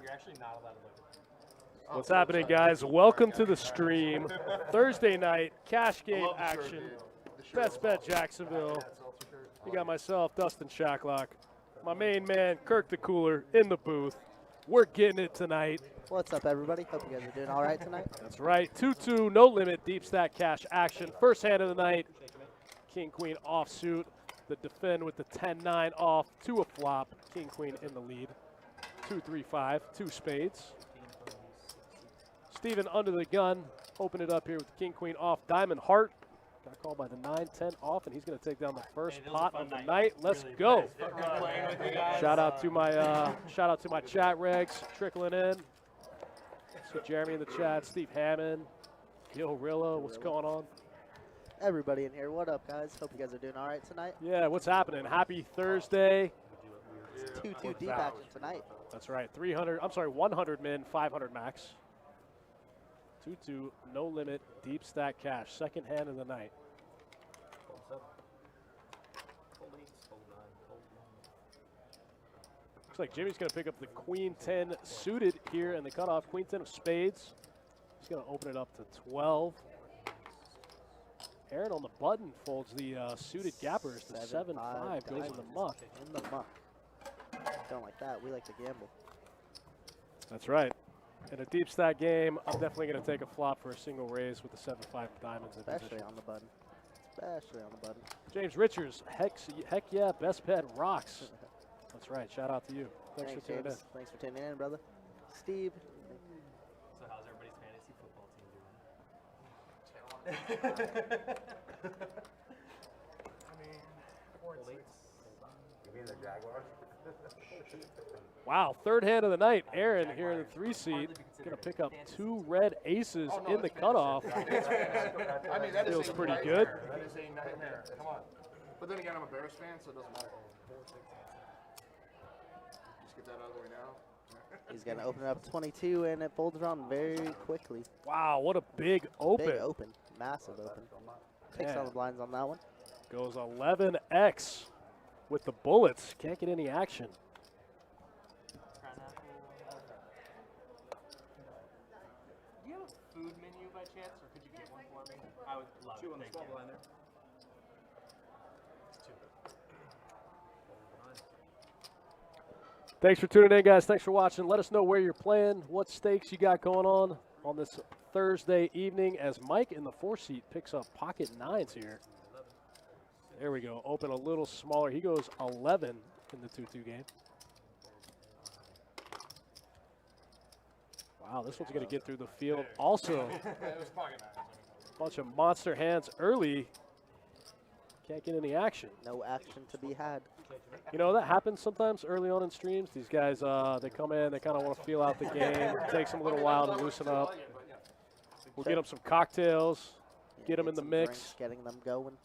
You're actually not allowed to look at them. What's happening, guys? Welcome to the stream. Thursday night, cash game action. Best Bet Jacksonville. You got myself, Dustin Shacklock. My main man, Kirk the Cooler, in the booth. We're getting it tonight. What's up, everybody? Hope you guys are doing all right tonight. That's right. 2-2, no limit, deep stack cash action. First hand of the night, King Queen offsuit. The defend with the 10-9 off to a flop. King Queen in the lead. 2-3-5, 2 spades. Steven under the gun. Open it up here with the King Queen off. Diamond Heart. Got called by the 9-10 off, and he's going to take down the first pot of the night. Let's go. Shout out to my chat regs trickling in. So Jeremy in the chat, Steve Hammond, Gil Rilla, what's going on? Everybody in here, what up, guys? Hope you guys are doing all right tonight. Yeah, what's happening? Happy Thursday. 2-2 deep action tonight. That's right. 100 min, 500 max. 2-2, no limit, deep stack cash. Second hand of the night. Looks like Jimmy's going to pick up the Queen 10 suited here in the cutoff. Queen 10 of spades. He's going to open it up to 12. Aaron on the button folds the suited gappers. The 7-5 goes in the muck. In the muck. Don't like that. We like to gamble. That's right. In a deep stack game, I'm definitely going to take a flop for a single raise with the 7-5 diamonds. Especially on the button. Especially on the button. James Richards, heck yeah, best bet rocks. That's right. Shout out to you. Thanks for tuning in. Thanks for tuning in, brother. Steve. So how's everybody's fantasy football team doing? I mean, 4-6. You mean the Jaguars? Wow, third hand of the night. Aaron here in the 3 seat. Going to pick up 2 red aces in the cutoff. I mean, that Feels is a pretty nightmare. good. That is a nightmare. Come on. But then again, I'm a Bears fan, so it doesn't matter. Just get that out of the way now. He's going to open it up 22, and it folds around very quickly. Wow, what a big open. Big open. Massive open. Takes all the blinds on that one. Goes 11x with the bullets. Can't get any action. Do you have a food menu by chance, or could you get one for me? I would love it. Thank you. Thanks for tuning in, guys. Thanks for watching. Let us know where you're playing, what stakes you got going on this Thursday evening as Mike in the 4 seat picks up pocket 9s here. There we go. Open a little smaller. He goes 11 in the 2-2 game. Wow, this one's going to get through the field. Also, a bunch of monster hands early. Can't get any action. No action to be had. You know, that happens sometimes early on in streams. These guys, they come in, they kind of want to feel out the game. It takes them a little while to loosen up. We'll get them some cocktails, get them in the mix. Drinks, getting them going.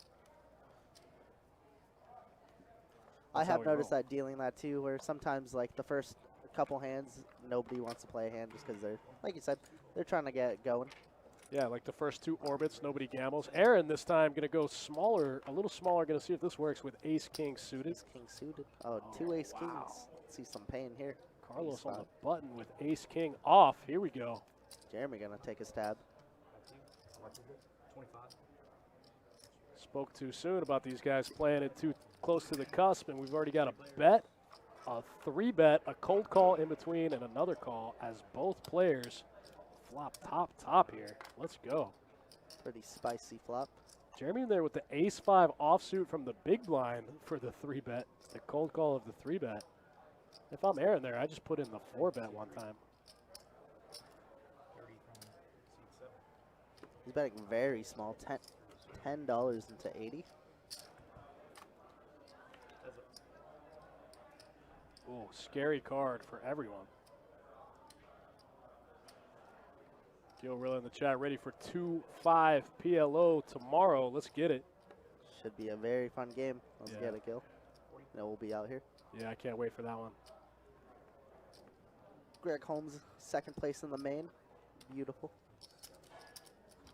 I have noticed that dealing that too, where sometimes like the first couple hands, nobody wants to play a hand just because they're, like you said, they're trying to get going. Yeah, like the first 2 orbits, nobody gambles. Aaron this time going to go smaller, a little smaller, going to see if this works with ace-king suited. Ace-king suited. Oh, 2 ace-kings. See some pain here. Carlos on the button with ace-king off. Here we go. Jeremy going to take a stab. 25. Spoke too soon about these guys playing it too close to the cusp, and we've already got a bet, a 3-bet, a cold call in between, and another call as both players flop top here. Let's go. Pretty spicy flop. Jeremy in there with the ace-5 offsuit from the big blind for the 3-bet, the cold call of the 3-bet. If I'm Aaron there, I just put in the 4-bet one time. He's betting very small, $10 into 80. Ooh, scary card for everyone. Gil Rilla in the chat, ready for 2-5 PLO tomorrow. Let's get it. Should be a very fun game. Let's get it, Gil. You know, we'll be out here. Yeah, I can't wait for that one. Greg Holmes, second place in the main. Beautiful.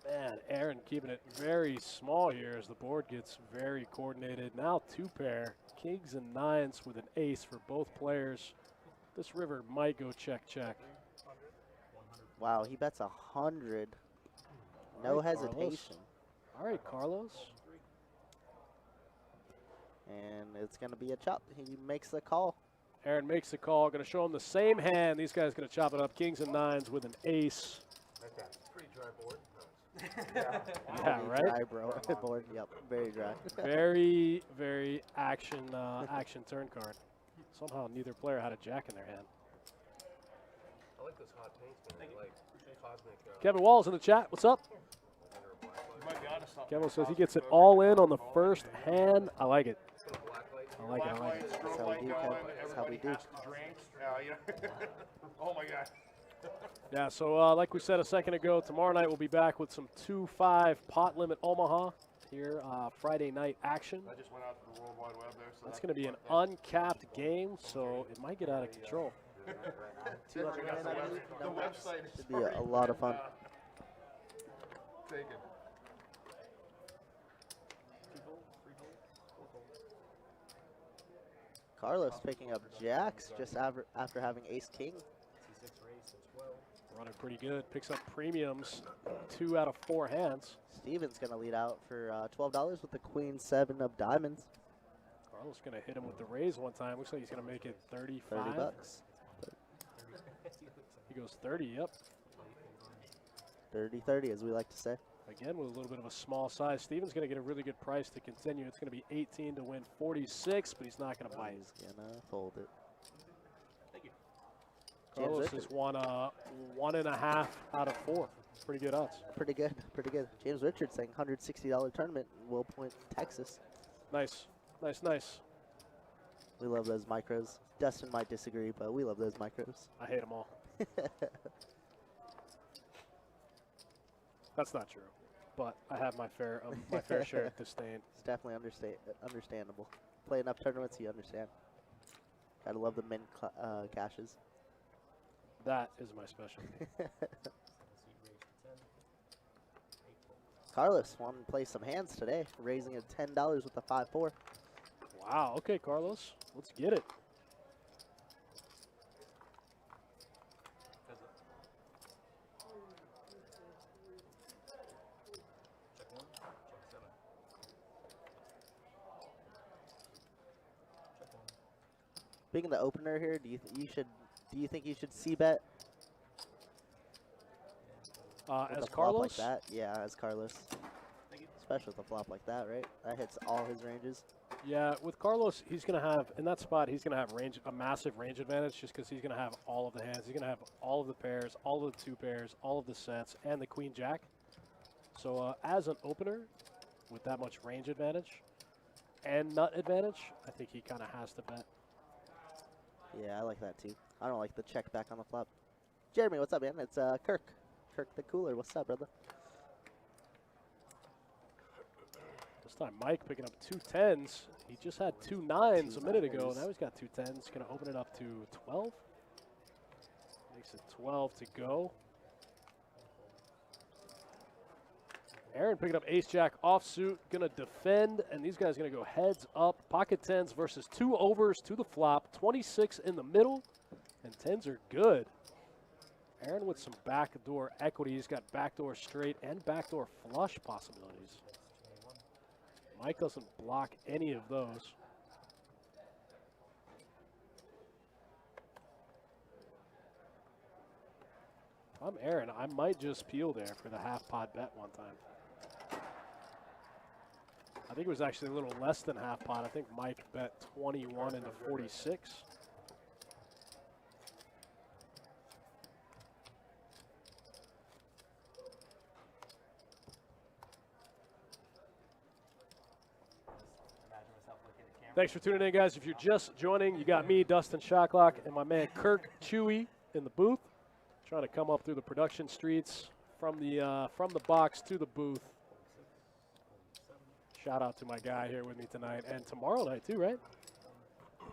Man, Aaron keeping it very small here as the board gets very coordinated. Now 2 pair, kings and 9s with an ace for both players. This river might go check, check. Wow, he bets 100. No All right, hesitation. Carlos. All right, Carlos. And it's going to be a chop. He makes the call. Aaron makes the call. Going to show him the same hand. These guys going to chop it up. Kings and nines with an ace. Pretty dry board. Yeah, Very right? Dry, bro. Board. Yep, very dry. Very, very action turn card. Somehow neither player had a jack in their hand. I like those hot paints, man. Like cosmic. Kevin Walls in the chat. What's up? You might be onto something. Kevin says he gets it all in on the first hand. I like it. I like it. I like it. That's how we do, Kev. That's how we do. Has to drink. Oh my God. Yeah, so like we said a second ago, tomorrow night we'll be back with some 2-5 pot limit Omaha here, Friday night action. I just went out to the World Wide Web there. So That's going to be an uncapped game, so it might get out of control. 200 grand, I believe. The website is Should be a lot of fun. taken. Carlos picking up jacks just after having ace-king. Running pretty good. Picks up premiums 2 out of 4 hands. Steven's going to lead out for $12 with the queen-7 of diamonds. Carlos going to hit him with the raise one time. Looks like he's going to make it 35. 30 bucks. He goes 30, yep. 30-30, as we like to say. Again, with a little bit of a small size. Steven's going to get a really good price to continue. It's going to be 18 to win 46, but he's not going to bite. He's going to fold it. Carlos has won 1.5 out of 4. Pretty good odds. Pretty good, pretty good. James Richards saying $160 tournament in Will Point, Texas. Nice, nice, nice. We love those micros. Dustin might disagree, but we love those micros. I hate them all. That's not true, but I have my fair share of disdain. It's definitely understandable. Play enough tournaments, you understand. Gotta love the min caches. That is my specialty. Carlos wanted to play some hands today, raising it $10 with the 5-4. Wow. Okay, Carlos, let's get it. Being the opener here, do you think you should c-bet? As With a flop Carlos, like that? Yeah, as Carlos. Especially with a flop like that, right? That hits all his ranges. yeah, with Carlos, he's going to have, in that spot, he's going to have a massive range advantage just because he's going to have all of the hands. He's going to have all of the pairs, all of the 2 pairs, all of the sets, and the queen jack. So as an opener, with that much range advantage and nut advantage, I think he kind of has to bet. Yeah, I like that too. I don't like the check back on the flop. Jeremy, what's up, man? It's Kirk. Kirk the Cooler. What's up, brother? This time Mike picking up 2 10s. He just had 2 9s a minute ago. Now he's got 2 10s. Going to open it up to 12. Makes it 12 to go. Aaron picking up ace-jack offsuit. Going to defend, and these guys going to go heads up. Pocket 10s versus 2 overs to the flop. 26 in the middle, and 10s are good. Aaron with some backdoor equity. He's got backdoor straight and backdoor flush possibilities. Mike doesn't block any of those. If I'm Aaron, I might just peel there for the half pot bet one time. I think it was actually a little less than half pot. I think Mike bet 21 into 46. Thanks for tuning in, guys. If you're just joining, you got me, Dustin Shocklock, and my man Kirk Chewy in the booth, trying to come up through the production streets from the box to the booth. Shout out to my guy here with me tonight, and tomorrow night too, right?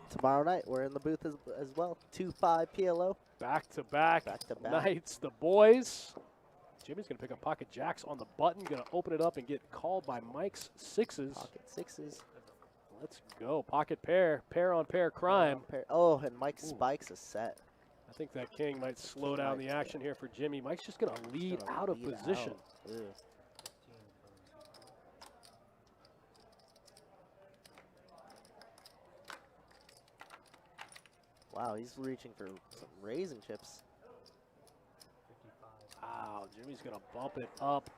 Tomorrow night, we're in the booth as well. 2-5 PLO. Back-to-back Back-to-back. nights, the boys. Jimmy's going to pick up pocket jacks on the button, going to open it up and get called by Mike's 6s. Pocket 6s. Let's go. Pocket pair. Pair on pair crime. Oh, and Mike spikes a set. I think that king might slow King down might, the action here for Jimmy. Mike's just going to lead out of position. Ew. Wow, he's reaching for some raising chips. Wow, Jimmy's going to bump it up.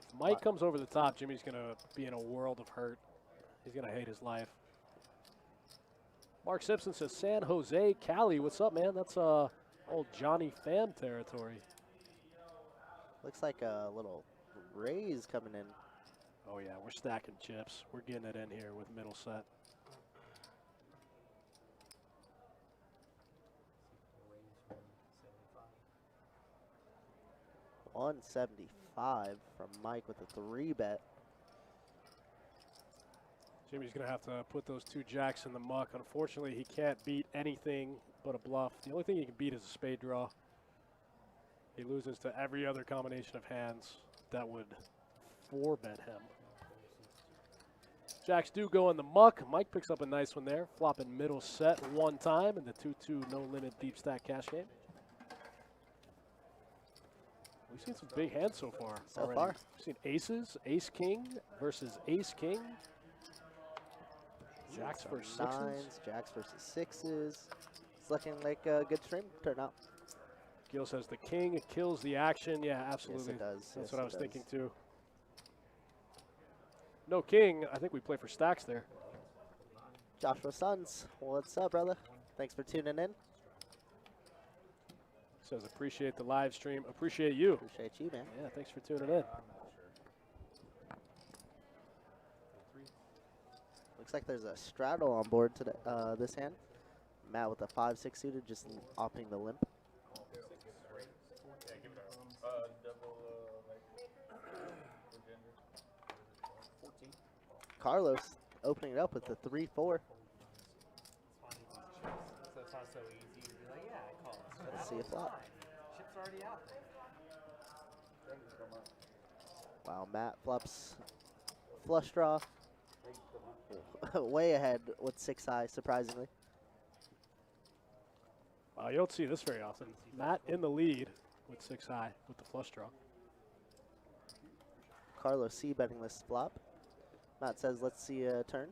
If Mike comes over the top, Jimmy's going to be in a world of hurt. He's going to hate his life. Mark Simpson says, San Jose, Cali. What's up, man? That's old Johnny Pham territory. Looks like a little raise coming in. Oh, yeah, we're stacking chips. We're getting it in here with middle set. $175 from Mike with a 3-bet. Jimmy's going to have to put those 2 jacks in the muck. Unfortunately, he can't beat anything but a bluff. The only thing he can beat is a spade draw. He loses to every other combination of hands that would 4-bet him. Jacks do go in the muck. Mike picks up a nice one there, flopping middle set 1 time in the 2-2 no-limit deep stack cash game. We've seen some big hands so far. We've seen aces, ace-king versus ace-king. Jacks versus sixes. Nines, jacks versus sixes. It's looking like a good stream turnout. Gil says the king kills the action. Yeah, absolutely. Yes, it does. That's what I was thinking too. No king. I think we play for stacks there. Joshua Sons, what's up, brother? Thanks for tuning in. Says appreciate the live stream. Appreciate you. Appreciate you, man. Yeah, thanks for tuning in. Looks like there's a straddle on board today. This hand. Matt with a 5-6 suited, just opting the limp. Carlos opening it up with the 3-4. So it's not so easy to be like, yeah, I call it. Let's see a flop. Chip's already out there. Wow, Matt flops flush draw. Way ahead with 6 high, surprisingly. Wow, you don't see this very often. Matt in the lead with 6 high with the flush draw. Carlos C betting this flop. Matt says, let's see a turn.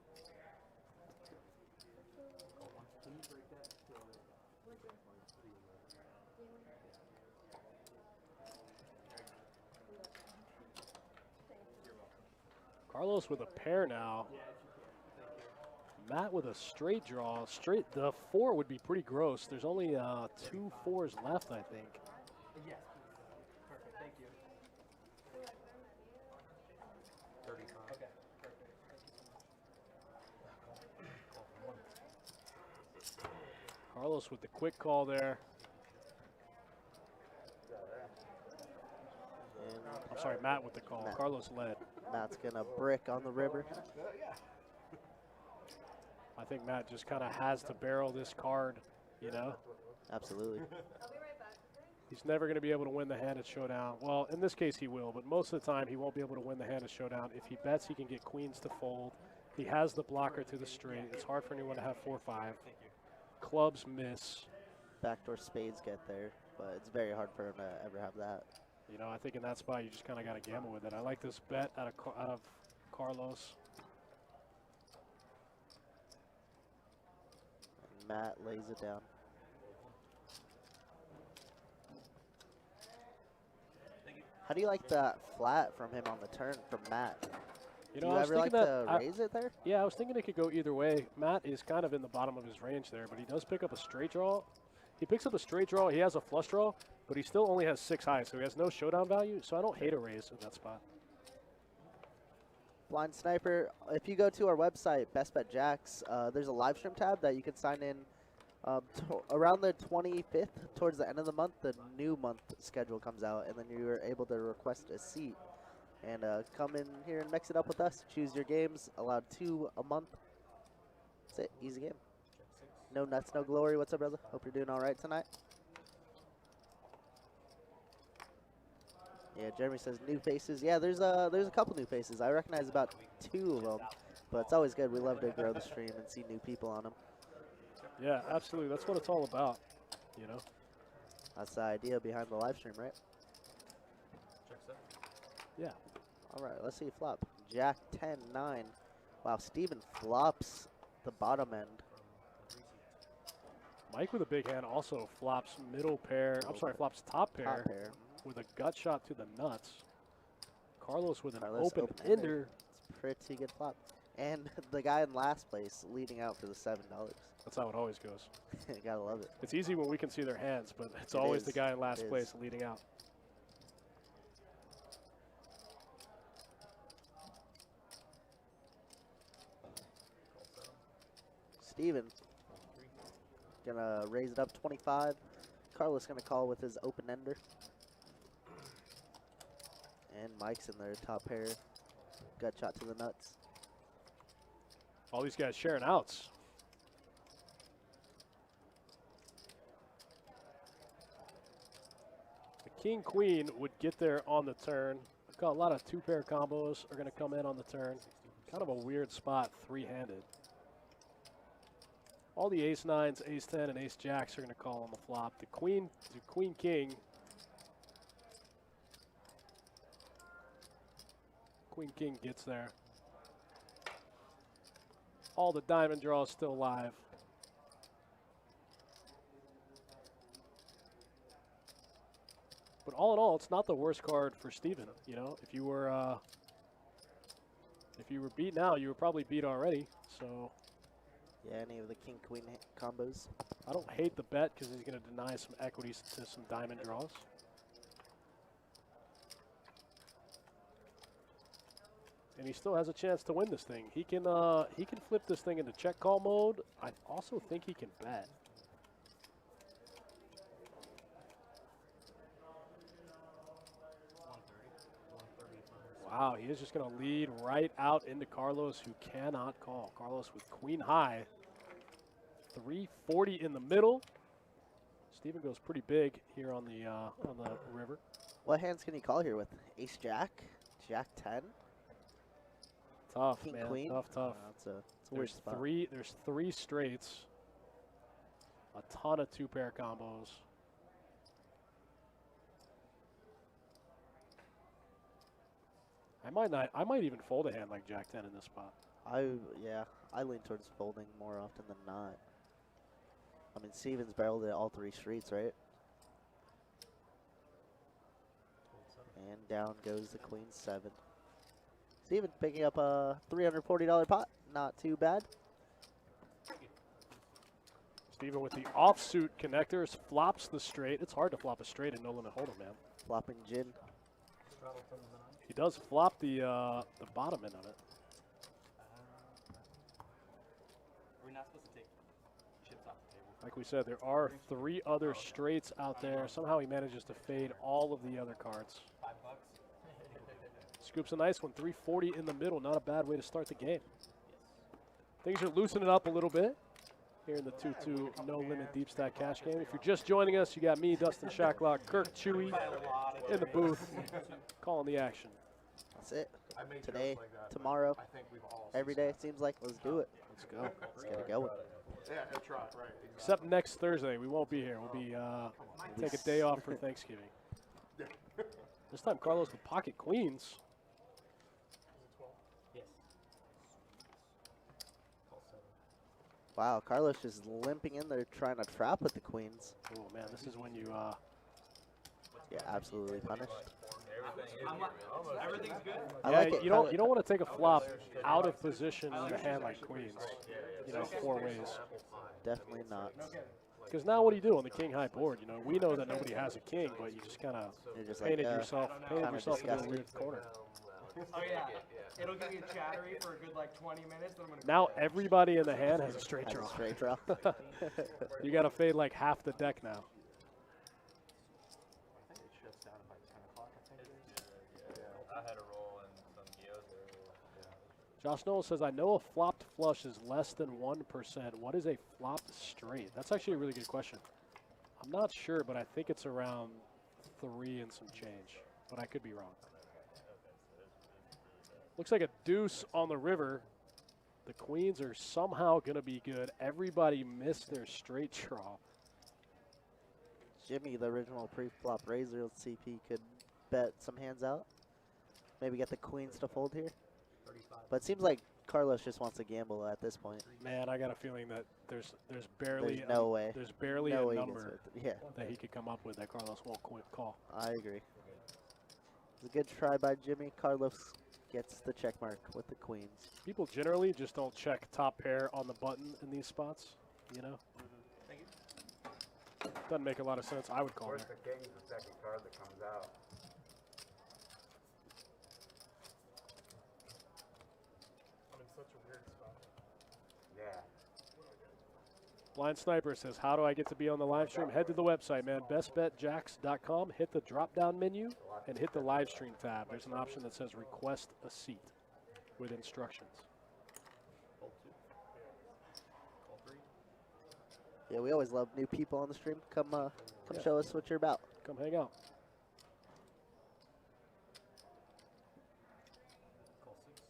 Carlos with a pair now. Matt with a straight draw. The 4 would be pretty gross. There's only 2 4s left, I think. Yes, perfect. Thank you. 35. Okay, perfect. Carlos with the quick call there. I'm sorry, Matt with the call. Matt. Carlos led. Matt's gonna brick on the river. I think Matt just kind of has to barrel this card, you know? Absolutely. He's never going to be able to win the hand at showdown. Well, in this case he will, but most of the time he won't be able to win the hand at showdown. If he bets, he can get queens to fold. He has the blocker to the straight. It's hard for anyone to have 4-5. Clubs miss. Backdoor spades get there, but it's very hard for him to ever have that. You know, I think in that spot you just kind of got to gamble with it. I like this bet out of Carlos. And Matt lays it down. How do you like that flat from him on the turn from Matt? You Do know, you I was ever like thinking to that raise it there? Yeah, I was thinking it could go either way. Matt is kind of in the bottom of his range there, but he does pick up a straight draw. He picks up a straight draw. He has a flush draw, but he still only has 6 high, so he has no showdown value. So I don't hate a raise in that spot. Blind Sniper, if you go to our website, Best Bet Jacks, there's a live stream tab that you can sign in around the 25th, towards the end of the month. The new month schedule comes out, and then you're able to request a seat and come in here and mix it up with us. Choose your games, allowed 2 a month. That's it, easy game. No nuts, no glory. What's up, brother? Hope you're doing all right tonight. Yeah, Jeremy says new faces. Yeah, there's a couple new faces. I recognize about 2 of them, but it's always good. We love to grow the stream and see new people on them. Yeah, absolutely. That's what it's all about, you know. That's the idea behind the live stream, right? Yeah. All right, let's see you flop. Jack 10, 9. Wow, Steven flops the bottom end. Mike with a big hand also flops middle pair. I'm sorry, flops top pair, Top pair. with a gut shot to the nuts. Carlos with an Carlos open open-ender. ender. It's pretty good flop. And the guy in last place leading out for the $7. That's how it always goes. Gotta love it. It's easy when we can see their hands, but it's It always is. the guy in last It place is. leading out. Steven gonna raise it up 25. Carlos gonna call with his open ender. And Mike's in there, top pair. Gut shot to the nuts. All these guys sharing outs. The king queen would get there on the turn. We've got a lot of 2-pair combos are going to come in on the turn. Kind of a weird spot, 3-handed. All the ace nines, ace 10, and ace jacks are going to call on the flop. The queen king. Queen king gets there. All the diamond draws still live. But all in all, it's not the worst card for Steven. You know, if you were beat now, you were probably beat already. So Yeah, any of the king queen combos. I don't hate the bet because he's going to deny some equities to some diamond draws. And he still has a chance to win this thing. He can flip this thing into check call mode. I also think he can bet. Wow, he is just going to lead right out into Carlos, who cannot call. Carlos with queen high. 340 in the middle. Steven goes pretty big here on the river. What hands can he call here with? Ace jack? Jack 10? Tough, King man. queen? Tough. It's a weird spot. There's 3 straights. A ton of 2-pair combos. I might even fold a hand like Jack 10 in this spot. I lean towards folding more often than not. I mean, Steven's barreled at all 3 streets, right? And down goes the queen 7. Steven picking up a $340 pot. Not too bad. Steven with the offsuit connectors flops the straight. It's hard to flop a straight in no limit hold'em, man. Flopping gin. He does flop the bottom end of it. We're not supposed to take chips off the table. Like we said, there are 3 other straights out there. Somehow he manages to fade all of the other cards. $5. Scoops a nice one, 340 in the middle. Not a bad way to start the game. Things are loosening up a little bit here in the 2-2 no limit deep stack cash game. If you're just joining us, you got me, Dustin Shacklock, Kirk Chewy in the booth, calling the action. That's it. I made Today, jokes like that, but tomorrow, I think we've all every day it seems like. Let's do it. Let's go. Let's get it going. Yeah, that's right, right. Exactly. Except next Thursday, we won't be here. We'll be take a day off for Thanksgiving. This time, Carlos with pocket queens. Yes. Wow, Carlos just limping in there trying to trap with the queens. Oh man, this is when you Yeah, absolutely punished. Everything's good. I yeah, like it. you don't want to take a flop out of position in a hand like queens. You know, 4 ways. Definitely not. Because now what do you do on the king high board? You know, we know that nobody has a king, but you just kind of You're just painted like, yourself kinda into a disgusting. weird corner. Oh yeah. It'll get you chattery for a good like 20 minutes. Then I'm gonna Now everybody in the hand has a straight Has a draw. straight draw. You got to fade like half the deck now. I think it shuts down by 10 o'clock, I think. I had a roll and some Geos there. Josh Noel says, I know a flopped flush is less than 1%. What is a flopped straight? That's actually a really good question. I'm not sure, but I think it's around 3 and some change. but I could be wrong. Looks like a deuce on the river. The queens are somehow going to be good. Everybody missed their straight draw. Jimmy, the original pre-flop raiser. Let's see if he could bet some hands out. Maybe get the queens to fold here. 35. But it seems like Carlos just wants to gamble at this point. Man, I got a feeling that there's barely There's no way. There's barely No a way he gets number with it. Yeah, that he could come up with that Carlos won't call. I agree. It's a good try by Jimmy. Carlos gets the check mark with the queens. People generally just don't check top pair on the button in these spots, you know? Thank you. Doesn't make a lot of sense. I would call Of course, there. the king's the second card that comes out. I'm in such a weird spot. Yeah. Blind Sniper says, how do I get to be on the live stream? Head to the website, man, bestbetjacks.com. Hit the drop-down menu and hit the live stream tab. There's an option that says request a seat with instructions. Fold 2. Fold 3. Yeah, we always love new people on the stream. Come show us what you're about. Come hang out. Call 6.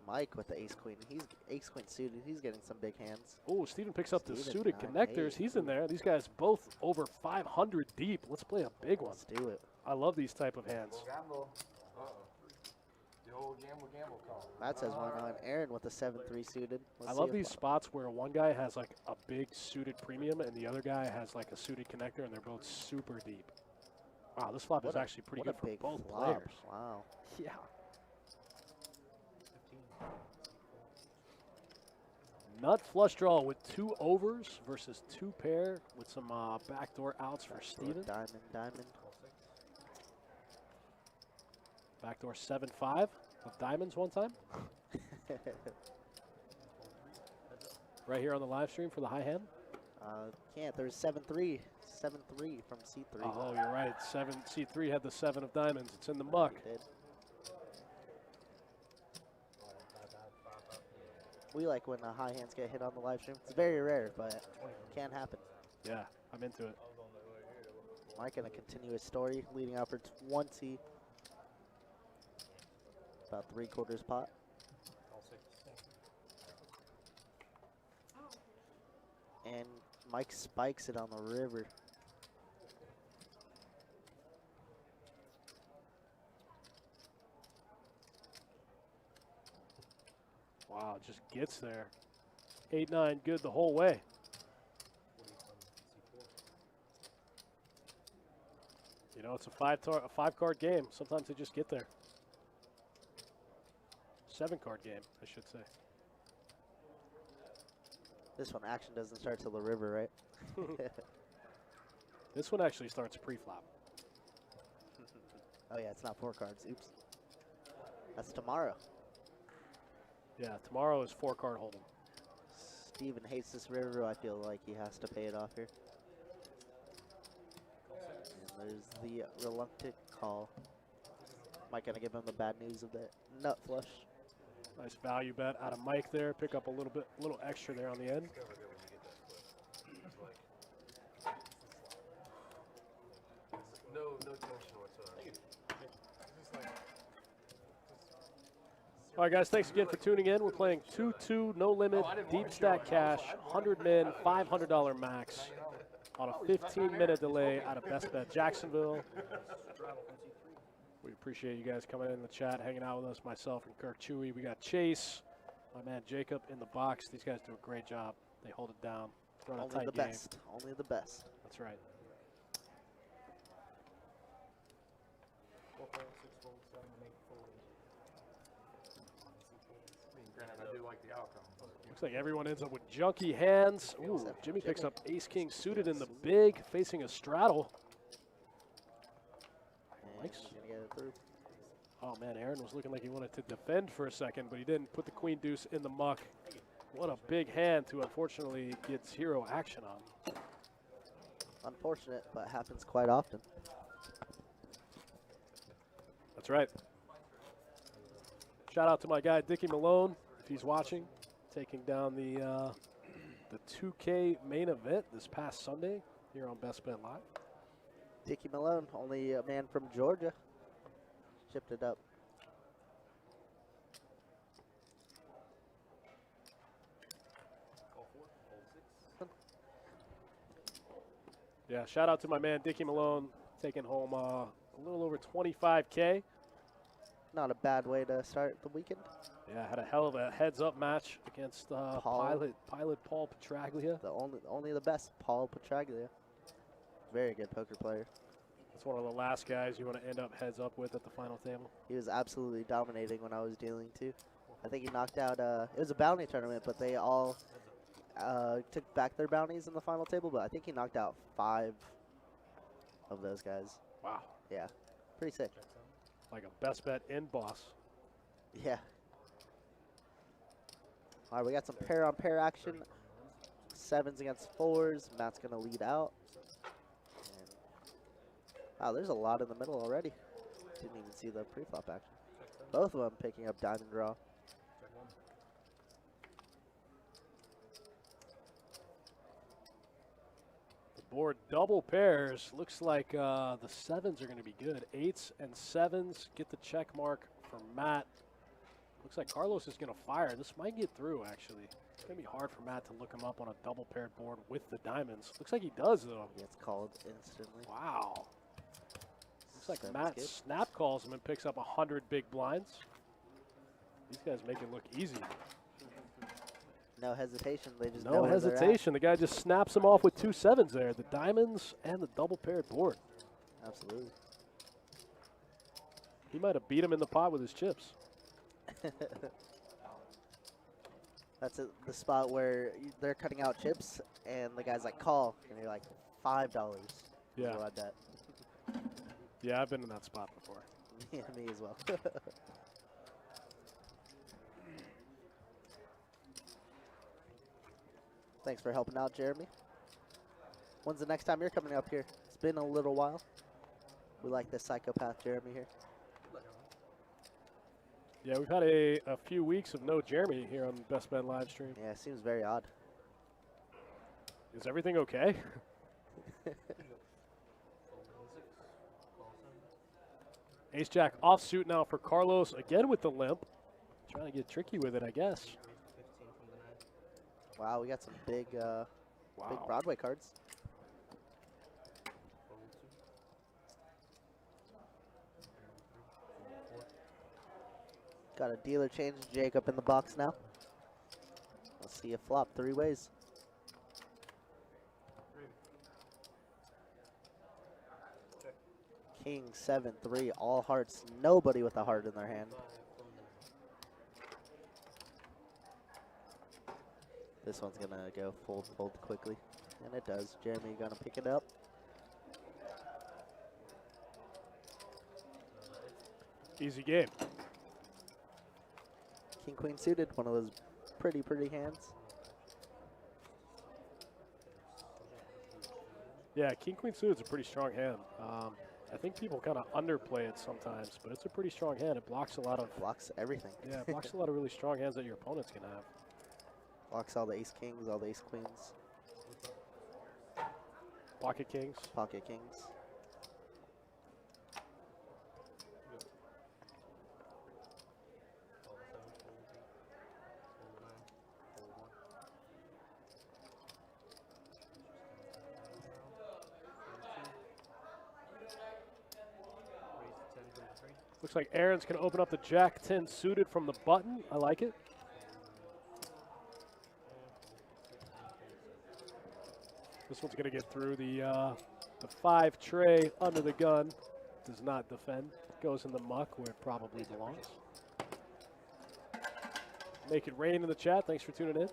Mike with the ace-queen. He's ace-queen suited. He's getting some big hands. Oh, Steven picks up the Steven, suited 9-8. connectors. He's in there. These guys both over 500 deep. Let's play a big one. Let's do it. I love these type of hands. Gamble. The old gamble call. Matt says one on. Aaron with the 7-3 suited. Let's I see love if- these spots where one guy has like a big suited premium and the other guy has like a suited connector and they're both super deep. Wow, this flop is What a- actually pretty what good a for big both flop. players. Wow. Yeah. 15. Nut flush draw with 2 overs versus 2 pair with some backdoor outs for Steven. Diamond. Call 6. Backdoor 7-5 of diamonds one time. Right here on the live stream for the high hand. Can't. There's 7-3. 7-3 from C3. Oh, you're right. C3 had the 7 of diamonds. It's in the muck. He did. We like when high hands get hit on the live stream. It's very rare, but can happen. Yeah, I'm into it. Mike gonna continue his story, leading out for 20. About 3/4 pot. Call 6. And Mike spikes it on the river. Wow, just gets there. 8-9, good the whole way. 40 from C4. You know, it's a 5-card game. Sometimes they just get there. 7-card game, I should say. This one action doesn't start till the river, right? This one actually starts pre-flop. Oh yeah, it's not 4 cards. Oops. That's tomorrow. Yeah, tomorrow is 4-card hold'em. Steven hates this river. I feel like he has to pay it off here. And there's the reluctant call. Mike gonna give him the bad news of that nut flush. Nice value bet out of Mike there. Pick up a little extra there on the end. It's never good when you get that split. It's like no tension whatsoever. It's just like All right, guys, thanks again for tuning in. We're playing 2-2, no limit, deep stack cash, 100 min, $500 max on a 15-minute delay out of Best Bet Jacksonville. We appreciate you guys coming in the chat, hanging out with us, myself and Kirk Chewy. We got Chase, my man Jacob in the box. These guys do a great job. They hold it down, run a Only tight the game. best. Only the best. That's right. 4 fold, 6 fold, 7 and 8 fold. I mean, granted, I do like the outcome. But Looks like everyone ends up with junky hands. Ooh, Jimmy picks up ace-king suited in the big, facing a straddle. And Likes. he's gonna get it through. Oh man, Aaron was looking like he wanted to defend for a second, but he didn't. Put the queen deuce in the muck. What a big hand to unfortunately get 0 action on. Unfortunate, but happens quite often. That's right. Shout out to my guy Dickie Malone, if he's watching, taking down the 2K main event this past Sunday here on Best Bet Live. Dickie Malone, only a man from Georgia. Chipped it up. Yeah, shout out to my man Dickie Malone, taking home a little over 25K. Not a bad way to start the weekend. Yeah, had a hell of a heads-up match against pilot Paul Petraglia. Only the best, Paul Petraglia. Very good poker player. That's one of the last guys you want to end up heads-up with at the final table. He was absolutely dominating when I was dealing too. I think he knocked out. It was a bounty tournament, but they all took back their bounties in the final table. But I think he knocked out 5 of those guys. Wow. Yeah, pretty sick. Like a best bet in boss. Yeah. All right, we got some pair-on-pair action. 7s against 4s. Matt's going to lead out. And wow, there's a lot in the middle already. Didn't even see the pre-flop action. Both of them picking up diamond draw. The board double pairs. Looks like the 7s are going to be good. 8s and 7s get the check mark for Matt. Looks like Carlos is going to fire. This might get through, actually. It's going to be hard for Matt to look him up on a double paired board with the diamonds. Looks like he does, though. Gets called instantly. Wow. Looks like That's Matt good. snap calls him and picks up 100 big blinds. These guys make it look easy. No hesitation. They just know No where they're at. hesitation. The guy just snaps him off with 2 7s there. The diamonds and the double paired board. Absolutely. He might have beat him in the pot with his chips. That's the spot where they're cutting out chips, and the guy's like, call, and you're like, $5. Yeah. So I bet. Yeah, I've been in that spot before. Yeah, me as well. Thanks for helping out, Jeremy. When's the next time you're coming up here? It's been a little while. We like this psychopath Jeremy here. Yeah, we've had a few weeks of no Jeremy here on Best Bet live stream. Yeah, it seems very odd. Is everything okay? Ace Jack offsuit now for Carlos, again with the limp. Trying to get tricky with it, I guess. Wow, we got some big big Wow. Broadway cards. Got a dealer change Jacob in the box now. Let's see a flop 3 ways. King 7-3, all hearts. Nobody with a heart in their hand. This one's gonna go fold quickly, and it does. Jeremy gonna pick it up. Easy game. King Queen suited, one of those pretty hands. Yeah, King Queen suited is a pretty strong hand. I think people kind of underplay it sometimes, but it's a pretty strong hand. It blocks a lot of Blocks everything. yeah, it blocks a lot of really strong hands that your opponents can have. Blocks all the ace kings, all the ace queens, Pocket kings. pocket kings. Looks like Aaron's going to open up the Jack 10 suited from the button. I like it. This one's going to get through the 5 tray under the gun. Does not defend. Goes in the muck where it probably belongs. Make it rain in the chat. Thanks for tuning in.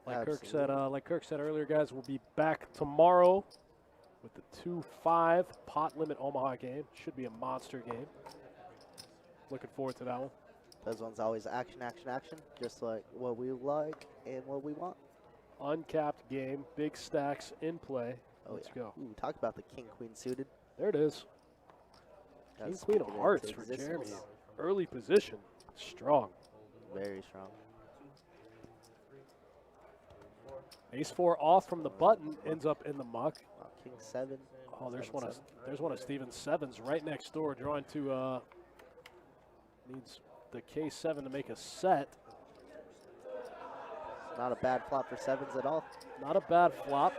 Like Kirk said earlier, guys, we'll be back tomorrow with the 2-5 pot limit Omaha game. Should be a monster game. Looking forward to that one. Those ones always action, action, action. Just like what we like and what we want. Uncapped game, big stacks in play. Oh, Let's yeah. go. Ooh, talk about the King Queen suited. There it is. King That's Queen of put it Hearts into for existence. Jeremy. Early position. Strong. Very strong. Ace 4 off from the button, ends up in the muck. Wow, King 7. Oh, there's one of Steven's sevens right next door, drawing to needs the K7 to make a set. Not a bad flop for sevens at all. Not a bad flop.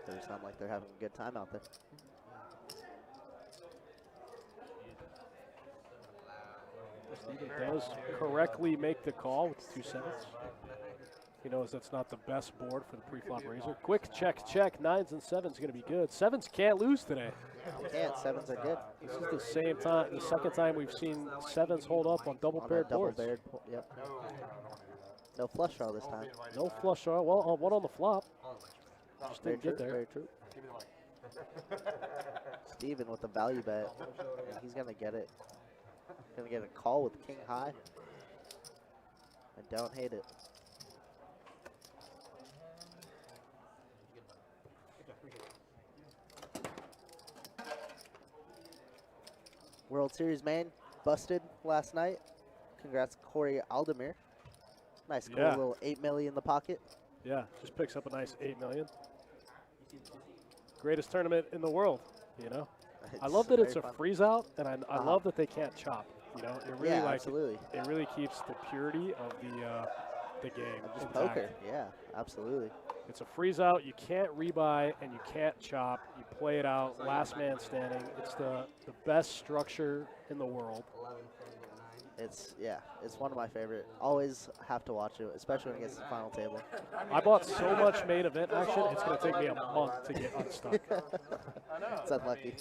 They sound like they're having a good time out there. Steven does correctly make the call with the 2 sevens. He knows that's not the best board for the pre-flop raiser. Quick check, check. 9s and 7s going to be good. 7s can't lose today. Can't. Sevens are good. This is the same time, the second time we've seen 7s hold up on double paired boards. Yep. No flush draw this time. No flush draw. Well, one on the flop. Just Very didn't get true. there. Very true. Steven with the value bet. And he's gonna get it. Gonna get a call with king high. I don't hate it. World Series main busted last night. Congrats, Corey Aldemir. Nice, cool little 8 million in the pocket. Yeah, just picks up a nice 8 million. Greatest tournament in the world, you know. I love that it's a freeze out, and I love that they can't chop. You know, it really absolutely. It really keeps the purity of the game. Just intact. poker, yeah, absolutely. It's a freeze out. You can't rebuy and you can't chop. You play it out. Last man standing. It's the best structure in the world. It's one of my favorite. Always have to watch it, especially when it gets to the final table. I bought so much main event action. It's going to take me a month to get unstuck. It's unlucky.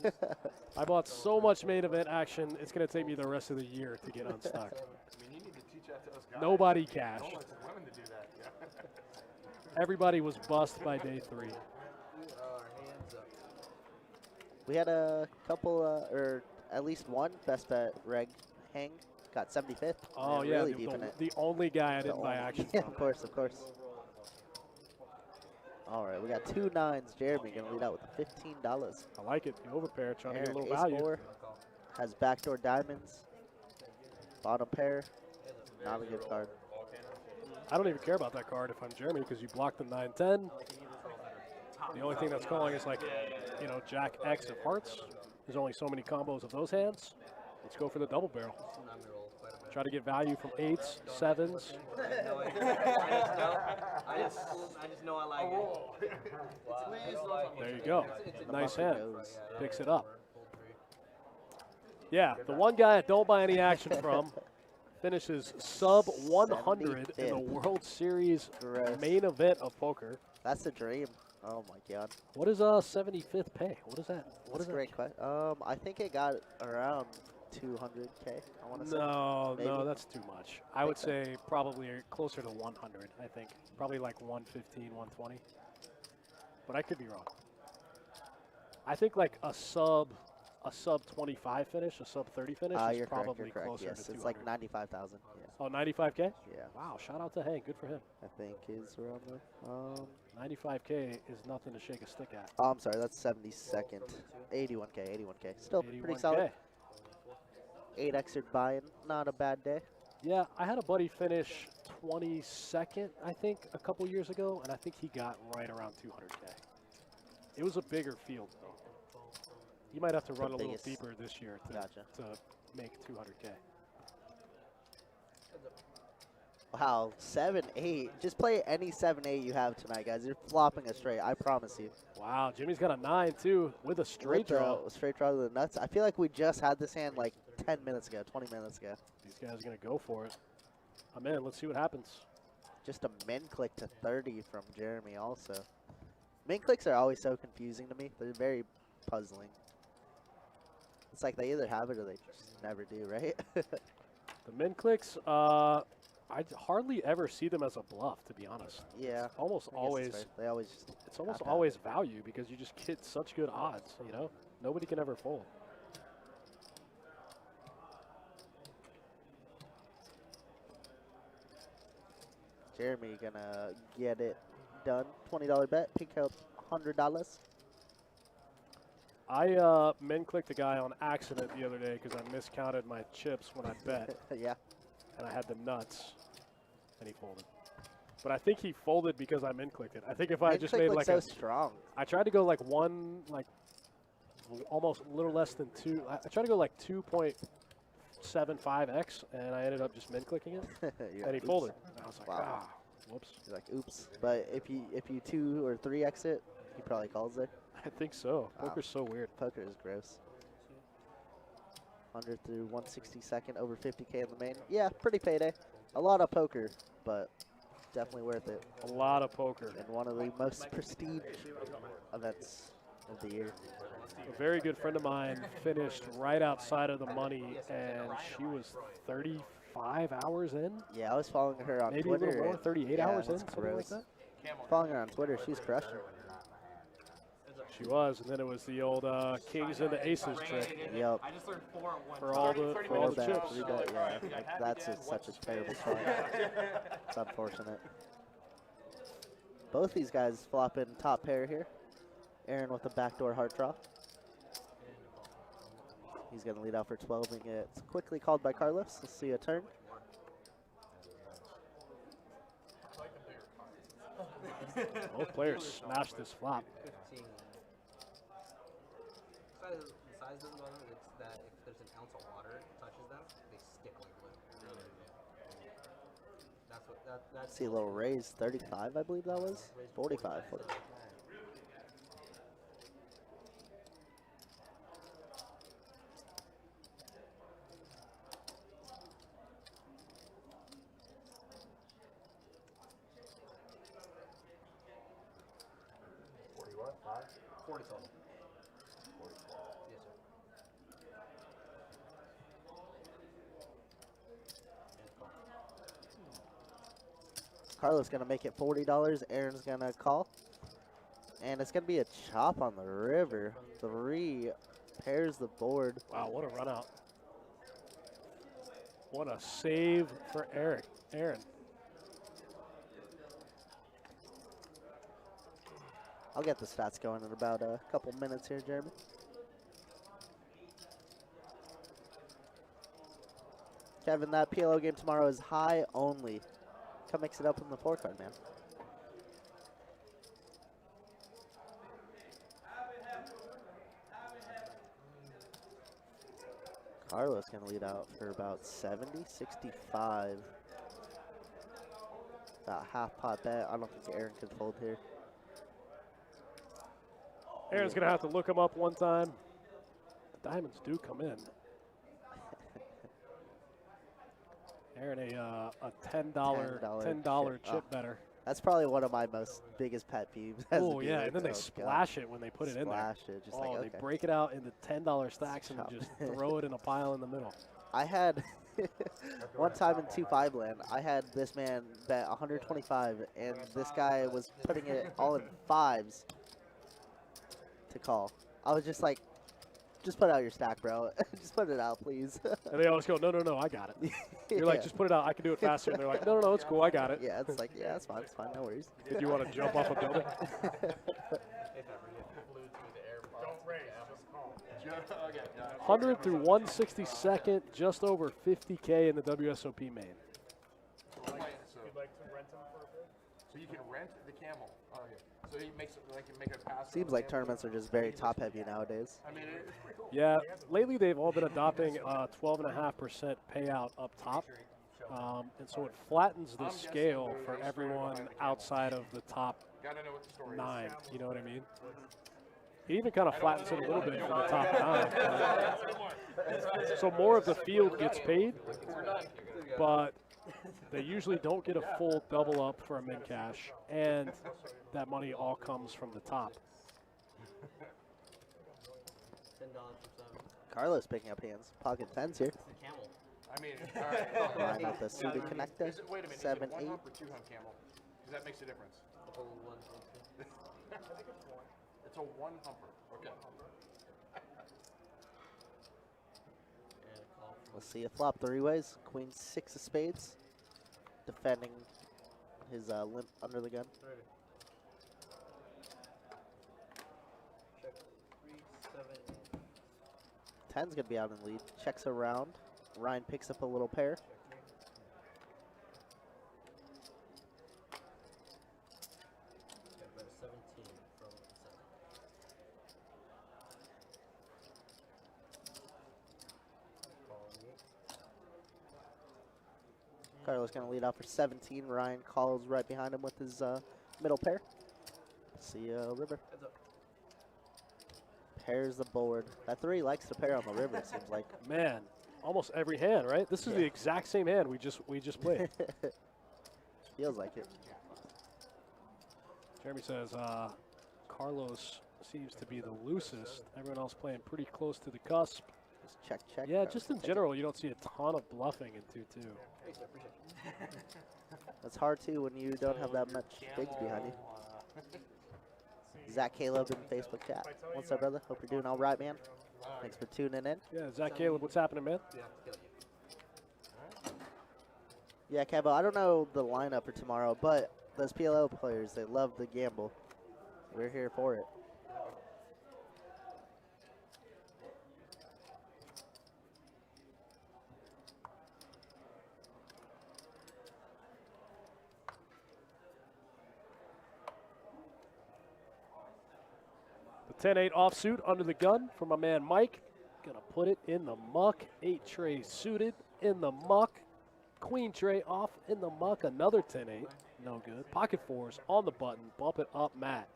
I bought so much main event action. It's going to take me the rest of the year to get unstuck. I mean, you need to teach that to us guys. Nobody cashed. No one's women to do that. Yeah. Everybody was bust by day 3. We had a couple, or at least one best bet reg hang. Got 75th. Oh, yeah, really deep in it. the only guy I didn't buy action Yeah, from. of course, of course. All right, we got 2 9s. Jeremy going to lead out with $15. I like it. The overpair, trying to get a little Ace value. 4 has backdoor diamonds. Bottom pair, not a good card. I don't even care about that card if I'm Jeremy because you blocked the 9-10. The only thing that's calling is like, you know, Jack X of hearts. There's only so many combos of those hands. Let's go for the double barrel. Try to get value from 8s, 7s. I just know I like it. There you go. Nice hand. Picks it up. Yeah, the one guy I don't buy any action from finishes sub 100 in the World Series main event of poker. That's a dream. Oh my God. What is 75th pay? What is that? What That's is a great question. I think it got around 200K. I want to say. No, that's too much. I would say probably closer to 100. I think probably like 115, 120. But I could be wrong. I think like a sub 25 finish, a sub 30 finish is You're probably correct. closer Yes, to 200. it's like 95,000. Yeah. Oh, 95K? Yeah. Wow, shout out to Hank. Good for him. I think is around there. 95K is nothing to shake a stick at. Oh, I'm sorry, that's 72nd. 81K. Still pretty 81K. solid. 8x'd buy-in, not a bad day. Yeah, I had a buddy finish 22nd, I think, a couple years ago, and I think he got right around 200K. It was a bigger field, though. You might have to run a little deeper this year to make 200K. Wow, 7-8. Just play any 7-8 you have tonight, guys. You're flopping a straight, I promise you. Wow, Jimmy's got a 9, too, with a straight draw. Straight draw to the nuts. I feel like we just had this hand like 10 minutes ago, 20 minutes ago. These guys are going to go for it. I'm in. Let's see what happens. Just a min click to 30 from Jeremy also. Min clicks are always so confusing to me. They're very puzzling. It's like they either have it or they just never do, right? The min clicks, I hardly ever see them as a bluff, to be honest. Yeah. It's almost always. They always. It's almost always value because you just get such good odds. You know, nobody can ever fold. Jeremy gonna get it done. $20 bet. Pink out $100. I min clicked a guy on accident the other day because I miscounted my chips when I bet. Yeah. And I had the nuts, and he folded. but I think he folded because I min clicked it. I think if I just made like so strong. I tried to go like one, like almost a little less than two. I tried to go like 2.75x, and I ended up just min clicking it, You're and he like, folded. oops. And I was like, Wow. ah, whoops. You're like, oops. But if you 2 or 3x it, he probably calls there. I think so. Wow. Poker's so weird. Poker is gross. 100 through 162nd, over 50K in the main. Yeah, pretty payday. A lot of poker, but definitely worth it. A lot of poker. And one of the most prestige events of the year. A very good friend of mine finished right outside of the money, and she was 35 hours in. Yeah, I was following her on Maybe Twitter. a little more, 38 hours in, that's something like that. Following her on Twitter, she's crushing. She was, and then it was the old kings and the aces trick Yep. I just learned 4 at one for all the chips. Yeah, that's such a terrible shot. It's unfortunate. Both these guys flopping top pair here. Aaron with the backdoor heart draw. He's going to lead out for 12 and gets quickly called by Carlos. Let's see a turn. Both players smashed this flop. The size doesn't bother me. It's that if there's an ounce of water touches them, they stick like glue. That's See a little raise, 35 I believe that was. 45. 45. What? 5? 40 total. Yes, sir. Carlos going to make it $40. Aaron's going to call. And it's going to be a chop on the river. 3 pairs the board. Wow, what a run out. What a save for Aaron. I'll get the stats going in about a couple minutes here, Jeremy. Kevin, that PLO game tomorrow is high only. Come mix it up in the 4-card, man. Carlos going to lead out for about 70, 65. That half pot bet. I don't think Aaron could fold here. Aaron's going to have to look him up one time. The diamonds do come in. Aaron, a $10 chip better. That's probably one of my biggest pet peeves. Oh, yeah, and then they splash it when they put it in there. Splash it, just oh, like, they okay. break it out into $10 stacks and just throw it in a pile in the middle. I had, one time in 2-5 land, I had this man bet 125, and this guy was putting it all in 5s to call. I was just like, just put out your stack, bro. Just put it out, please. And they always go, no, I got it. You're like, just put it out. I can do it faster. And they're like, no, it's cool. I got it. Yeah, it's like, yeah, it's fine, no worries. Did you want to jump off a building? Don't raise, just call. 100 through 162nd, just over 50K in the WSOP main. You'd like to rent him for a bit? So you can rent the camel. Oh, okay. So he makes it like you make a pass. Seems like tournaments are just very top heavy nowadays. I mean, it's pretty cool. Yeah, lately they've all been adopting 12.5% payout up top. And so it flattens the scale for everyone outside of the top Gotta know what the story 9. You know what I mean? It even kind of flattens it a little bit for the top 9. So more of the field gets paid, but they usually don't get a full double up for a min cash, and that money all comes from the top. $10 for 7. Carlos picking up hands. Pocket 10s here. It's the camel. I mean, all right. Line with the suited connector. Wait a minute. 7, is it 8. 1 hump or 2 hump camel? Because that makes a difference. The whole one, two. It's a 1 humper. Okay. And a call from Let's see a flop 3 ways. Queen 6 of spades. Defending his limp under the gun. check 3, 7, 8. 10's going to be out in lead. Checks around. Ryan picks up a little pair. Carlos going to lead off for 17. Ryan calls right behind him with his middle pair. See river. Heads up. Pairs the board. That 3 likes to pair on the river, it seems like. Man, almost every hand, right? This is the exact same hand we just played. Feels like it. Jeremy says Carlos seems to be the loosest. Everyone else playing pretty close to the cusp. Just check, check. Yeah, just in general, you don't see a ton of bluffing in 2-2. Thanks, I appreciate it. That's hard too when you don't have that much bigs behind you. Zach Caleb in Facebook chat. What's up, brother? Hope you're doing all right, man. Thanks for tuning in. Yeah, Zach Caleb, what's happening, man? Yeah, I feel you. Yeah, Kevo, I don't know the lineup for tomorrow, but those PLO players, they love the gamble. We're here for it. The 10-8 offsuit under the gun from my man Mike. Gonna put it in the muck. 8 tray suited in the muck. Queen tray off in the muck. Another 10-8. No good. Pocket 4s on the button. Bump it up, Matt.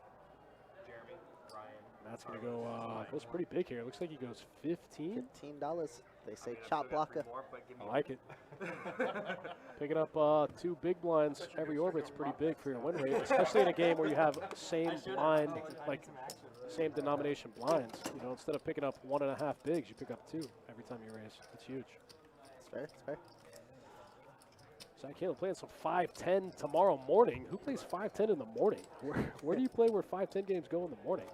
Jeremy, Ryan. Matt's gonna go. Goes pretty big here. Looks like he goes 15. $15. They say chop blocker. I like it. Picking up 2 big blinds every orbit's pretty big for your win rate, especially in a game where you have same blind, like same denomination blinds. You know, instead of picking up 1.5 bigs, you pick up 2 every time you raise. It's huge. It's fair, it's fair. Zach Caleb playing some 5-10 tomorrow morning. Who plays 5-10 in the morning? Where do you play where 5-10 games go in the morning?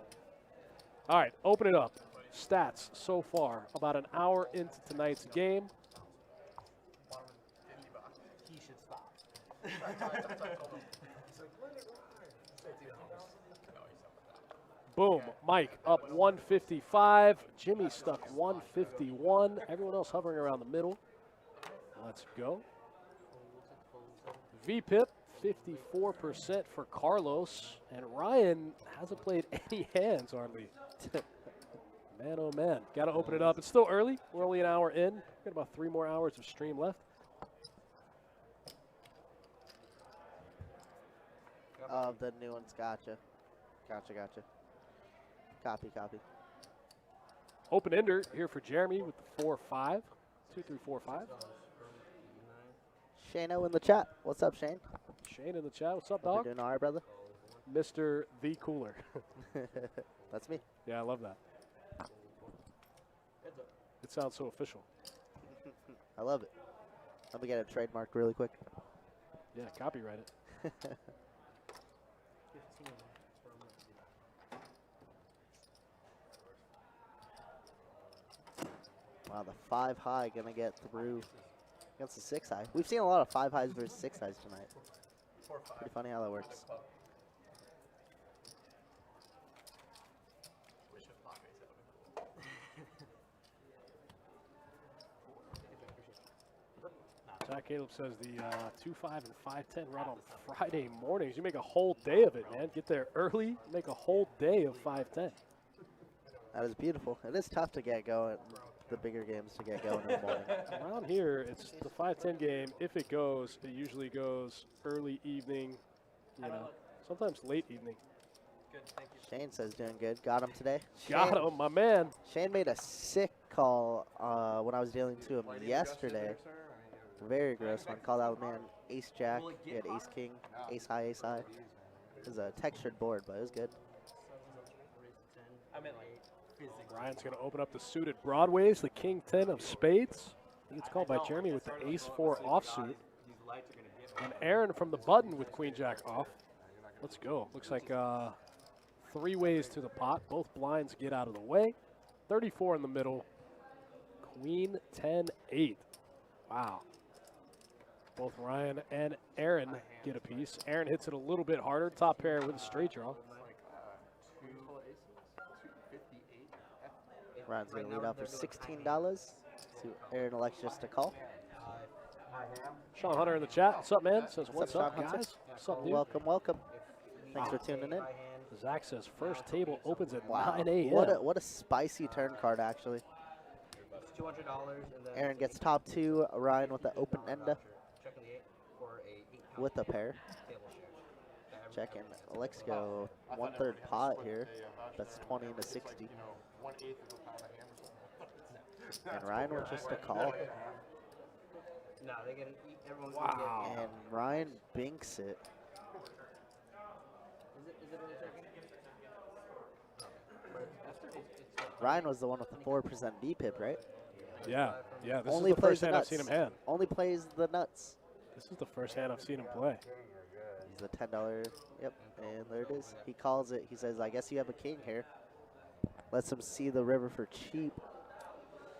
All right, open it up. Stats so far, about an hour into tonight's game. He should stop. Boom, Mike up 155. Jimmy stuck 151. Everyone else hovering around the middle. Let's go. VPIP, 54% for Carlos. And Ryan hasn't played any hands, hardly. Man, oh man. Got to open it up. It's still early. We're only an hour in. Got about 3 more hours of stream left. The new ones, gotcha. Gotcha. Copy. Open ender here for Jeremy with the 4-5. 2, 3, 4, 5. Shano in the chat. What's up, Shane? Shane in the chat. What's up, Hope dog? you're doing all right, brother? Mr. The Cooler. That's me. Yeah, I love that. It sounds so official. I love it. Let me get it trademarked really quick. Yeah, copyright it. Wow, the 5 high gonna get through against the 6 high. We've seen a lot of 5 highs versus 6 highs tonight. Pretty funny how that works. Zach Caleb says the 2-5 and 5-10 run on Friday mornings. You make a whole day of it, man. Get there early, make a whole day of 5-10. That is beautiful. It is tough to get going, the bigger games to get going in the morning. Around here, it's the 5-10 game. If it goes, it usually goes early evening, you know, sometimes late evening. Good, thank you. Shane says doing good. Got him today. Got Shane, him, my man. Shane made a sick call when I was dealing to him yesterday. Very gross one. Called out man ace jack. He had ace king, ace high, ace high. It was a textured board, but it was good. I meant like physically. Ryan's going to open up the suited broadways, the king 10 of spades. He gets called by Jeremy with the ace 4 offsuit. And Aaron from the button with queen jack off. Let's go. Looks like 3 ways to the pot. Both blinds get out of the way. 34 in the middle. Queen 10-8. Wow. Both Ryan and Aaron get a piece. Aaron hits it a little bit harder. Top pair with a straight draw. Ryan's going to lead off for $16 to Aaron elects just to call. Sean Hunter in the chat. What's up, man? Says, What's what's up, up, Sean Hunter? guys? What's up, dude? Welcome. Thanks for tuning in. Zach says, first table opens at Wow. 9 a.m. What a spicy turn card, actually. It's $200, and then Aaron gets top 2. Ryan with the open ender. checking the 8. with a pair. Table share. Checking. Let's go 1/3 pot here. That's 20 to 60. You know, 1/8 of a pound of ham or something. And Ryan with just a call. No, they get everyone's Wow. gonna get. And Ryan binks it. Is it really checking? Ryan was the one with the 4% DPIP, right? Yeah, yeah. This Only is the plays first the hand I've nuts. seen him hand. Only plays the nuts. This is the first hand I've seen him play. He's a $10. Yep, and there it is. He calls it. He says, I guess you have a king here. Lets him see the river for cheap.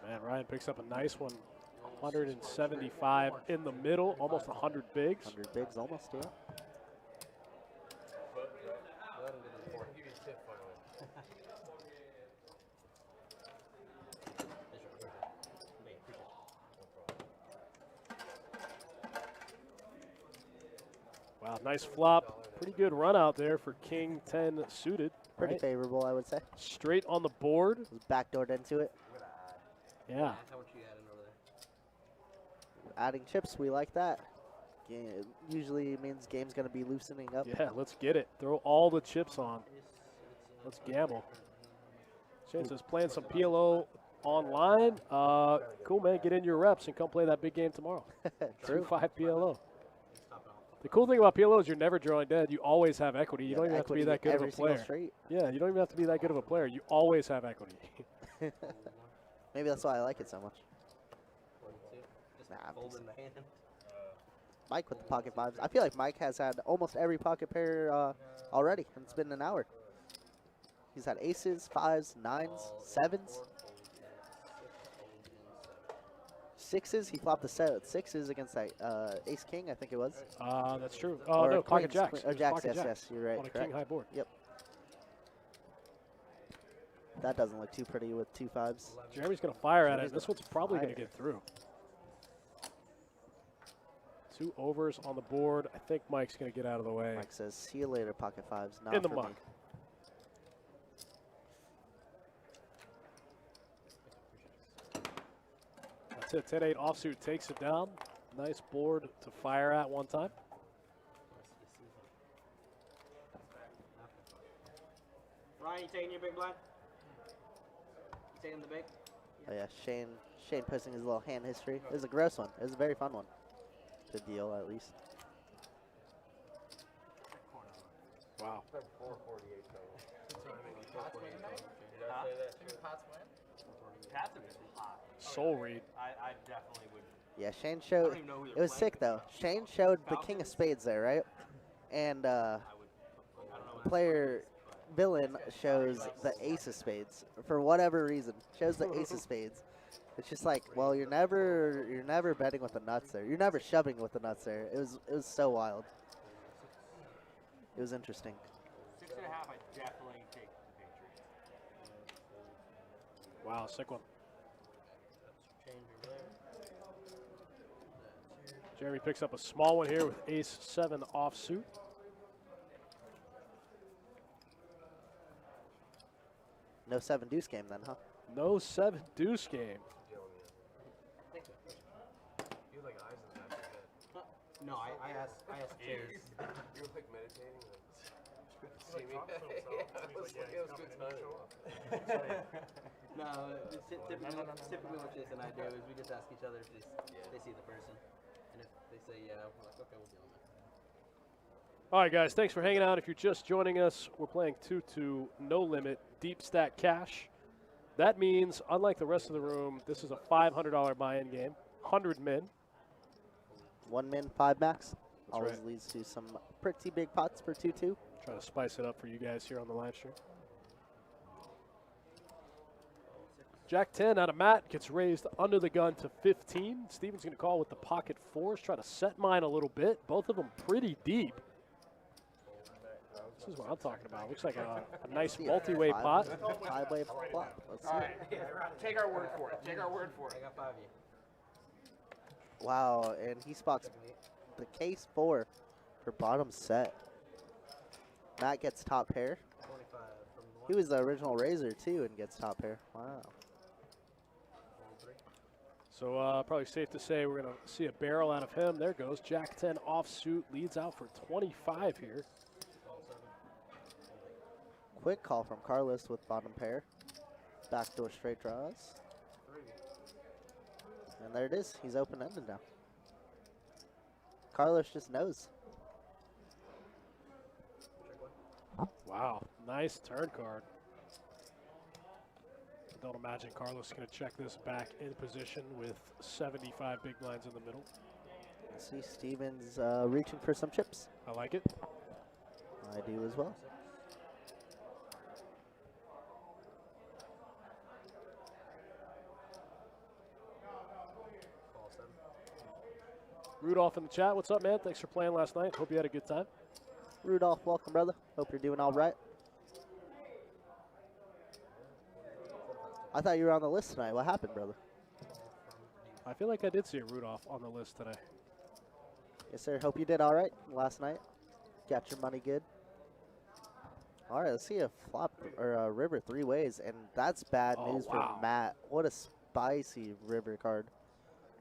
Man, Ryan picks up a nice one. 175 in the middle, almost 100 bigs. 100 bigs almost, yeah. Wow, nice flop. Pretty good run out there for King 10 suited. Pretty right? favorable, I would say. Straight on the board. Was backdoored into it. Yeah. How much you add in over there? Adding chips, we like that. Usually means game's going to be loosening up. Yeah, let's get it. Throw all the chips on. Let's gamble. Shane says playing some PLO online. Cool, man. Get in your reps and come play that big game tomorrow. True. 2-5 PLO. The cool thing about PLO is you're never drawing dead. You always have equity. You Yeah, don't even have to be that good of a every single player. straight. Yeah, you don't even have to be that good of a player. You always have equity. Maybe that's why I like it so much. 42. Just Nah, I'm fold decent. in the hand. Mike with the pocket fives. I feel like Mike has had almost every pocket pair already, and it's been an hour. He's had aces, fives, nines, sevens, sixes. He flopped the set with sixes against that ace king, I think it was. That's true. Oh, Or no, pocket queens, jacks. queen- It or was jacks, pocket yes, jacks yes, you're right, on a correct. king high board. Yep. That doesn't look too pretty with two fives. Jeremy's going to fire at it. Jeremy's This one's probably going to fire. get through. 2 overs on the board. I think Mike's going to get out of the way. Mike says, see you later, pocket fives. Not In the for muck. me. That's it. 10-8 offsuit takes it down. Nice board to fire at one time. Ryan, you taking your big blind? You taking the big? Oh yeah, Shane posting his little hand history. It was a gross one. It was a very fun one. Good deal, at least. Wow. 448 total. Pat's a bit hot. Soul read. I definitely would. Yeah, Shane I showed. don't even know who It they're was playing sick with though. these Shane showed the king of spades there, right? And I don't know. player villain shows the ace of spades for whatever reason. Shows the ace of spades. It's just like, well, you're never betting with the nuts there. You're never shoving with the nuts there. It was so wild. It was interesting. 6.5, I definitely take the Patriots. Wow, sick one. Change over there. Jeremy picks up a small one here with ace-7 offsuit. No 7 deuce game then, huh? No 7 deuce game. No, I asked Chase. You were like meditating. See me? It was good time. No, typically what Chase and I do is we just ask each other if they see the person. And if they say yeah, we're like, okay, we'll deal with it. All right, guys, thanks for hanging out. If you're just joining us, we're playing 2-2 no limit deep stack cash. That means, unlike the rest of the room, this is a $500 buy-in game, 100 min. 1 min, 5 max. Always right. leads to some pretty big pots for 2-2. Try to spice it up for you guys here on the live stream. Jack 10 out of Matt gets raised under the gun to 15. Steven's going to call with the pocket fours, try to set mine a little bit. Both of them pretty deep. This is what I'm talking about. Looks like a nice multi-way pot. 5-way flop. Let's see. All right, take our word for it. Take our word for I it. got 5 of you. Wow, and he spots the case 4 for bottom set. Matt gets top pair. 45 from the He was the original raiser too and gets top pair. Wow. So probably safe to say we're going to see a barrel out of him. There goes Jack 10 offsuit, leads out for 25 here. Quick call from Carlos with bottom pair. Backdoor straight draws. And there it is. He's open-ended now. Carlos just knows. Wow, nice turn card. Don't imagine Carlos is going to check this back in position with 75 big blinds in the middle. I see Steven's reaching for some chips. I like it. I do as well. Rudolph in the chat. What's up, man? Thanks for playing last night. Hope you had a good time. Rudolph, welcome, brother. Hope you're doing all right. I thought you were on the list tonight. What happened, brother? I feel like I did see a Rudolph on the list today. Yes, sir. Hope you did all right last night. Got your money good. All right, let's see a flop or a river three ways, and that's bad news for Matt. What a spicy river card.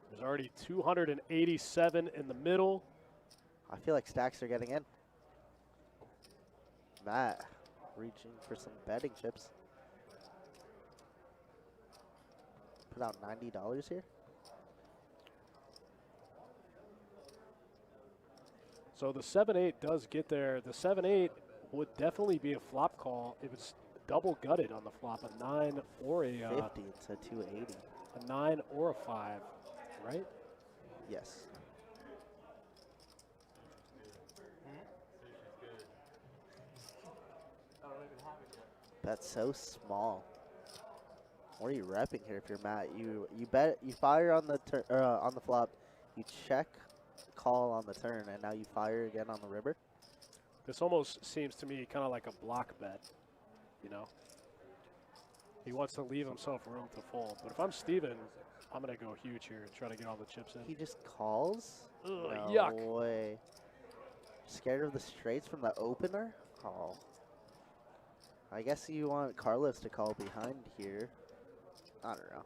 There's already 287 in the middle. I feel like stacks are getting in. Matt reaching for some betting chips. Put out $90 here. So the 7-8 does get there. The 7-8 would definitely be a flop call if it's double gutted on the flop, a 9 or a 50 to 280. a 9 or a 5, right? Yes. That's so small. What are you repping here if you're Matt? You bet, you fire on the on the flop, you check, call on the turn, and now you fire again on the river. This almost seems to me kind of like a block bet, you know? He wants to leave himself room to fold. But if I'm Steven, I'm going to go huge here and try to get all the chips in. He just calls? Ugh, No yuck. way. Scared of the straights from the opener? Oh. I guess you want Carlos to call behind here. I don't know.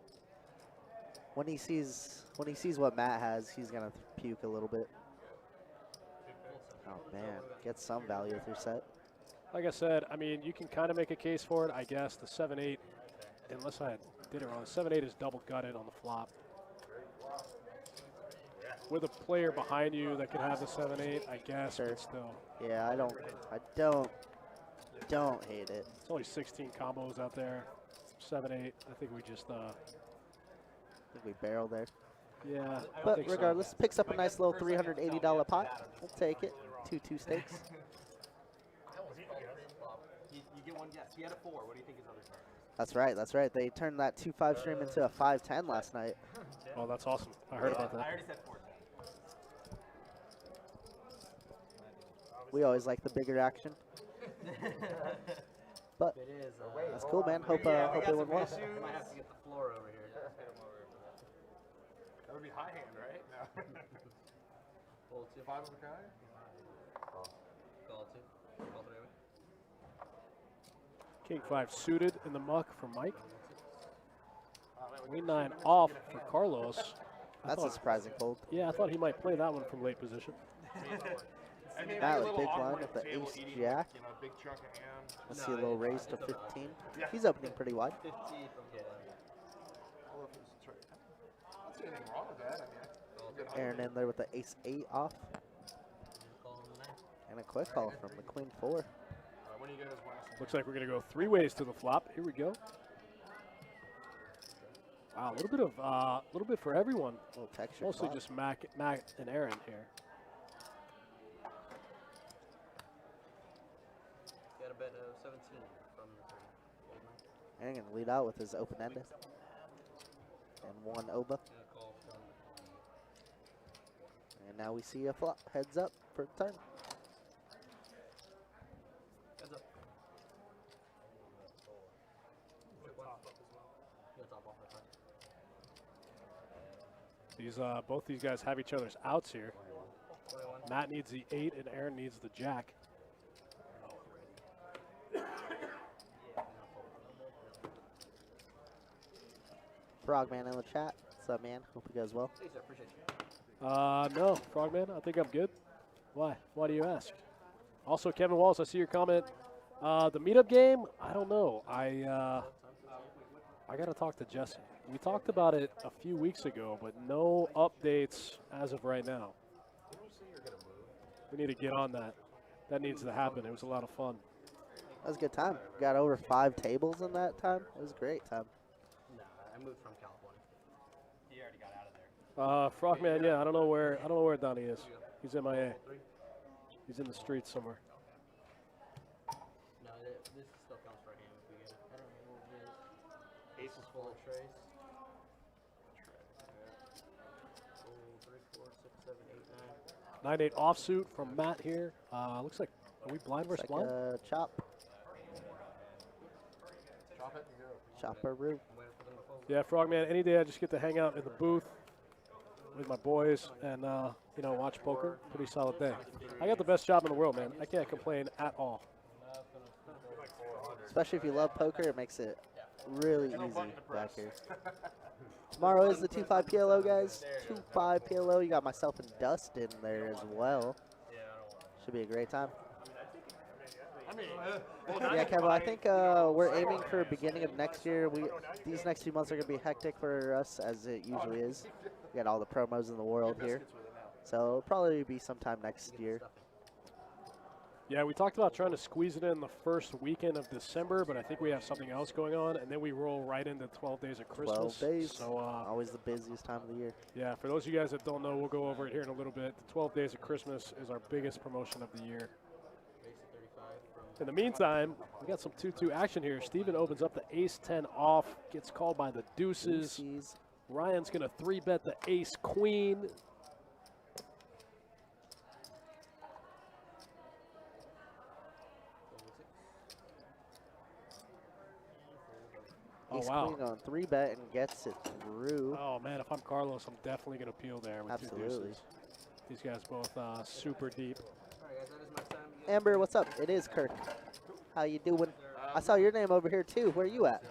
When he sees what Matt has, he's gonna puke a little bit. Oh man, get some value with your set. Like I said, I mean, you can kind of make a case for it, I guess. The 7-8, unless I did it wrong, the 7-8 is double gutted on the flop. With a player behind you that could have the 7-8, I guess, Sure. but still. Yeah, I don't hate it. It's only 16 combos out there. 7-8, I think we just, I think we barrel there. yeah. I But think so. regardless, picks up a nice little $380 pot. We'll take it. 2-2 stakes. You get one guess. He had a 4. What do you think his other card is? That's right, that's right. They turned that 2-5 stream into a 5-10 last night. Oh, that's awesome. I heard about I that. already said 4. We always like the bigger action. But It is. that's cool, man. Hope we hope got it went some well. issues. Might have to get the floor over here. That would be high hand, right? No. Fold 2. 5 of a kind? Call 2. Call 3 away. King 5 suited in the muck for Mike. Man, Queen 9 off for Carlos. That's a surprising fold. Yeah, I thought he might play that one from late position. I mean, Matt it's a with little big blind awkward with the at table ace eating, jack. You know, big chunk of ham. Let's No, see a little raise to it's over. 15. Yeah. He's opening pretty wide. 50 from the All of his I don't see anything wrong with that. I mean, Aaron in there with the ace 8 off. call on the 9. And a quick call from the queen 4. when do you get his last? Looks like we're going to go 3 ways to the flop. Here we go. Wow, a little bit for everyone. Little texture. Mostly flop. just Mac and Aaron here. Got a bet of 17 from the turn. Fold 9. Aaron gonna lead out with his open-ended. And 1 oba. And a call from And now we see a flop. Heads up for the turn. Heads up. Yeah, top off the turn. These both these guys have each other's outs here. 21. Matt needs the 8 and Aaron needs the jack. Frogman in the chat What's up, man? Hope you guys well. Hey, sir. Appreciate you. No, Frogman, I think I'm good. Why? Why do you ask? Also, Kevin Wallace, I see your comment. The meetup game, I don't know. I got to talk to Jesse. We talked about it a few weeks ago, but no updates as of right now. We need to get on that. That needs to happen. It was a lot of fun. That was a good time. Got over 5 tables in that time. It was a great time. Nah, I moved from California. He already got out of there. Frogman, yeah, I don't know where Donnie is. He's MIA. He's in the streets somewhere. No, this still counts for him if we get it. I don't know what it is. Ace is full of trays. 2, 3, 4, 6, 7, 8, 9. 9-8 offsuit from Matt here. Looks like, are we blind versus It's like blind? chop. Chop it and go. Chopper root. I'm waiting for them to fold. Yeah, Frogman, any day I just get to hang out in the booth with my boys and, watch poker. Pretty solid day. I got the best job in the world, man. I can't complain at all. Especially if you love poker, it makes it really easy back here. Tomorrow is the 2-5 PLO, guys. 2-5 PLO. You got myself and Dustin there as well. Should be a great time. Yeah, Kevin, I think we're aiming for beginning of next year. These next few months are going to be hectic for us, as it usually is. We got all the promos in the world here. So it'll probably be sometime next year. Yeah, we talked about trying to squeeze it in the first weekend of December, but I think we have something else going on, and then we roll right into 12 days of Christmas. 12 days. So, always the busiest time of the year. yeah, for those of you guys that don't know, we'll go over it here in a little bit. The 12 days of Christmas is our biggest promotion of the year. In the meantime, we got some 2-2 action here. Steven opens up the ace-10 off, gets called by the deuces. Deuces. Ryan's going to 3-bet the ace-queen. Oh, Ace wow. queen on 3-bet and gets it through. Oh, man, if I'm Carlos, I'm definitely going to peel there with Absolutely. 2 deuces. These guys both super deep. Alright, guys, that is my time. Amber, what's up? It is Kirk. How you doing? I saw your name over here too. Where are you at?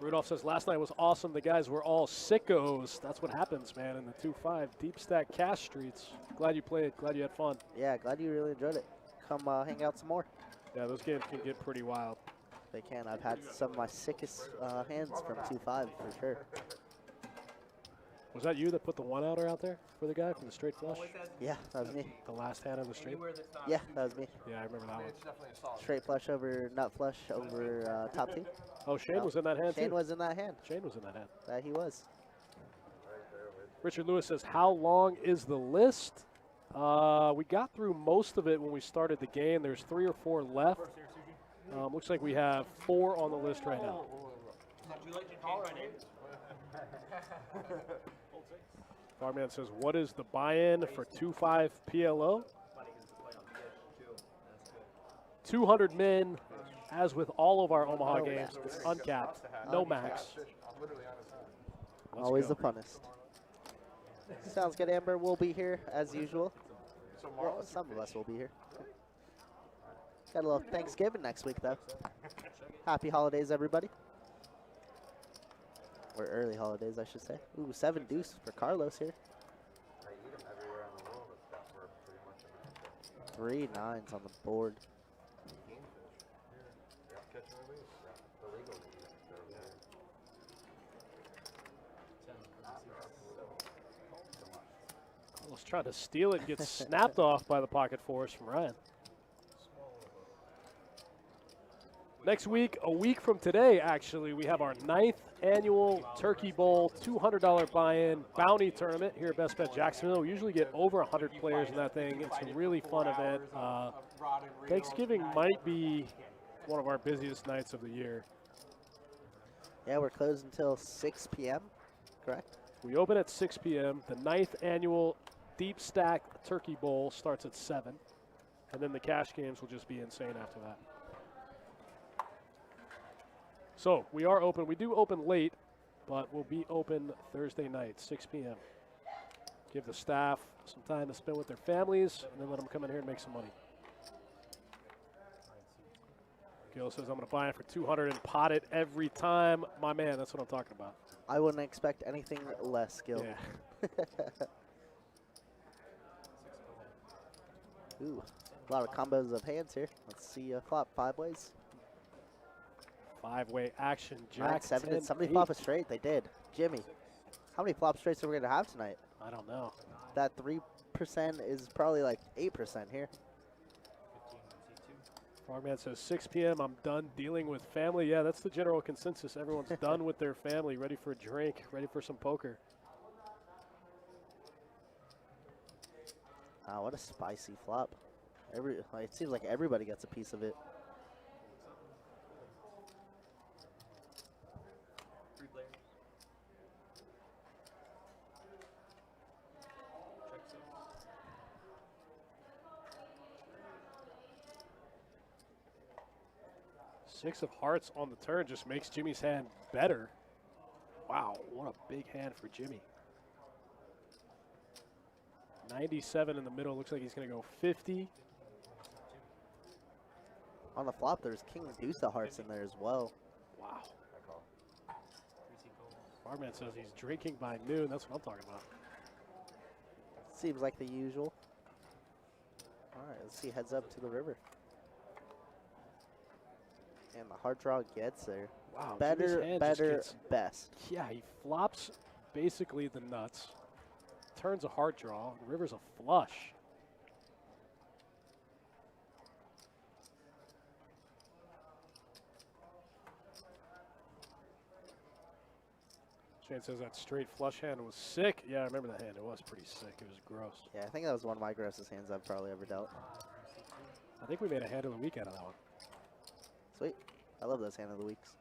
Rudolph says, last night was awesome. The guys were all sickos. That's what happens, man, in the 2-5 deep stack cash streets. Glad you played. Glad you had fun. Yeah, glad you really enjoyed it. Come hang out some more. Yeah, those games can get pretty wild. They can. I've had some of my sickest hands from 2-5 for sure. Was that you that put the one-outer out there for the guy from the straight flush? Yeah, that was me. The last hand on the straight? Yeah, that was me. Yeah, I remember that one. It's definitely a solid. Straight flush over nut flush over top 2. Oh, Shane was in that hand, Shane too. was in that hand. Shane was in that hand. That he was. Richard Lewis says, how long is the list? We got through most of it when we started the game. There's 3 or 4 left. Looks like we have 4 on the list right now. Farman says, what is the buy-in for 2-5 PLO? 200 min, as with all of our Omaha games. It's uncapped, no max. Let's Always go. the funnest. Sounds good, Amber. We'll be here as usual. Well, some of us will be here. Got a little Thanksgiving next week, though. Happy holidays, everybody. Or early holidays, I should say. Ooh, 7 deuce for Carlos here. I eat them everywhere in the world except for pretty much 3 America. 9s on the board. Illegal. Carlos trying to steal it, gets snapped off by the pocket fours from Ryan. Next week, a week from today, actually, we have our 9th annual Turkey Bowl $200 buy-in bounty tournament here at Best Bet Jacksonville. We usually get over 100 players in that thing. It's a really fun event. Thanksgiving might be one of our busiest nights of the year. Yeah, we're closed until 6 p.m., correct? We open at 6 p.m. The 9th annual Deep Stack Turkey Bowl starts at 7. And then the cash games will just be insane after that. So we are open. We do open late, but we'll be open Thursday night, 6 p.m. Give the staff some time to spend with their families, and then let them come in here and make some money. Skill says I'm going to buy it for 200 and pot it every time. My man, that's what I'm talking about. I wouldn't expect anything less, Skill. Yeah. Ooh, a lot of combos of hands here. Let's see flop 5 ways. 5-way action. Jack 9-7. 10, Did somebody 8. flop a straight? They did. Jimmy, how many flop straights are we going to have tonight? I don't know. That 3% is probably like 8% here. Frogman says 6 p.m. I'm done dealing with family. Yeah, that's the general consensus. Everyone's done with their family, ready for a drink, ready for some poker. Wow, what a spicy flop. It seems like everybody gets a piece of it. Three players. Check six. Six of hearts on the turn just makes Jimmy's hand better. Wow, what a big hand for Jimmy. 97 in the middle. Looks like he's going to go 50. On the flop, there's King Deuce of hearts in there as well. Wow. Frogman says he's drinking by noon. That's what I'm talking about. Seems like the usual. All right, let's see. Heads up to the river. And the heart draw gets there. Wow. Better, Jimmy's hand just better, gets- best. Yeah, he flops basically the nuts. Turns a heart draw. River's a flush. Shane says that straight flush hand was sick. Yeah, I remember that hand. It was pretty sick. It was gross. Yeah, I think that was one of my grossest hands I've probably ever dealt. I think we made a hand of the week out of that one. Sweet. I love those hand of the weeks.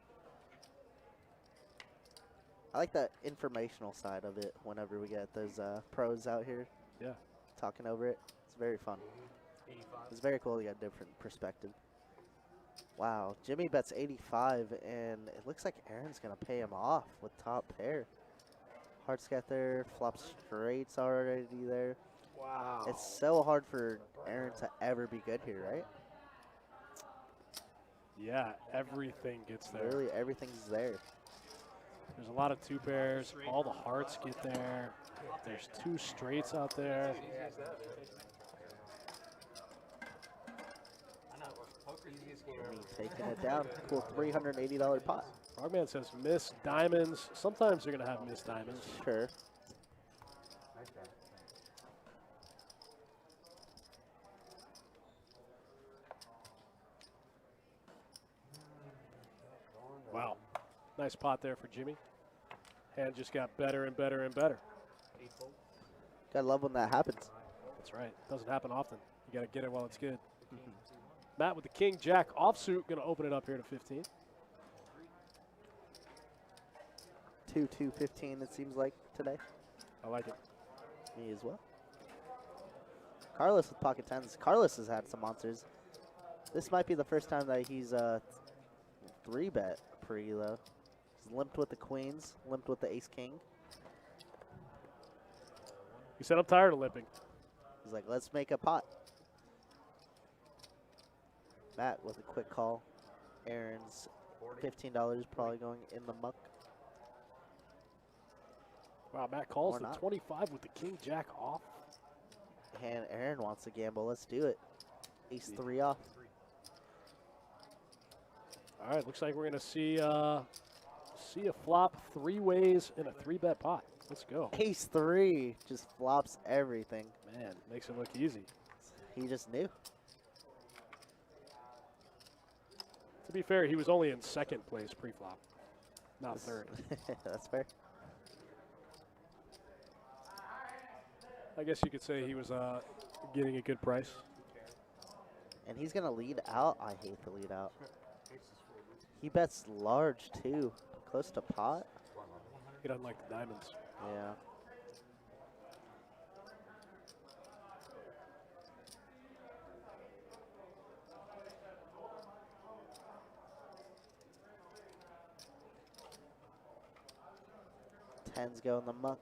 I like the informational side of it whenever we get those pros out here. Yeah. Talking over it. It's very fun. 85. It's very cool to get a different perspective. Wow, Jimmy bets 85, and it looks like Aaron's going to pay him off with top pair. Hearts get there, flop straights already there. Wow. It's so hard for Aaron to ever be good here, right? Yeah, everything gets there. Literally everything's there. There's a lot of two pairs. All the hearts get there. There's two straights out there. Jimmy taking it down. Cool $380 pot. Frogman says miss diamonds. Sometimes you're going to have missed diamonds. Sure. Wow. Nice pot there for Jimmy. Hand just got better and better and better. Gotta love when that happens. That's right. Doesn't happen often. You got to get it while it's good. Matt with the King Jack offsuit. Going to open it up here to 15. 2-2-15 it seems like today. I like it. Me as well. Carlos with pocket tens. Carlos has had some monsters. This might be the first time that he's 3-bet pre though. He's limped with the queens, limped with the ace king. He said I'm tired of limping. He's like, let's make a pot. Matt with a quick call. Aaron's $15 probably going in the muck. Wow, Matt calls Or the not. 25 with the King Jack off. And Aaron wants to gamble. Let's do it. Ace 3 off. All right, looks like we're going to see a flop 3 ways in a 3-bet pot. Let's go. Ace 3 just flops everything. Man, makes it look easy. He just knew. To be fair, he was only in second place pre-flop, not third. That's fair. I guess you could say he was getting a good price. And he's going to lead out. I hate the lead out. He bets large, too. Close to pot. He doesn't like the diamonds. Yeah. Tens go in the muck.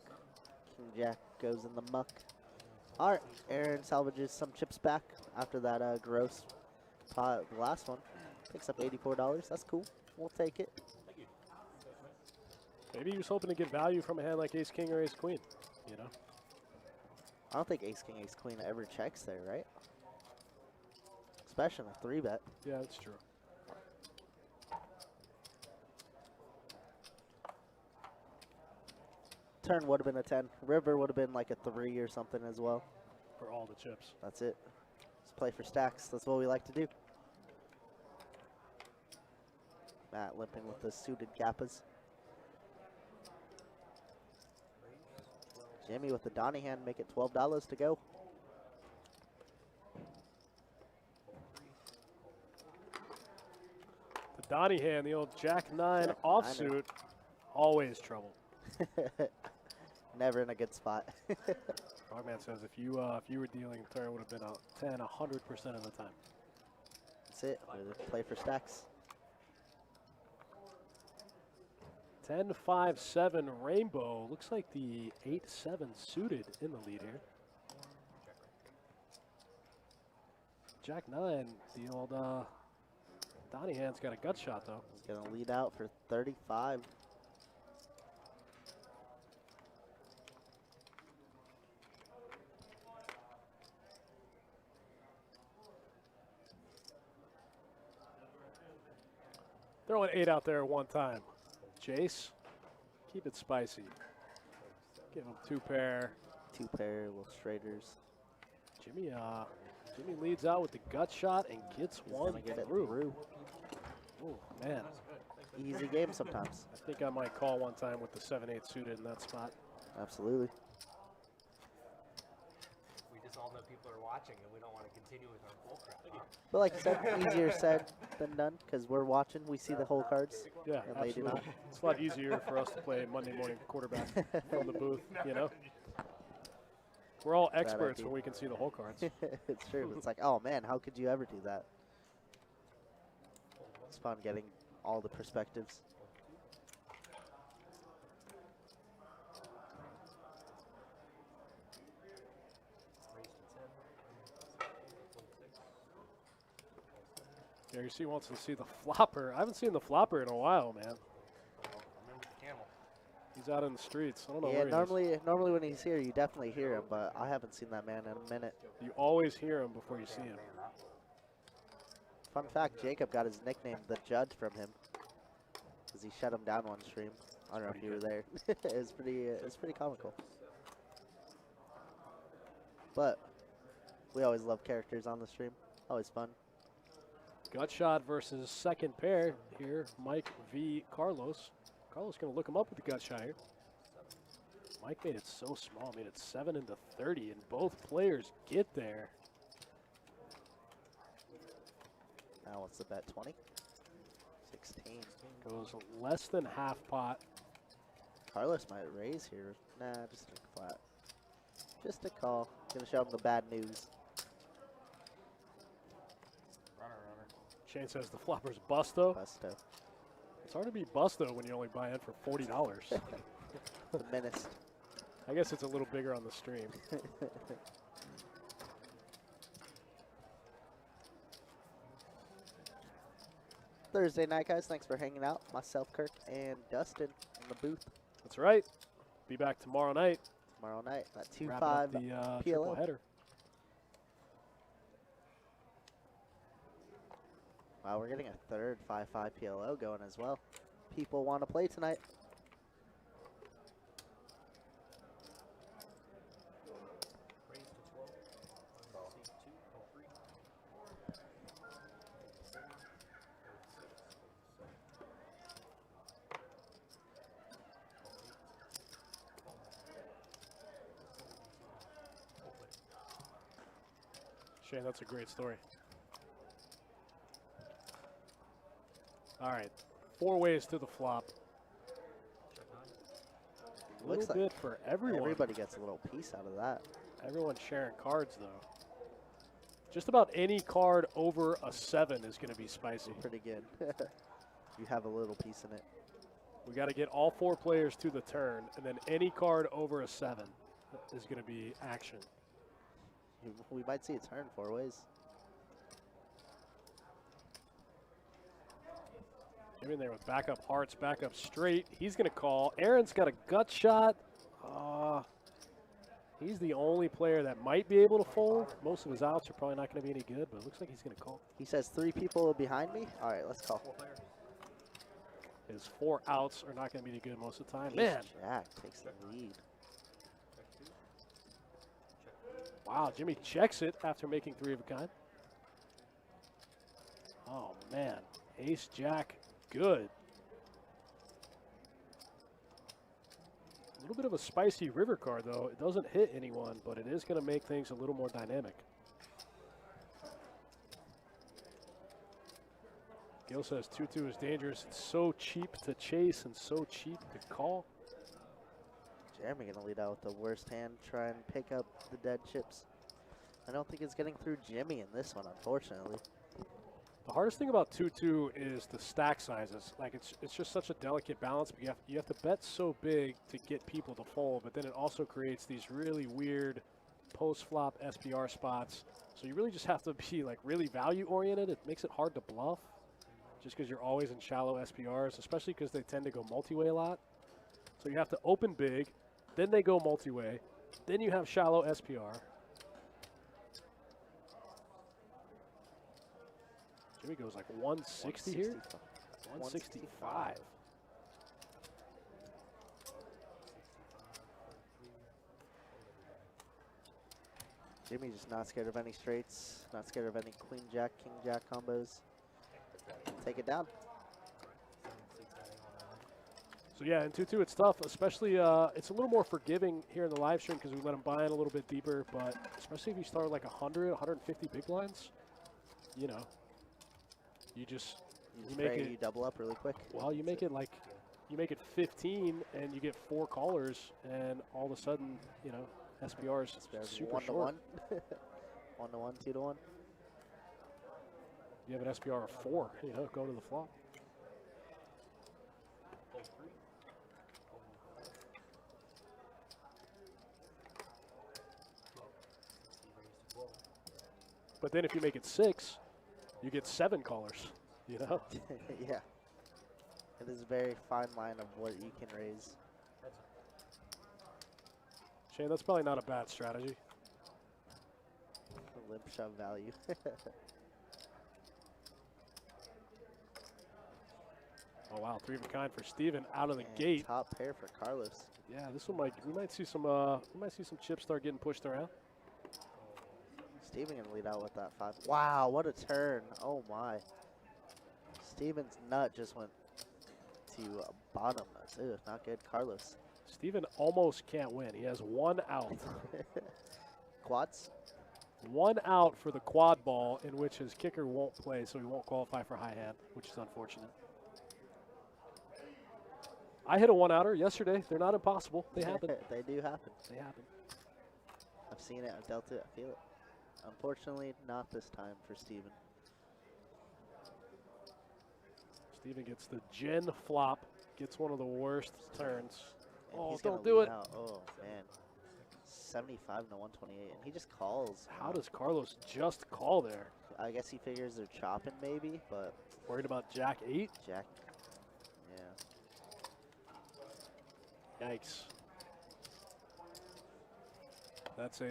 King Jack goes in the muck. All right, Aaron salvages some chips back after that gross pot, the last one. Picks up $84. That's cool. We'll take it. Maybe he was hoping to get value from a hand like Ace King or Ace Queen, you know? I don't think Ace King, Ace Queen ever checks there, right? Especially in a 3-bet. Yeah, that's true. Turn would have been a 10. River would have been like a 3 or something as well. For all the chips. That's it. Let's play for stacks. That's what we like to do. Matt limping with the suited Kappas. Jimmy with the Donnie hand, make it $12 to go. The Donnie hand, the old Jack-9 Jack offsuit, always trouble. Never in a good spot. Frogman says if you were dealing, turn would have been a 10 100% of the time. That's it. We play for stacks. 10-5-7 Rainbow. Looks like the 8-7 suited in the lead here. Jack-9, the old Donnie hand's got a gut shot though. He's going to lead out for 35. Throwing 8 out there at one time. Jace, keep it spicy. Give him 2 pair. 2 pair, little straighters. Jimmy leads out with the gut shot and gets one Gonna get it through. through. Oh, man. Easy game sometimes. I think I might call one time with the 7-8 suited in that spot. Absolutely. We just all know people are watching and we don't want to continue with our bull crap. But like I said, easier said than done because we're watching. We see the whole cards. Yeah, And they do absolutely. not. It's a lot easier for us to play Monday morning quarterback from the booth, you know? We're all experts idea. when we can see the whole cards. It's true. It's like, oh man, how could you ever do that? It's fun getting all the perspectives. Gary C wants to see the flopper. I haven't seen the flopper in a while, man. Remember the camel. He's out in the streets. I don't know Yeah, where he is. normally when he's here, you definitely hear him, but I haven't seen that man in a minute. You always hear him before you see him. Fun fact, Jacob got his nickname, The Judge, from him. Because he shut him down one stream. I don't know if you were there. It was pretty comical. But we always love characters on the stream. Always fun. Gut shot versus second pair here. Mike v. Carlos. Carlos going to look him up with the gut shot here. Mike made it so small, made it 7 into 30, and both players get there. Now what's the bet, 20? 16. Goes less than half pot. Carlos might raise here. Nah, just a flat. Just a call. Gonna show him the bad news. Runner. Shane says the flopper's busto. Busto. It's hard to be busto when you only buy in for $40. The menaced. I guess it's a little bigger on the stream. Thursday night, guys. Thanks for hanging out. Myself, Kirk, and Dustin in the booth That's right. Be back tomorrow night. tomorrow night at Wrapping up 2-5 the triple PLO. header. Wow, we're getting a third 5-5 PLO going as well. People want to play tonight. Shane, that's a great story. All right, 4 ways to the flop. A Looks little like bit for everyone. everybody gets a little piece out of that. Everyone's sharing cards, though. Just about any card over a 7 is going to be spicy. Pretty good. You have a little piece in it. We got to get all 4 players to the turn, and then any card over a 7 is going to be action. We might see a turn 4 ways. Jimmy in there with backup hearts, backup straight. He's going to call. Aaron's got a gut shot. He's the only player that might be able to fold. Most of his outs are probably not going to be any good, but it looks like he's going to call. He says 3 people behind me. All right, let's call. His 4 outs are not going to be any good most of the time. Ace Man, Jack takes the lead. wow, Jimmy checks it after making 3 of a kind. Oh, man. Ace Jack, good. A little bit of a spicy river card, though. It doesn't hit anyone, but it is going to make things a little more dynamic. Gil says 2-2 is dangerous. It's so cheap to chase and so cheap to call. Jeremy going to lead out with the worst hand, try and pick up the dead chips. I don't think it's getting through Jimmy in this one, unfortunately. The hardest thing about 2-2 is the stack sizes. Like it's just such a delicate balance. But you have to bet so big to get people to fold, but then it also creates these really weird post-flop SPR spots. So you really just have to be like really value oriented. It makes it hard to bluff, just because you're always in shallow SPRs, especially because they tend to go multi-way a lot. So you have to open big, then they go multi-way, then you have shallow SPR. Jimmy goes like 160 here. 165. Jimmy just not scared of any straights, not scared of any queen jack, king jack combos. Take it down. So yeah, in 2-2 it's tough, especially it's a little more forgiving here in the live stream because we let him buy in a little bit deeper, but especially if you start like 100, 150 big blinds, you know, you make it, you double up really quick. well, you make it like, you make it 15 and you get 4 callers and all of a sudden, you know, SPR is super 1 to short. 1. 1 to 1, 2 to 1. You have an SPR of 4, you know, go to the flop. But then if you make it 6, you get 7 callers, you know? Yeah. It is a very fine line of what you can raise. Shane, that's probably not a bad strategy. Limp shove value. Oh wow, 3 of a kind for Steven out of the And gate. top pair for Carlos. Yeah, this one we might see some chips start getting pushed around. Steven gonna lead out with that 5. Wow, what a turn. Oh my. Steven's nut just went to bottom. Ew, not good. Carlos. Steven almost can't win. He has 1 out. Quads? 1 out for the quad ball in which his kicker won't play, so he won't qualify for high hand, which is unfortunate. I hit a 1-outer yesterday. They're not impossible. They happen. They do happen. They happen. I've seen it. I've dealt it. I feel it. Unfortunately, not this time for Steven. Steven gets the gen flop, gets one of the worst turns. And Oh, he's gonna don't do lead it. out. Oh, man. 75 to 128. And he just calls. How does Carlos just call there? I guess he figures they're chopping maybe, but Worried about Jack 8? Jack. Yeah. Yikes. That's a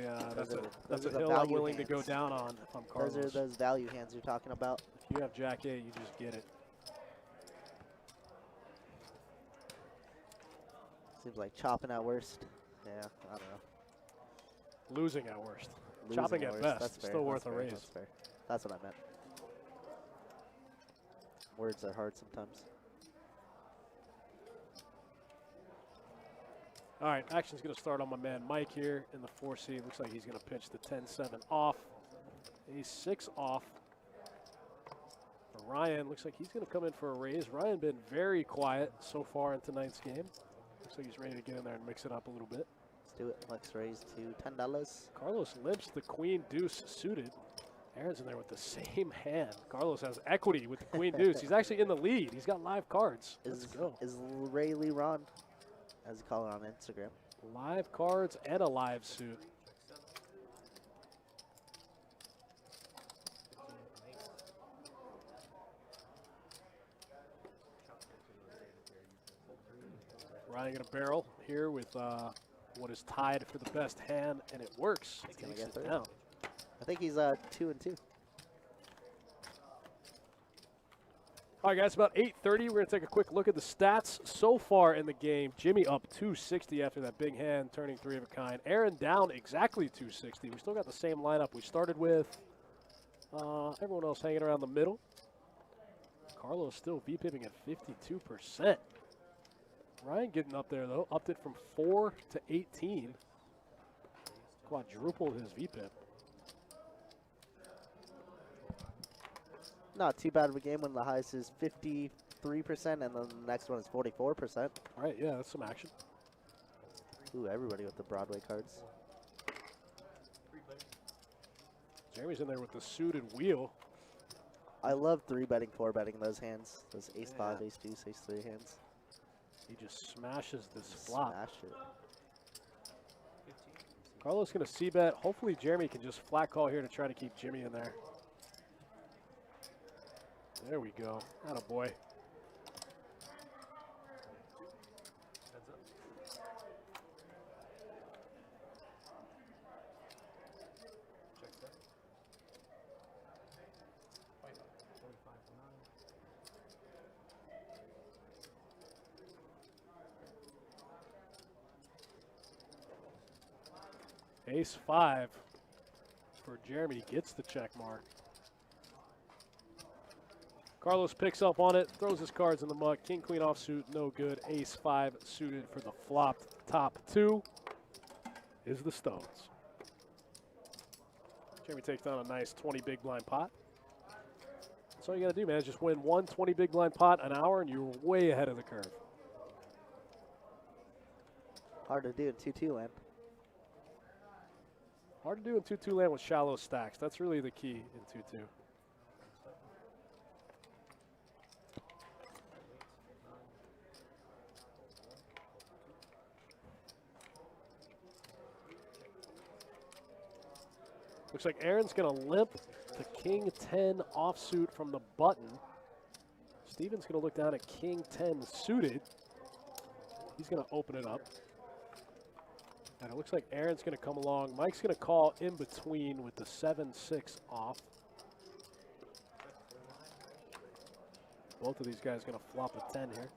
Those are the hill I'm value willing to go hands. down on if I'm Carlos. Those are those value hands you're talking about. If you have Jack 8, you just get it. Seems like chopping at worst. Yeah, I don't know. Losing at worst. Losing Chopping at worst. best. That's fair. Still That's worth a fair. raise. That's fair. That's what I meant. Words are hard sometimes. All right, action's going to start on my man Mike here in the 4C. Looks like he's going to pitch the 10-7 off. Ace 6 off. For Ryan, looks like he's going to come in for a raise. Ryan been very quiet so far in tonight's game. Looks like he's ready to get in there and mix it up a little bit. Let's do it. Let's raise to $10. Carlos limps the queen deuce suited. Aaron's in there with the same hand. Carlos has equity with the queen deuce. He's actually in the lead. He's got live cards. Let's go. Is Ray Lee Ron, as you call it on Instagram. Live cards and a live suit. Ryan gonna barrel here with what is tied for the best hand, and it works. He's gonna Takes get it through. down. I think he's 2-2. All right, guys, about 8:30. We're going to take a quick look at the stats so far in the game. Jimmy up 260 after that big hand, turning 3 of a kind. Aaron down exactly 260. We still got the same lineup we started with. Everyone else hanging around the middle. Carlos still VPipping at 52%. Ryan getting up there, though. Upped it from 4 to 18. Quadrupled his VPip. Not too bad of a game when the highest is 53% and then the next one is 44%. All right, yeah, that's some action. Ooh, everybody with the Broadway cards. Jeremy's in there with the suited wheel. I love 3-betting, 4-betting those hands. Those ace 5, ace 2, ace 3 hands. He just smashes this flop. Smash it. Carlos going to c-bet. Hopefully Jeremy can just flat call here to try to keep Jimmy in there. There we go. Attaboy. Ace 5 for Jeremy gets the check mark. Carlos picks up on it, throws his cards in the muck. King, queen offsuit, no good. Ace 5 suited for the flopped top 2 is the stones. Jeremy takes down a nice 20 big blind pot. That's all you got to do, man, is just win one 20 big blind pot an hour, and you're way ahead of the curve. Hard to do in 2-2 land. Hard to do in 2-2 land with shallow stacks. That's really the key in 2-2. Looks like Aaron's going to limp the King 10 offsuit from the button. Steven's going to look down at King 10 suited. He's going to open it up. And it looks like Aaron's going to come along. Mike's going to call in between with the 7-6 off. Both of these guys going to flop a 10 here.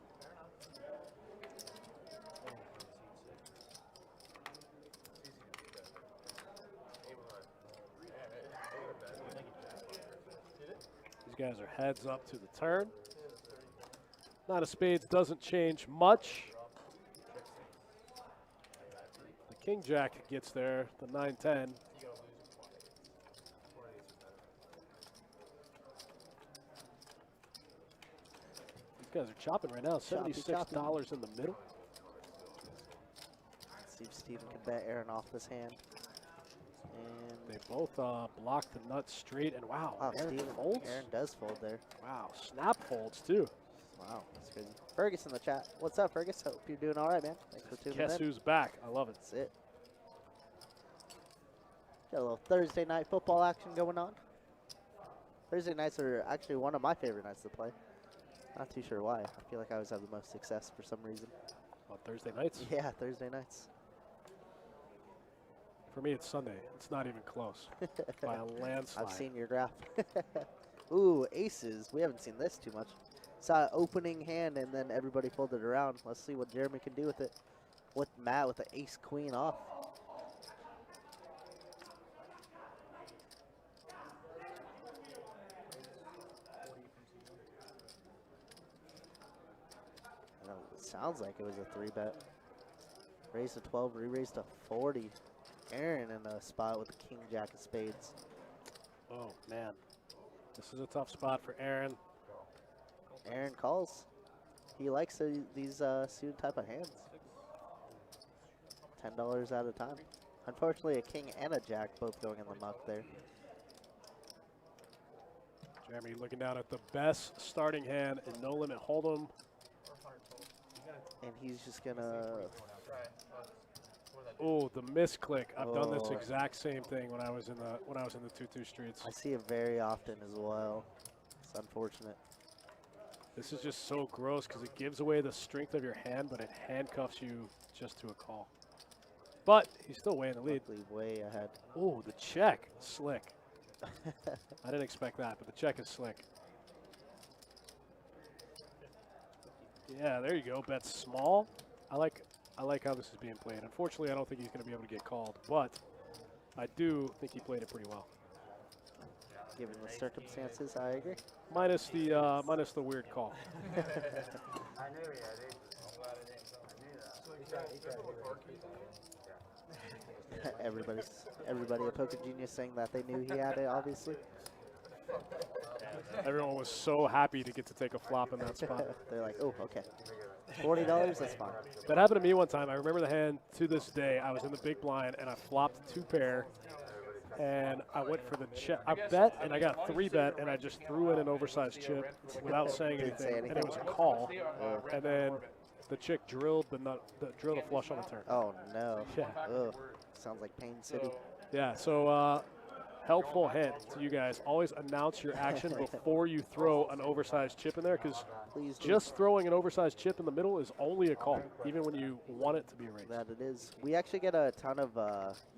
These guys are heads up to the turn. Nine of spades doesn't change much. King Jack gets there, the 9-10. These guys are chopping right now, $76 in the middle. Let's see if Steven can bet Aaron off this hand. And they both block the nuts straight, and wow, Aaron folds? Aaron does fold there. Wow, snap folds too. Wow, that's crazy. Fergus in the chat. What's up, Fergus? Hope you're doing all right, man. Thanks for tuning in. Guess who's back? I love it. That's it. Got a little Thursday night football action going on. Thursday nights are actually one of my favorite nights to play. Not too sure why. I feel like I always have the most success for some reason. On Thursday nights? Yeah, Thursday nights. For me, it's Sunday. It's not even close. By a landslide. I've seen your graph. Ooh, aces. We haven't seen this too much. Saw an opening hand and then everybody folded around. Let's see what Jeremy can do with it. With Matt with the ace queen off. Sounds like it was a 3-bet. Raised to 12, re-raised to 40. Aaron in a spot with the King Jack of spades. Oh, man. This is a tough spot for Aaron. Aaron calls. He likes these suited type of hands. $10 at a time. Unfortunately, a King and a Jack both going in the muck there. Jeremy looking down at the best starting hand in No Limit Hold'em. And he's just gonna. Oh, the misclick! I've done this exact same thing when I was in the 2-2 streets. I see it very often as well. It's unfortunate. This is just so gross because it gives away the strength of your hand, but it handcuffs you just to a call. But he's still way in the lead. Luckily, way ahead. Oh, the check. Slick. I didn't expect that, but the check is slick. Yeah, there you go. Bet small. I like how this is being played. Unfortunately, I don't think he's going to be able to get called, but I do think he played it pretty well. Given the circumstances, I agree. Minus the weird call. I knew he had it. Everybody at Poker Genius saying that they knew he had it, obviously. Everyone was so happy to get to take a flop in that spot. They're like, oh, okay. $40, that's fine. That happened to me one time. I remember the hand to this day. I was in the big blind, and I flopped 2 pair, and I went for the check. I bet, and I got 3 bet, and I just threw in an oversized chip without saying anything, and it was a call. And then the chick drilled drilled a flush on the turn. Oh, no. Yeah. Ugh. Sounds like Pain City. Yeah, so helpful hint to you guys. Always announce your action before you throw an oversized chip in there, because just throwing an oversized chip in the middle is only a call, even when you want it to be a raise. That it is. We actually get a ton of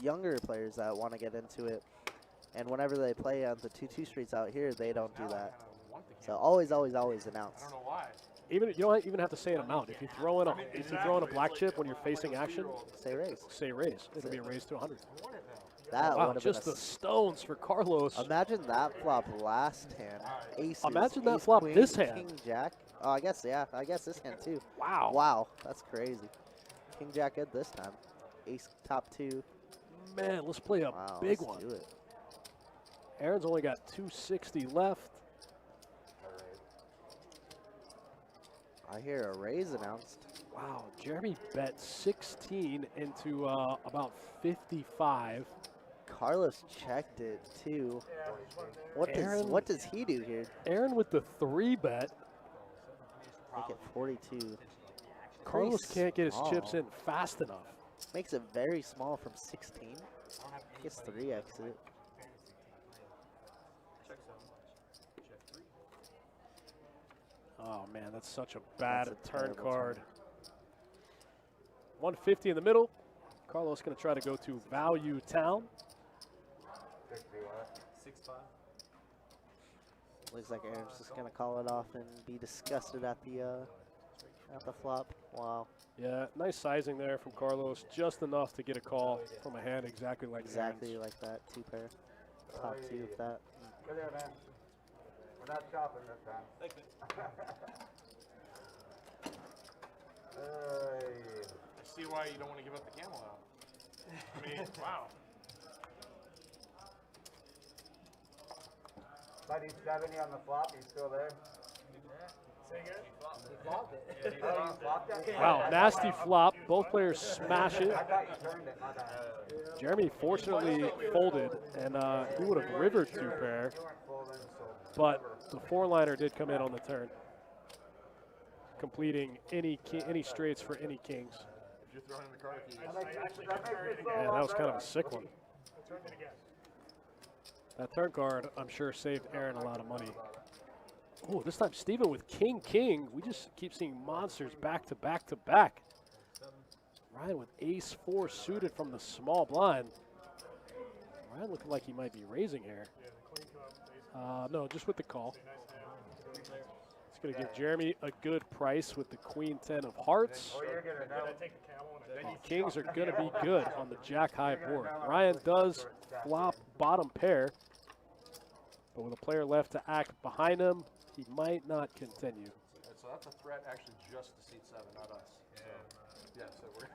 younger players that want to get into it, and whenever they play on the 2-2 streets out here, they don't do that. So always, always, always announce. I don't know why. You don't even have to say an amount. If you throw in a black chip when you're facing action, say raise. Say raise. It'll be a raise to 100. That Wow, would have just been the stones for Carlos. Imagine that flop last hand. Aces. Imagine that Ace, flop queen, this hand. King Jack. Oh, I guess, yeah. I guess this hand too. Wow. Wow, that's crazy. King Jack good this time. Ace top 2. Man, let's play a Wow, big let's one. do it. Aaron's only got 260 left. I hear a raise announced. Wow, Jeremy bet 16 into about 55. Carlos checked it too. What does he do here? Aaron with the 3 bet. Make it 42. Carlos Very can't get his small. chips in fast enough. Makes it very small from 16. Gets 3x it. Oh man, that's such a bad That's a turn terrible card. turn. 150 in the middle. Carlos going to try to go to Value Town. 6-5. Looks like Aaron's just gonna call it off and be disgusted at the flop. Wow. Yeah, nice sizing there from Carlos. Just enough to get a call from a hand exactly like Exactly Aaron's. like that. 2 pair. Top 2 of that. Good there, man. We're not chopping this time. Thanks, man. I see why you don't want to give up the camel out. I mean, wow. Buddy 70 on the flop, you still there? Say again? Oh, you flopped it? Wow, nasty flop. Both players smash it. I thought you turned it, my bad. Jeremy fortunately folded, and he would have rivered 2 pair, You weren't folding, so. but the 4-liner did come in on the turn, completing any straights for any kings. If you're throwing in the car keys. Man, that was kind of a sick one. That turn card, I'm sure, saved Aaron a lot of money. Oh, this time Steven with King. We just keep seeing monsters back to back to back. Ryan with Ace 4 suited from the small blind. Ryan looking like he might be raising here. No, just with the call. It's going to give Jeremy a good price with the Queen 10 of hearts. Oh, you're gonna know. Kings are going to be good on the jack high board. Ryan does flop bottom pair, but with a player left to act behind him, he might not continue. So that's a threat actually just to seat 7, not us. So, yeah, so we're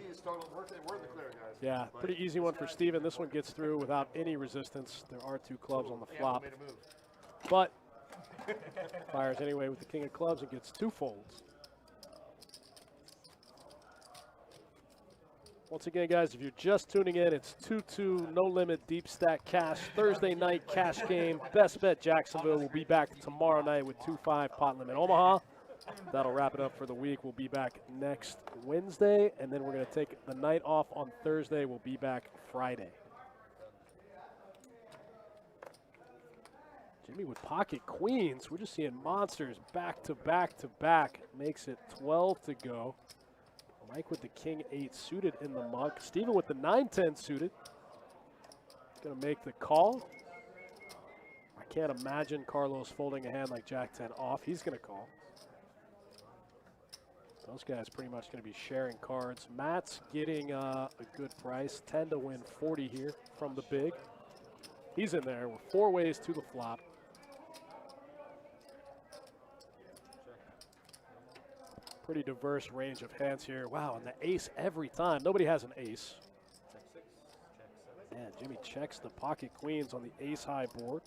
he is totally we're the clear guys. Yeah, pretty easy one for Steven. This one gets through without any resistance. There are 2 clubs on the flop, Made a move. but fires anyway with the king of clubs and gets 2 folds. Once again, guys, if you're just tuning in, it's 2-2, no limit, deep stack cash, Thursday night cash game. Best Bet Jacksonville will be back tomorrow night with 2-5 pot limit Omaha. That'll wrap it up for the week. We'll be back next Wednesday, and then we're going to take the night off on Thursday. We'll be back Friday. Jimmy with pocket queens. We're just seeing monsters back to back to back. Makes it 12 to go. Mike with the king 8 suited in the muck. Steven with the 9-10 suited. Gonna make the call. I can't imagine Carlos folding a hand like Jack-10 off. He's gonna call. Those guys pretty much gonna be sharing cards. Matt's getting a good price. 10 to win 40 here from the big. He's in there. We're 4 ways to the flop. Pretty diverse range of hands here. Wow, and the ace every time. Nobody has an ace. Man, Jimmy checks the pocket queens on the ace high board.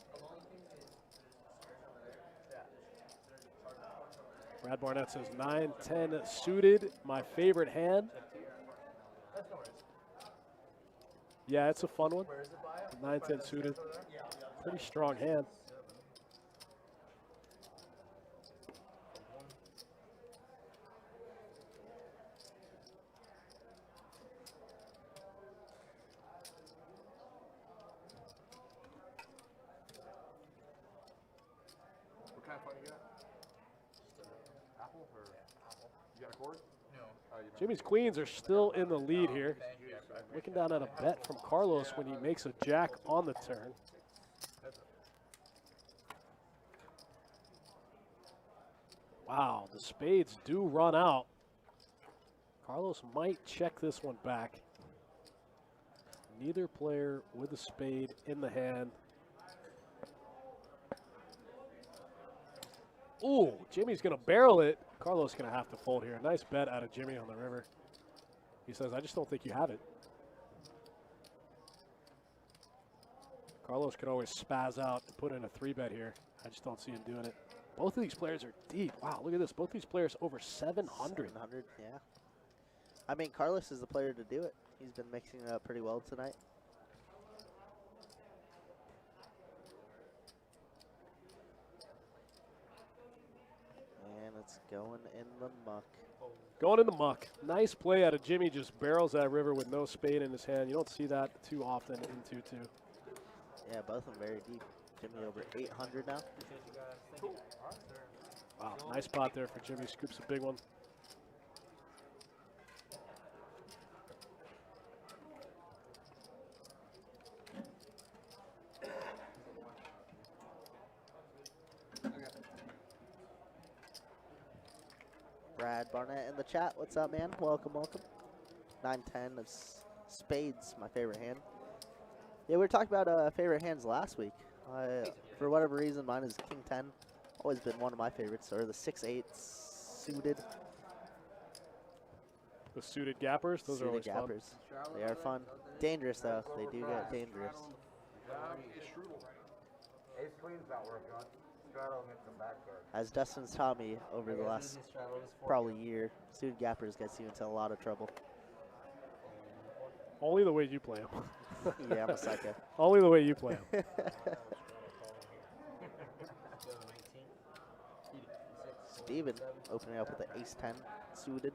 Brad Barnett says 9-10 suited, my favorite hand. Yeah, it's a fun one. 9-10 suited. Pretty strong hand. What kind of fun you got? Apple or apple? You got a cord? No. Oh, you don't. Jimmy's queens are still in the lead here. Looking down at a bet from Carlos when he makes a jack on the turn. Wow, the spades do run out. Carlos might check this one back. Neither player with a spade in the hand. Ooh, Jimmy's gonna barrel it. Carlos gonna have to fold here. Nice bet out of Jimmy on the river. He says, I just don't think you have it. Carlos could always spaz out to put in a 3-bet here. I just don't see him doing it. Both of these players are deep. Wow, look at this. Both these players over 700. 700, yeah. I mean, Carlos is the player to do it. He's been mixing it up pretty well tonight. And it's going in the muck. Going in the muck. Nice play out of Jimmy. Just barrels that river with no spade in his hand. You don't see that too often in 2-2. Yeah, both of them very deep. Jimmy over 800 now. Wow, nice spot there for Jimmy. Scoops a big one. Brad Barnett in the chat. What's up, man? Welcome, welcome. 9-10 of spades, my favorite hand. Yeah, we were talking about favorite hands last week. For whatever reason, mine is King 10. Always been one of my favorites, or the 6-8 suited. The suited gappers, those are always gappers. Fun. They are fun. Dangerous, though. They do get dangerous. Ace queen's not working on. Straddle gets some back card. As Dustin's taught me over the last probably year, suited gappers gets you into a lot of trouble. Only the way you play them. Yeah, I'm a psycho. Only the way you play them. Steven opening up with the ace-10 suited.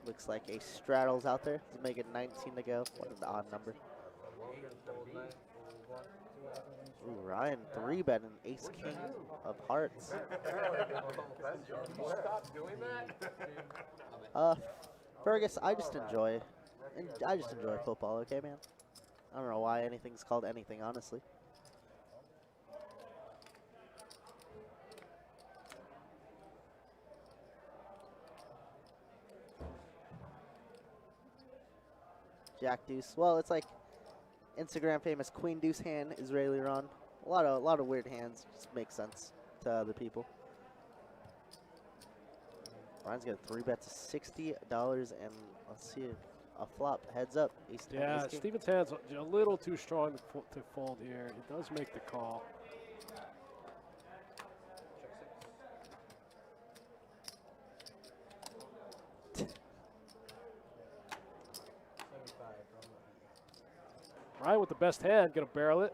Looks like a straddles out there. Let's make it 19 to go. What an odd number. Ooh, Ryan 3-bet an ace-king of hearts. Stop doing that? Fergus, I just enjoy football, okay, man? I don't know why anything's called anything, honestly. Jack Deuce. Well, it's like Instagram famous Queen Deuce hand, Israeli run. A lot of weird hands. Just makes sense to other people. Ryan's got 3-bets of $60, and let's see a flop. Heads up. Ace 10, Yeah, ace king. Steven's hand's a little too strong to fold here. He does make the call. Ryan with the best hand, gonna barrel it.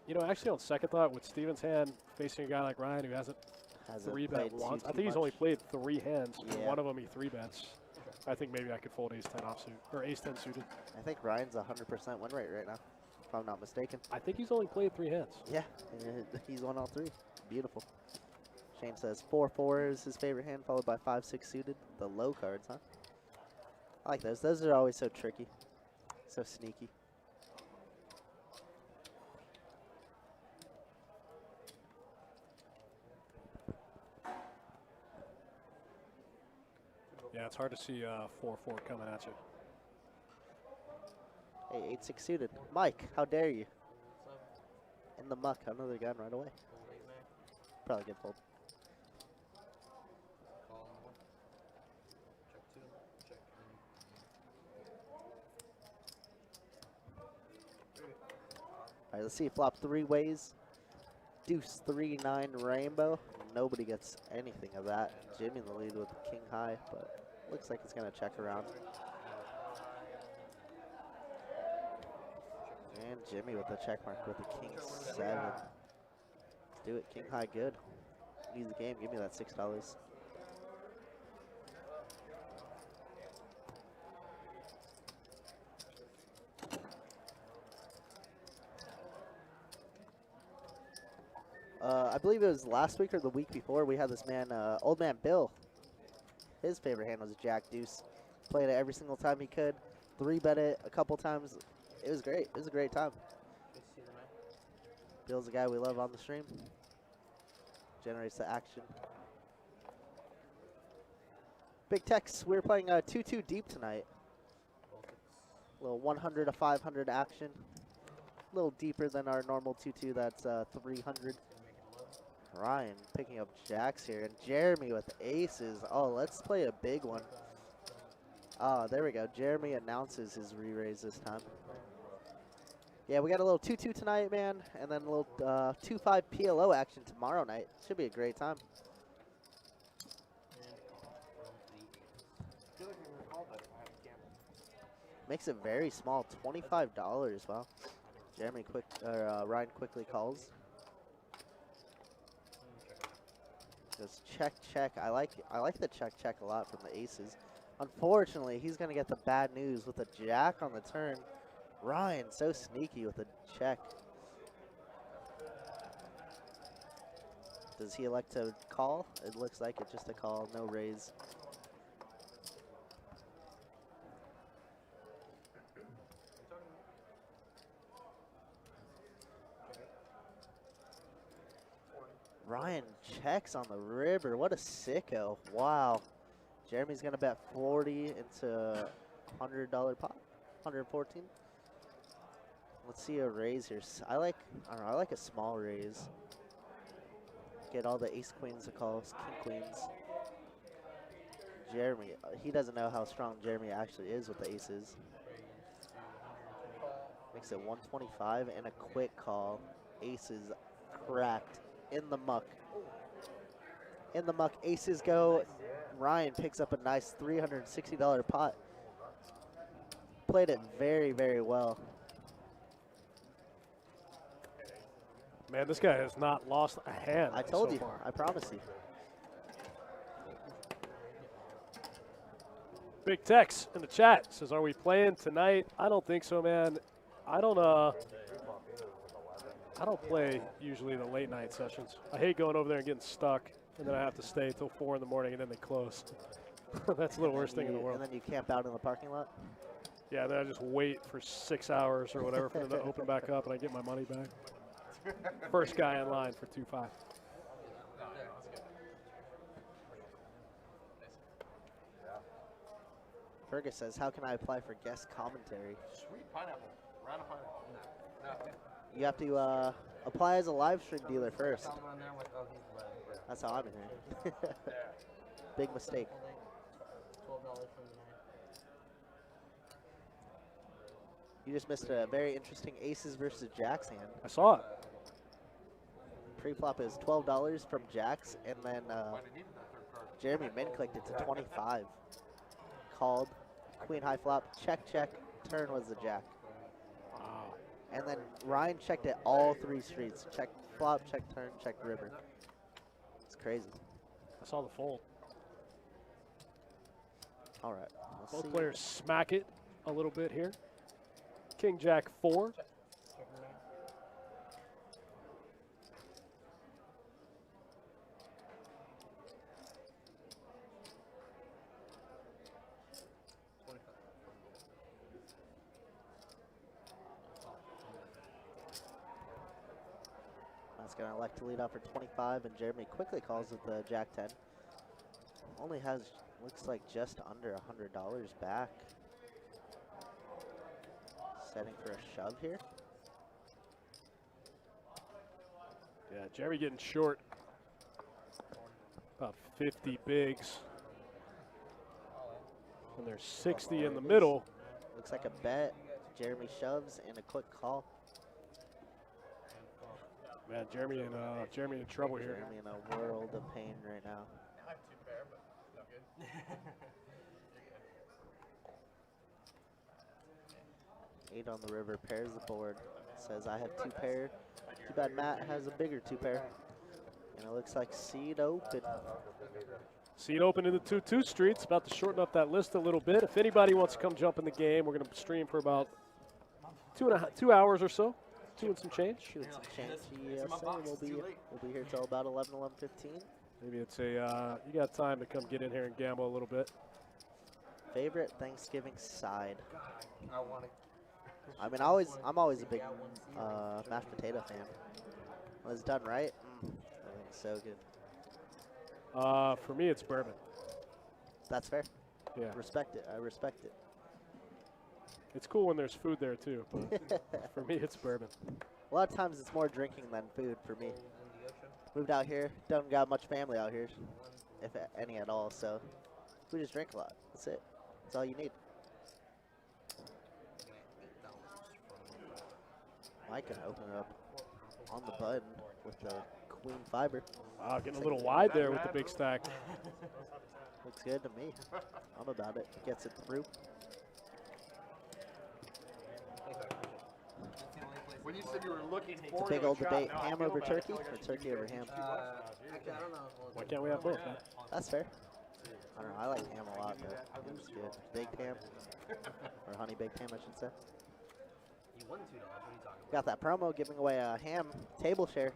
You know, actually on second thought, with Steven's hand facing a guy like Ryan who hasn't 3-bet once, I think he's only played 3 hands. Yeah. One of them he 3-bets. I think maybe I could fold ace-10 offsuit, or ace-10 suited. I think Ryan's 100% win rate right now. if I'm not mistaken. I think he's only played 3 hands. Yeah, he's won all 3. Beautiful. Shane says 4-4 is his favorite hand, followed by 5-6 suited. The low cards, huh? I like those. Those are always so tricky, so sneaky. Yeah, it's hard to see 4-4 coming at you. Hey, 8-6 suited. Mike, how dare you? In the muck, another gun right away. Probably get fold. All right, let's see. Flop 3 ways. Deuce 3-9 rainbow. Nobody gets anything of that. Jimmy in the lead with the king high, but looks like it's gonna check around. And Jimmy with the check mark with the king 7. Let's do it. King high good. Easy game. Give me that $6. I believe it was last week or the week before, we had this man, old man Bill. His favorite hand was Jack Deuce. Played it every single time he could. 3-bet it a couple times. It was great. It was a great time. Bill's a guy we love on the stream. Generates the action. Big Tex, we're playing 2-2 deep tonight. A little 100 to 500 action. A little deeper than our normal 2-2, that's 300. Ryan picking up jacks here, and Jeremy with aces. Oh, let's play a big one. Oh, there we go. Jeremy announces his re-raise this time. Yeah, we got a little 2-2 tonight, man, and then a little 2-5 PLO action tomorrow night. Should be a great time. Makes it very small, $25. Wow. Jeremy Ryan quickly calls. Just check, check. I like the check, check a lot from the aces. Unfortunately, he's gonna get the bad news with a jack on the turn. Ryan, so sneaky with a check. Does he elect to call? It looks like it, just a call, no raise. Ryan checks on the river. What a sicko. Wow. Jeremy's going to bet 40 into $100 pot. 114. Let's see a raise here. I don't know, I like a small raise. Get all the ace queens to calls, king queens. Jeremy, he doesn't know how strong Jeremy actually is with the aces. Makes it 125 and a quick call. Aces cracked. In the muck. In the muck, aces go. Ryan picks up a nice $360 pot. Played it very, very well. Man, this guy has not lost a hand. I told so you. far. I promise you. Big Tex in the chat says, "Are we playing tonight?" I don't think so, man. I don't play usually the late night sessions. I hate going over there and getting stuck, and then I have to stay till 4 in the morning, and then they close. That's the worst thing in the world. And then you camp out in the parking lot? Yeah, then I just wait for 6 hours or whatever for them to open back up, and I get my money back. First guy in line for 2-5. Fergus says, how can I apply for guest commentary? Sweet pineapple. Round of pineapple. No. You have to apply as a live stream dealer first. That's how I'm in here. Big mistake. You just missed a very interesting aces versus jacks hand. I saw it. Pre-flop is $12 from jacks, and then Jeremy min clicked it to 25. Called, queen high flop, check, check, turn was the jack. Wow. And then Ryan checked it all 3 streets. Check flop, check turn, check river. It's crazy. I saw the fold. All right. Both players smack it a little bit here. King Jack 4. That's going to elect to lead off for 25, and Jeremy quickly calls it the Jack 10. Only has, looks like just under $100 back. Setting for a shove here. Yeah, Jeremy getting short. About 50 bigs. And there's 60 in the middle. Looks like a bet. Jeremy shoves and a quick call. Man, Jeremy in trouble here. Jeremy in a world of pain right now. I have 2 pair, but no good. 8 on the river, pairs the board. Says I have 2 pair. Too bad Matt has a bigger 2 pair. And it looks like seed open. Seat open in the 2-2 streets. About to shorten up that list a little bit. If anybody wants to come jump in the game, we're going to stream for about 2 hours or so. 2 and some change. 2 and some change. Yes, we'll be here till about 11:15. Maybe it's a you got time to come get in here and gamble a little bit. Favorite Thanksgiving side. I mean, I'm always a big mashed potato fan. When it's done right, everything's so good. For me, it's bourbon. That's fair. Yeah, Respect it. I respect it. it's cool when there's food there too. But for me, it's bourbon. A lot of times it's more drinking than food for me. Moved out here, don't got much family out here, if any at all, so we just drink a lot. That's it. That's all you need. I can open it up on the button with the queen fiber. Wow, getting a little wide there with the big stack. Looks good to me. I'm about it. Gets it through. When you said you were looking It's for a big old debate, ham over turkey or turkey over ham. Actually, I don't know. Why can't we have both, man? That's fair. I don't know. I like ham a lot, though. Ham's good. Baked ham. Or honey baked ham, I should say. You won $2. What are you talking about? Got that promo giving away a ham table share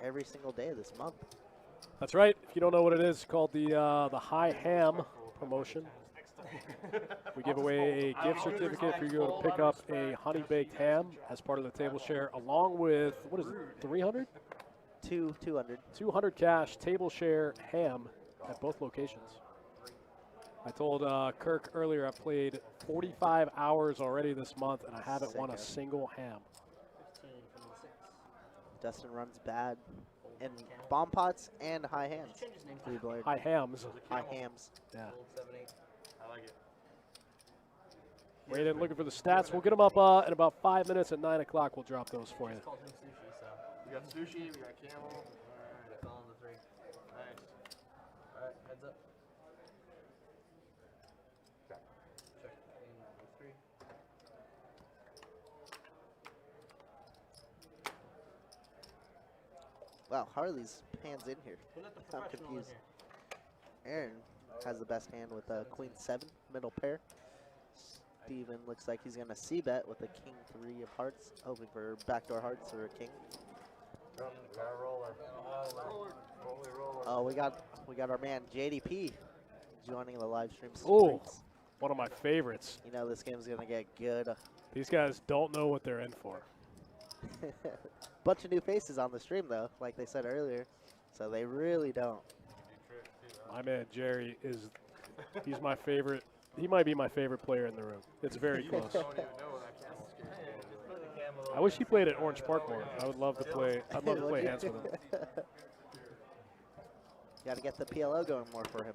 every single day this month. That's right. If you don't know what it is, it's called the High Ham promotion. We give away a gift certificate for you to go to pick up a honey baked ham as part of the table share, along with, what is it, 300? 200. 200 cash table share ham at both locations. I told Kirk earlier I played 45 hours already this month, and I haven't won a single ham. 15 from the 6. Dustin runs bad in bomb pots and high hams. Change his name to 3 blade. High hams. High hams. Yeah. Gold 7, 8. I like it. Wait in looking for the stats. We'll get them up in about 5 minutes. At 9 o'clock, we'll drop those for you. It's called him sushi, so We got sushi, we got camel. I call him the 3. Nice. Alright, heads up. Check. Check in the 3. Wow, Harley's hands in here. Who let the I'm professional in confused. here? Aaron has the best hand with a queen 7, middle pair. Steven looks like he's going to c-bet with a king 3 of hearts, hoping for backdoor hearts or a king. We got a roller. Roller. Oh, we got our man JDP joining the live stream. Ooh. streets. One of my favorites. You know this game's going to get good. These guys don't know what they're in for. Bunch of new faces on the stream, though, like they said earlier. So they really don't. My man Jerry he's my favorite. He might be my favorite player in the room. It's very close. Don't even know that camel scared. I wish he played at Orange Park more. I would love to play. I'd love to play hands with him. Got to get the PLO going more for him.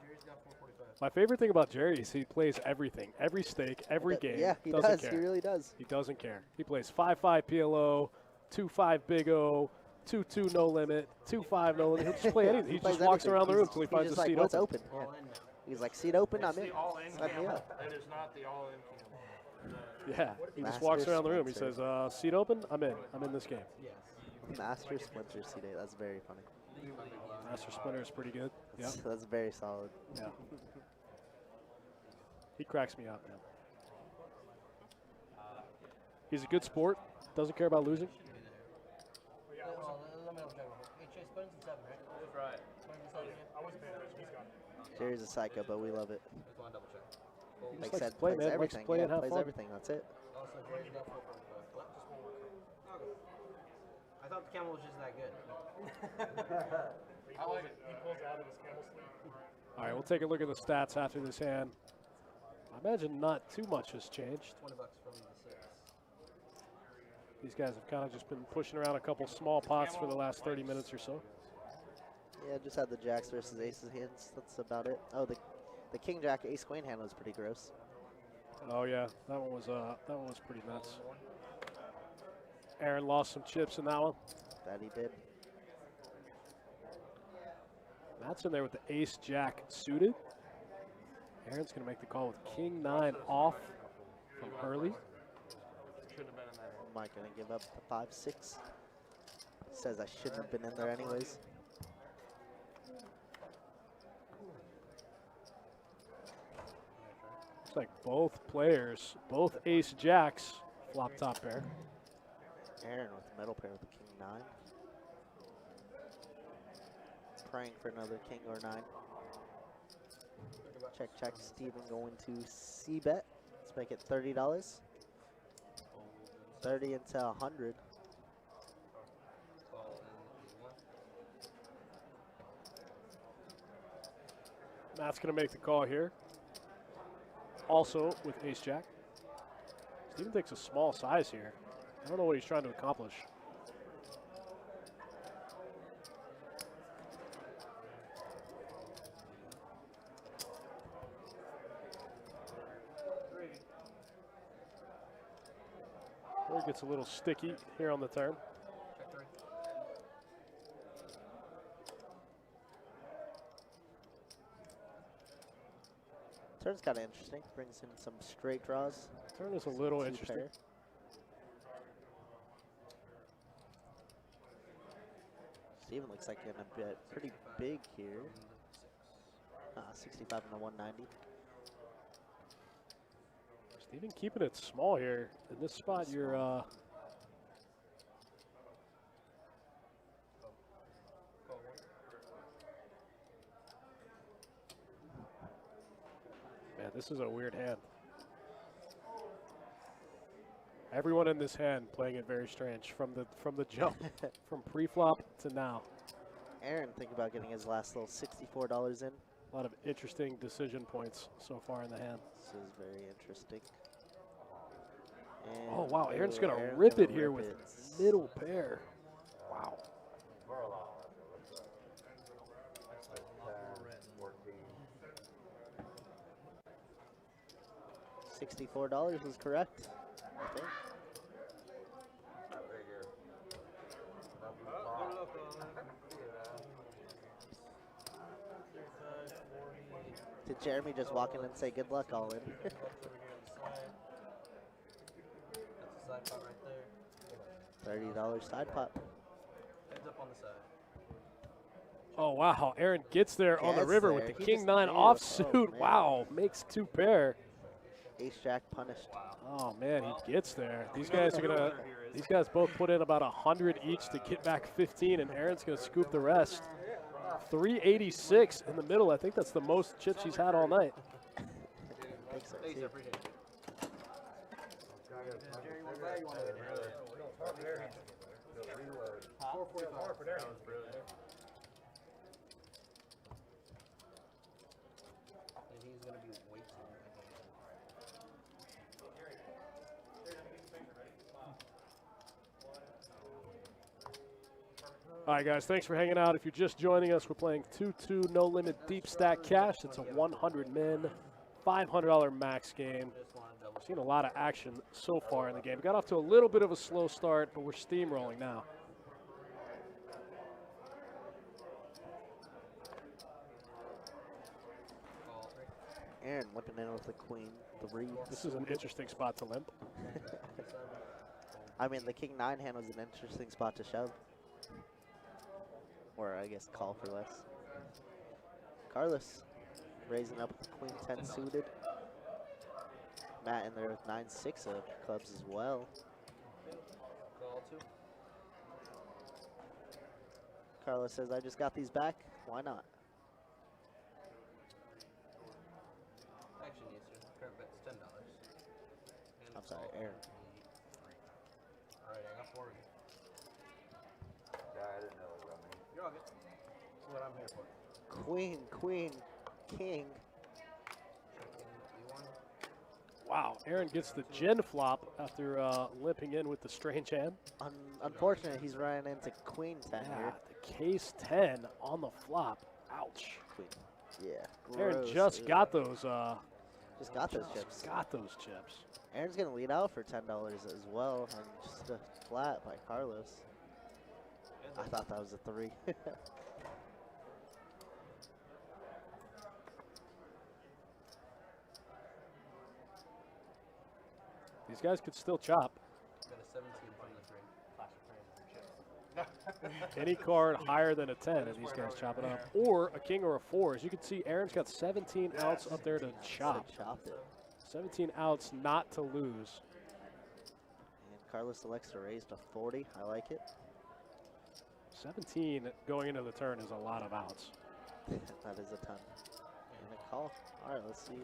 Jerry's got 445. My favorite thing about Jerry is he plays everything, every stake, every game. Yeah, he doesn't does. Care. He really does. He doesn't care. He plays 5-5 PLO, 2-5 Big O, 2-2 no limit, 2-5 no limit. He'll just play anything. He plays just walks everything. around the room He's- until he he's finds just a like, seat what's open. open? Yeah. All in now. He's like, seat open, I'm It's in. the all-in Sign me camel. up. It is not the all-in camel. Yeah, he just Master walks around the room. He Splinter. says, seat open, I'm in. I'm in this game. Yes. Master Splinter CD. That's very funny. Master Splinter is pretty good. Yeah, That's very solid. yeah. He cracks me up, man. He's a good sport. Doesn't care about losing. Jerry's a psycho, but we love it. He Like just likes said, to play, plays man. Likes to everything. play Yeah, and have plays fun. everything. That's it. I thought the camel was just that good. I like it. He pulls out of his camel sleeve. All right, we'll take a look at the stats after this hand. I imagine not too much has changed. $20 from the 6. These guys have kind of just been pushing around a couple small pots for the last 30 minutes or so. Yeah, just had the jacks versus aces hands. That's about it. Oh, the king jack ace queen hand was pretty gross. Oh yeah, that one was pretty nuts. Aaron lost some chips in that one. That he did. Matt's in there with the ace jack suited. Aaron's gonna make the call with king 9 off from early. Shouldn't have been in there. I'm not gonna give up the 5-6. Says I shouldn't have been in there anyways. Looks like both players, both ace jacks, flop top pair. Aaron with the middle pair with the king 9. Praying for another king or 9. Check, check. Steven going to C-bet. Let's make it $30. 30 into 100. Matt's gonna make the call here. Also with ace jack. Steven takes a small size here. I don't know what he's trying to accomplish. It gets a little sticky here on the turn. Turn's kind of interesting. Brings in some straight draws. Turn is a little Two interesting. pair. Steven looks like in a bit pretty big here. 65 and a 190. Steven keeping it small here. In this spot, you're man, this is a weird hand. Everyone in this hand playing it very strange from the jump, from pre-flop to now. Aaron, think about getting his last little $64 in. A lot of interesting decision points so far in the hand. This is very interesting. Oh wow, Aaron's gonna Aaron's rip gonna it here rip with it. middle pair. Wow. 10, 14. $64 is correct, I think. Did Jeremy just walk in and say good luck all in? That's a side pot right there. $30 side pot. Heads up on the side. Oh wow, Aaron gets there on the Gets river there. with the He king just 9 nailed. offsuit. Oh, man. Wow, makes 2 pair. Ace jack punished. Oh man, he gets there. These guys both put in about 100 each to get back 15, and Aaron's gonna scoop the rest. 386 in the middle. I think that's the most chips he's had all night. I think so, Thanks, I too. appreciate it. And he's gonna be way too All right, guys, thanks for hanging out. If you're just joining us, we're playing 2-2 No Limit Deep Stack Cash. It's a 100 min, $500 max game. We've seen a lot of action so far in the game. Got off to a little bit of a slow start, but we're steamrolling now. Aaron limping in with the queen 3. This is an interesting spot to limp. I mean, the king 9 hand was an interesting spot to shove. Or I guess call for less. Carlos raising up with the queen 10 suited. Matt in there with 9-6 of clubs as well. Carlos says, I just got these back. Why not? Actually, needs to. Current bet's $10. And I'm sorry, Aaron. All right, I got 4 of you. Yeah, I didn't know it was on me. You're all good. That's what I'm here for. Queen, queen, king. E1. Wow, Aaron gets the gin flop after limping in with the strange hand. Unfortunate, he's running into queen 10 Yeah, here. the case 10 on the flop. Ouch. Queen. Yeah. Aaron gross. just Ew. got those. Just got those chips. Got those chips. Aaron's gonna lead out for $10 as well, and just a flat by Carlos. I thought that was a 3. These guys could still chop. Got a 17 from the 3. Any card higher than a 10, and these guys chop it up. Or a king or a 4. As you can see, Aaron's got 17 outs up there to chop. Chopped it. 17 outs not to lose. And Carlos elects to raise to 40. I like it. 17 going into the turn is a lot of outs. That is a ton. And a call. All right, let's see.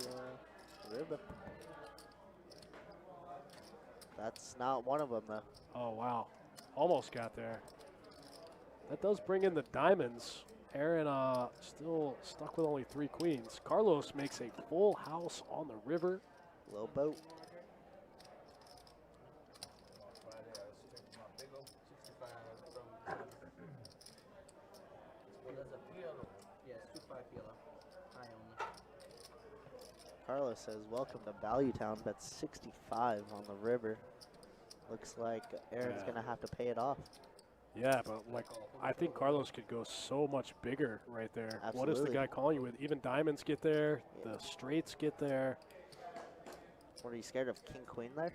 Ribbon. That's not one of them, though. Oh, wow. Almost got there. That does bring in the diamonds. Aaron still stuck with only 3 queens. Carlos makes a full house on the river. Low boat. 65 from. Well, there's a PLO. Yeah, it's 2-5 PLO. High only. Carlos says, welcome to Value Town. Bet 65 on the river. Looks like Aaron's Yeah. going to have to pay it off. Yeah, but like I think Carlos could go so much bigger right there. What is the Absolutely. guy calling you with? Even diamonds get there. The straights get there. What, are you scared of King Queen there?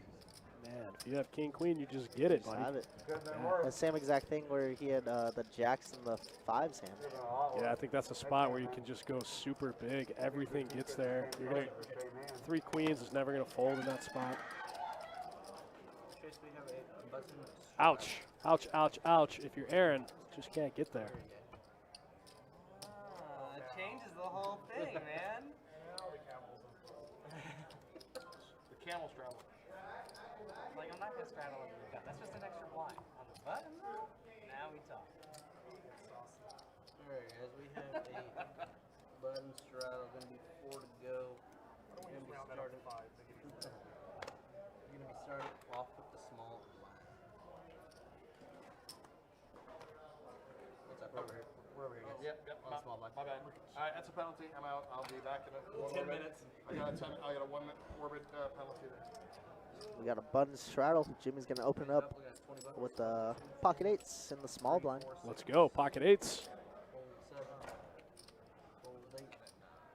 Man, if you have king queen, you just get it, Just buddy. have it. Couldn't have Yeah. worked. The same exact thing where he had the jacks and the 5s hand. Couldn't have all Yeah, I worked. think that's a spot where you can just go super big. Everything gets there. You're gonna 3 queens is never gonna fold in that spot. Trace, we have a button. Ouch, ouch, ouch, ouch. If you're Aaron, just can't get there. It changes the whole thing, man. The camel straddle. Like, I'm not going to straddle under the gun. That's just an extra blind. On the button, though, now we talk. Alright, guys, we have a button straddle. Gonna be 4 to go. We're gonna be starting. We're gonna be starting off with the small blind. What's up? We're over here, guys. Yep, On the small blind. my bad. All right, that's a penalty. I'm out. I'll be back in a 10 minutes. I got a 1 minute orbit penalty there. We got a button straddle. Jimmy's going to open up We got 20 bucks. with the pocket 8s in the small blind. Let's go, pocket 8s. Fold 7. Fold 8.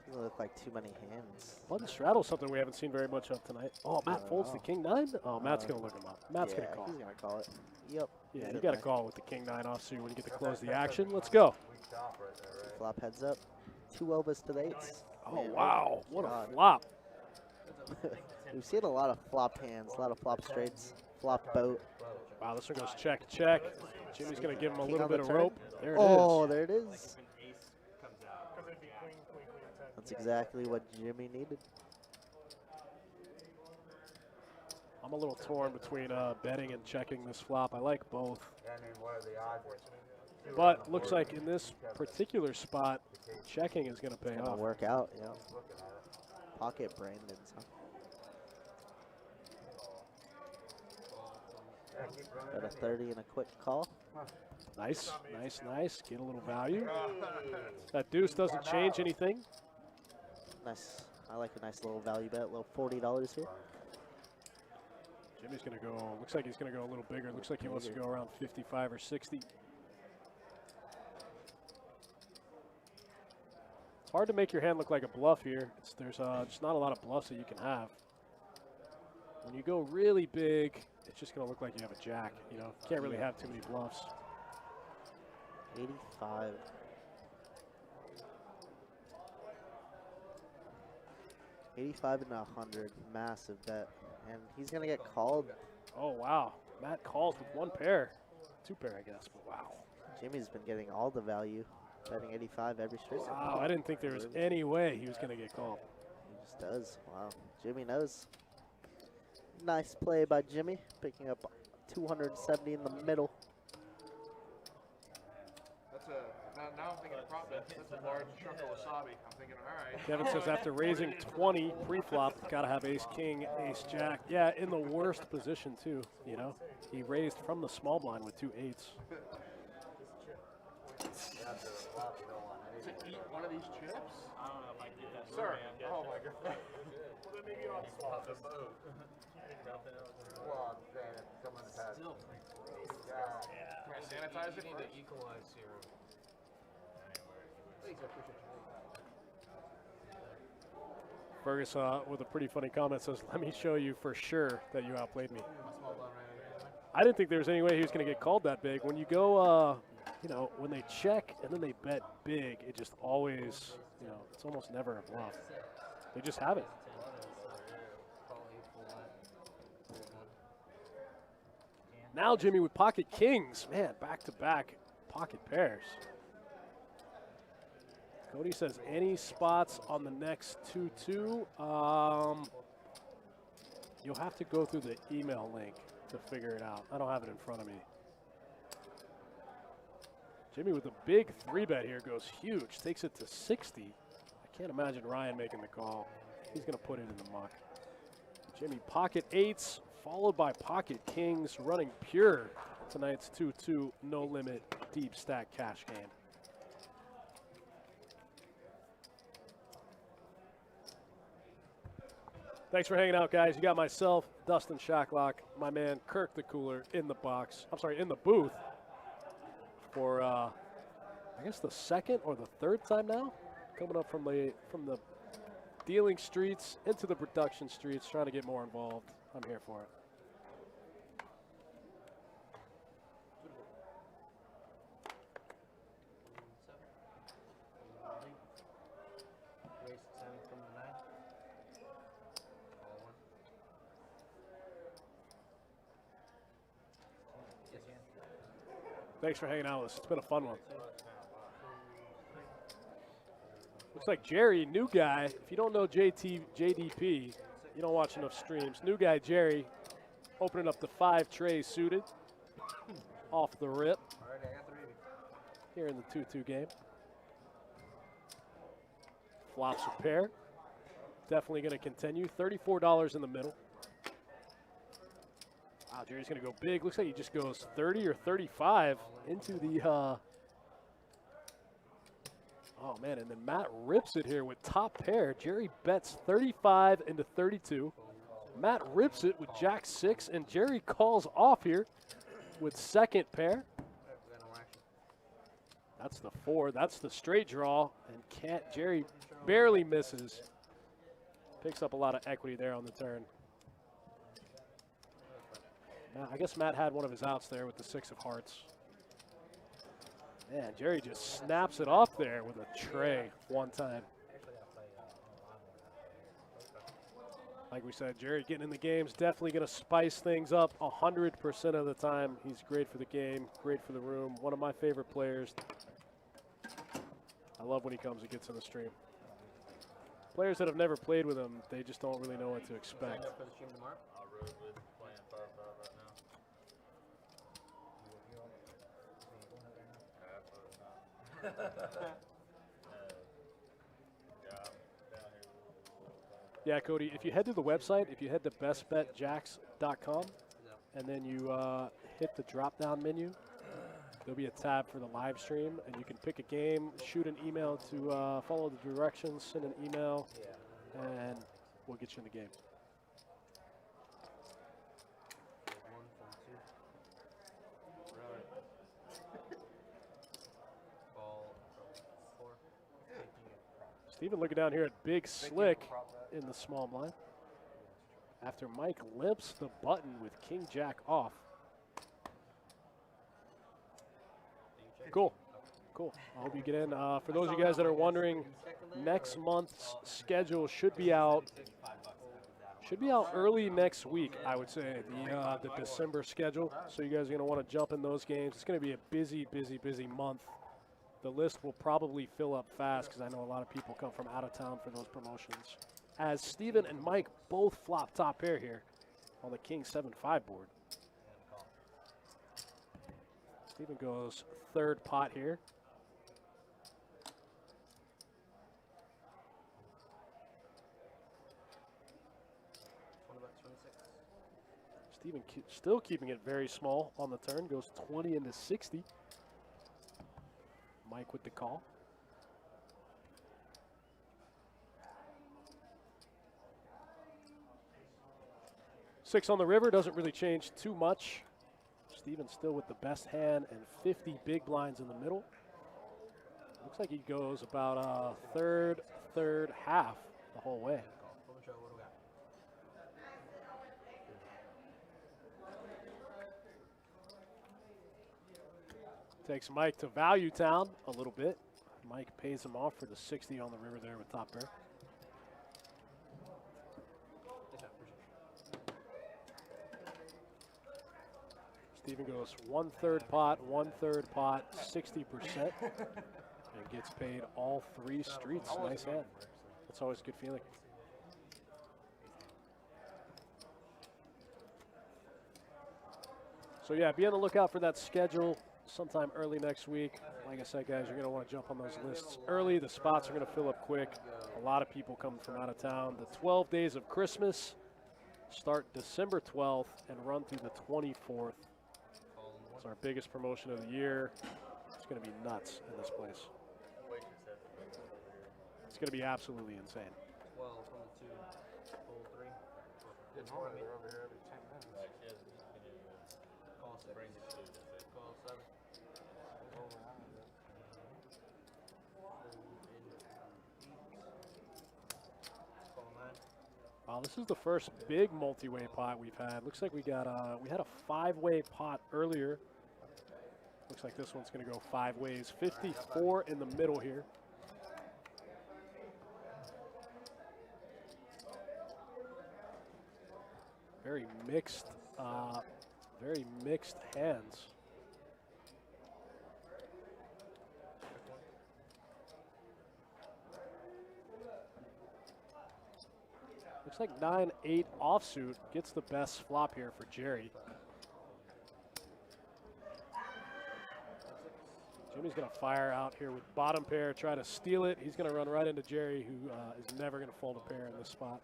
Doesn't look like too many hands. Button straddle, something we haven't seen very much of tonight. Oh, Matt folds the king 9. Oh, Matt's gonna look him up. Matt's yeah, gonna call. he's going to call it. Yep. Yeah, he's you in got to there. call with the king 9 offsuit when you get to close the action. Let's go. Weak top right there, right? Flop heads up. 2 Elvis to the 8s. Oh Man, wow, what God. a flop! We've seen a lot of flop hands, a lot of flop straights, flop boat. Wow, this one goes check, check. Jimmy's gonna give him a King little on the bit of turn. rope. There it Oh, is. there it Like, is. when ace comes out. That's exactly what Jimmy needed. I'm a little torn between betting and checking this flop. I like both, I mean, what are the odds? but looks like in this particular spot, checking is gonna pay Gonna off. work out, yeah. Looking at it. Pocket Brandon's. Huh? Yeah, keep running Got a in here. 30 and a quick call. Nice, nice, nice. Get a little value. That deuce doesn't change anything. Nice. I like a nice little value bet, little $40 here. Jimmy's gonna go. Looks like he's gonna go a little bigger. Looks like he wants to go around 55 or 60. It's hard to make your hand look like a bluff here. There's just not a lot of bluffs that you can have. When you go really big, it's just gonna look like you have a jack. You know, can't really have too many bluffs. 85. $85 and 100, massive bet, and he's gonna get called. Oh wow, Matt calls with 1 pair, 2 pair I guess, but wow. Jimmy's been getting all the value, betting 85 every straight. Wow, I didn't think there was any way he was going to get called. He just does. Wow, Jimmy knows. Nice play by Jimmy, picking up 270 in the middle. Now I'm thinking of prop bets. That's a large chunk of wasabi. I'm thinking, all right. Kevin says after raising 20 pre-flop, got to have ace-king, ace-jack. Yeah, in the worst position, too, you know. He raised from the small blind with 2 8s. To eat one of these chips? I don't know if I can get that. Sir. Man. Oh, my God. Well, then maybe I'll swap the boat. Well, I'm saying if someone's had. Still pretty crazy. Yeah. Can I sanitize it first? Equalize here. Thanks, I appreciate you. Fergus with a pretty funny comment says, let me show you for sure that you outplayed me. My small blind right here. I didn't think there was any way he was going to get called that big. When you go, you know, when they check and then they bet big, it just always, you know, it's almost never a bluff. They just have it. Now Jimmy with pocket kings. Man, back-to-back pocket pairs. Cody says any spots on the next 2-2. You'll have to go through the email link to figure it out. I don't have it in front of me. Jimmy with a big 3-bet here goes huge. Takes it to 60. I can't imagine Ryan making the call. He's going to put it in the muck. Jimmy pocket 8s, followed by pocket kings, running pure. Tonight's 2-2 no limit deep stack cash game. Thanks for hanging out, guys. You got myself, Dustin Shacklock, my man Kirk the Cooler in the box. I'm sorry, in the booth for I guess the second or the third time now, coming up from the dealing streets into the production streets, trying to get more involved. I'm here for it. Thanks for hanging out with us. It's been a fun one. Looks like Jerry, new guy. If you don't know JDP, you don't watch enough streams. New guy Jerry, opening up the 5 trays suited, off the rip. Here in the 2-2 game. Flops a pair. Definitely going to continue. $34 in the middle. Wow, Jerry's going to go big. Looks like he just goes 30 or 35 into the, oh man, and then Matt rips it here with top pair. Jerry bets 35 into 32. Matt rips it with Jack 6, and Jerry calls off here with second pair. That's the 4. That's the straight draw, and Jerry barely misses. Picks up a lot of equity there on the turn. I guess Matt had one of his outs there with the 6 of hearts. Man, Jerry just snaps it off there with a tray one time. Like we said, Jerry getting in the game's definitely going to spice things up 100% of the time. He's great for the game, great for the room. One of my favorite players. I love when he comes and gets in the stream. Players that have never played with him, they just don't really know what to expect. Up for the stream tomorrow? Yeah, Cody, if you head to the website, if you head to bestbetjacks.com, and then you hit the drop-down menu, there'll be a tab for the live stream, and you can pick a game, shoot an email to follow the directions, send an email, and we'll get you in the game. Steven looking down here at Big Slick in the small blind. After Mike limps the button with King Jack off. Cool. Cool. I hope you get in. For those of you guys that are wondering, next month's schedule should be out Should be out early next week, I would say, the December schedule. So you guys are going to want to jump in those games. It's going to be a busy, busy, busy month. The list will probably fill up fast because I know a lot of people come from out of town for those promotions. As Steven and Mike both flop top pair here on the King 7-5 board. Steven goes third pot here. Steven still keeping it very small on the turn. Goes 20 into 60. Mike with the call. Six on the river doesn't really change too much. Steven still with the best hand and 50 big blinds in the middle. Looks like he goes about third, half the whole way. Takes Mike to Value Town a little bit. Mike pays him off for the 60 on the river there with top pair. Steven goes 1/3 pot, 1/3 pot, 60%, and gets paid all 3 streets. Nice hand. That's always a good feeling. So yeah, be on the lookout for that schedule sometime early next week. Like I said, guys, you're going to want to jump on those lists early. The spots are going to fill up quick. A lot of people coming from out of town. The 12 days of Christmas start December 12th and run through the 24th. It's our biggest promotion of the year. It's going to be nuts in this place. It's going to be absolutely insane. 12 from the 2, full 3. Yeah, normally they're over here every 10 minutes. Call 6. Call 7. Call 9. Wow, this is the first big multi-way pot we've had. Looks like we got we had a 5-way pot earlier. Looks like this one's going to go 5 ways. 54 in the middle here. Very mixed hands. Looks like 9-8 offsuit gets the best flop here for Jerry. Jimmy's going to fire out here with bottom pair, try to steal it. He's going to run right into Jerry, who is never going to fold a pair in this spot.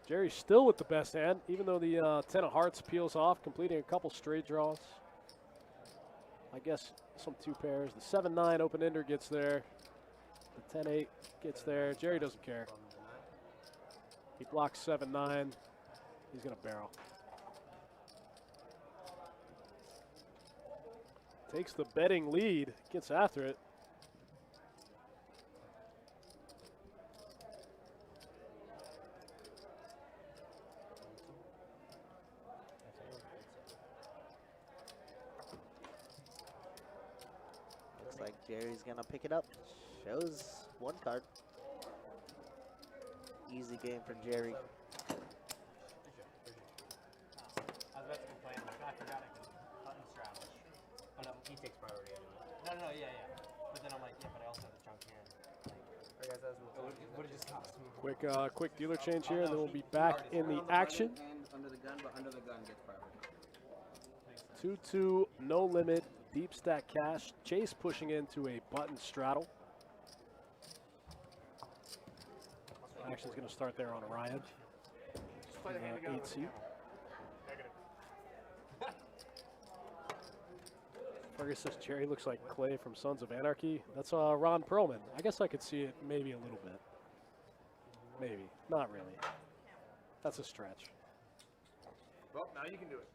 Jerry still with the best hand, even though the 10 of hearts peels off, completing a couple straight draws. I guess some 2 pairs. The 7-9 open-ender gets there. The 10-8 gets there. Jerry doesn't care. He blocks 7-9. He's going to barrel. Takes the betting lead, gets after it. Jerry's gonna pick it up. Shows 1 card. Easy game for Jerry. I was about to complain, like, I forgot I could button straddle. But he takes priority anyway. No, yeah. But then I'm like, yeah, but I also have the trunk hand. Like, I guess that's what it just cost me. Quick dealer change here, and then we'll be back in the action. Under the gun, but under the gun gets priority. 2-2, no limit. Deep stack cash. Chase pushing into a button straddle. Action's going to start there on Ryan. 8 seat. Fergus says Jerry looks like Clay from Sons of Anarchy. That's Ron Perlman. I guess I could see it maybe a little bit. Maybe. Not really. That's a stretch. Well, now you can do it.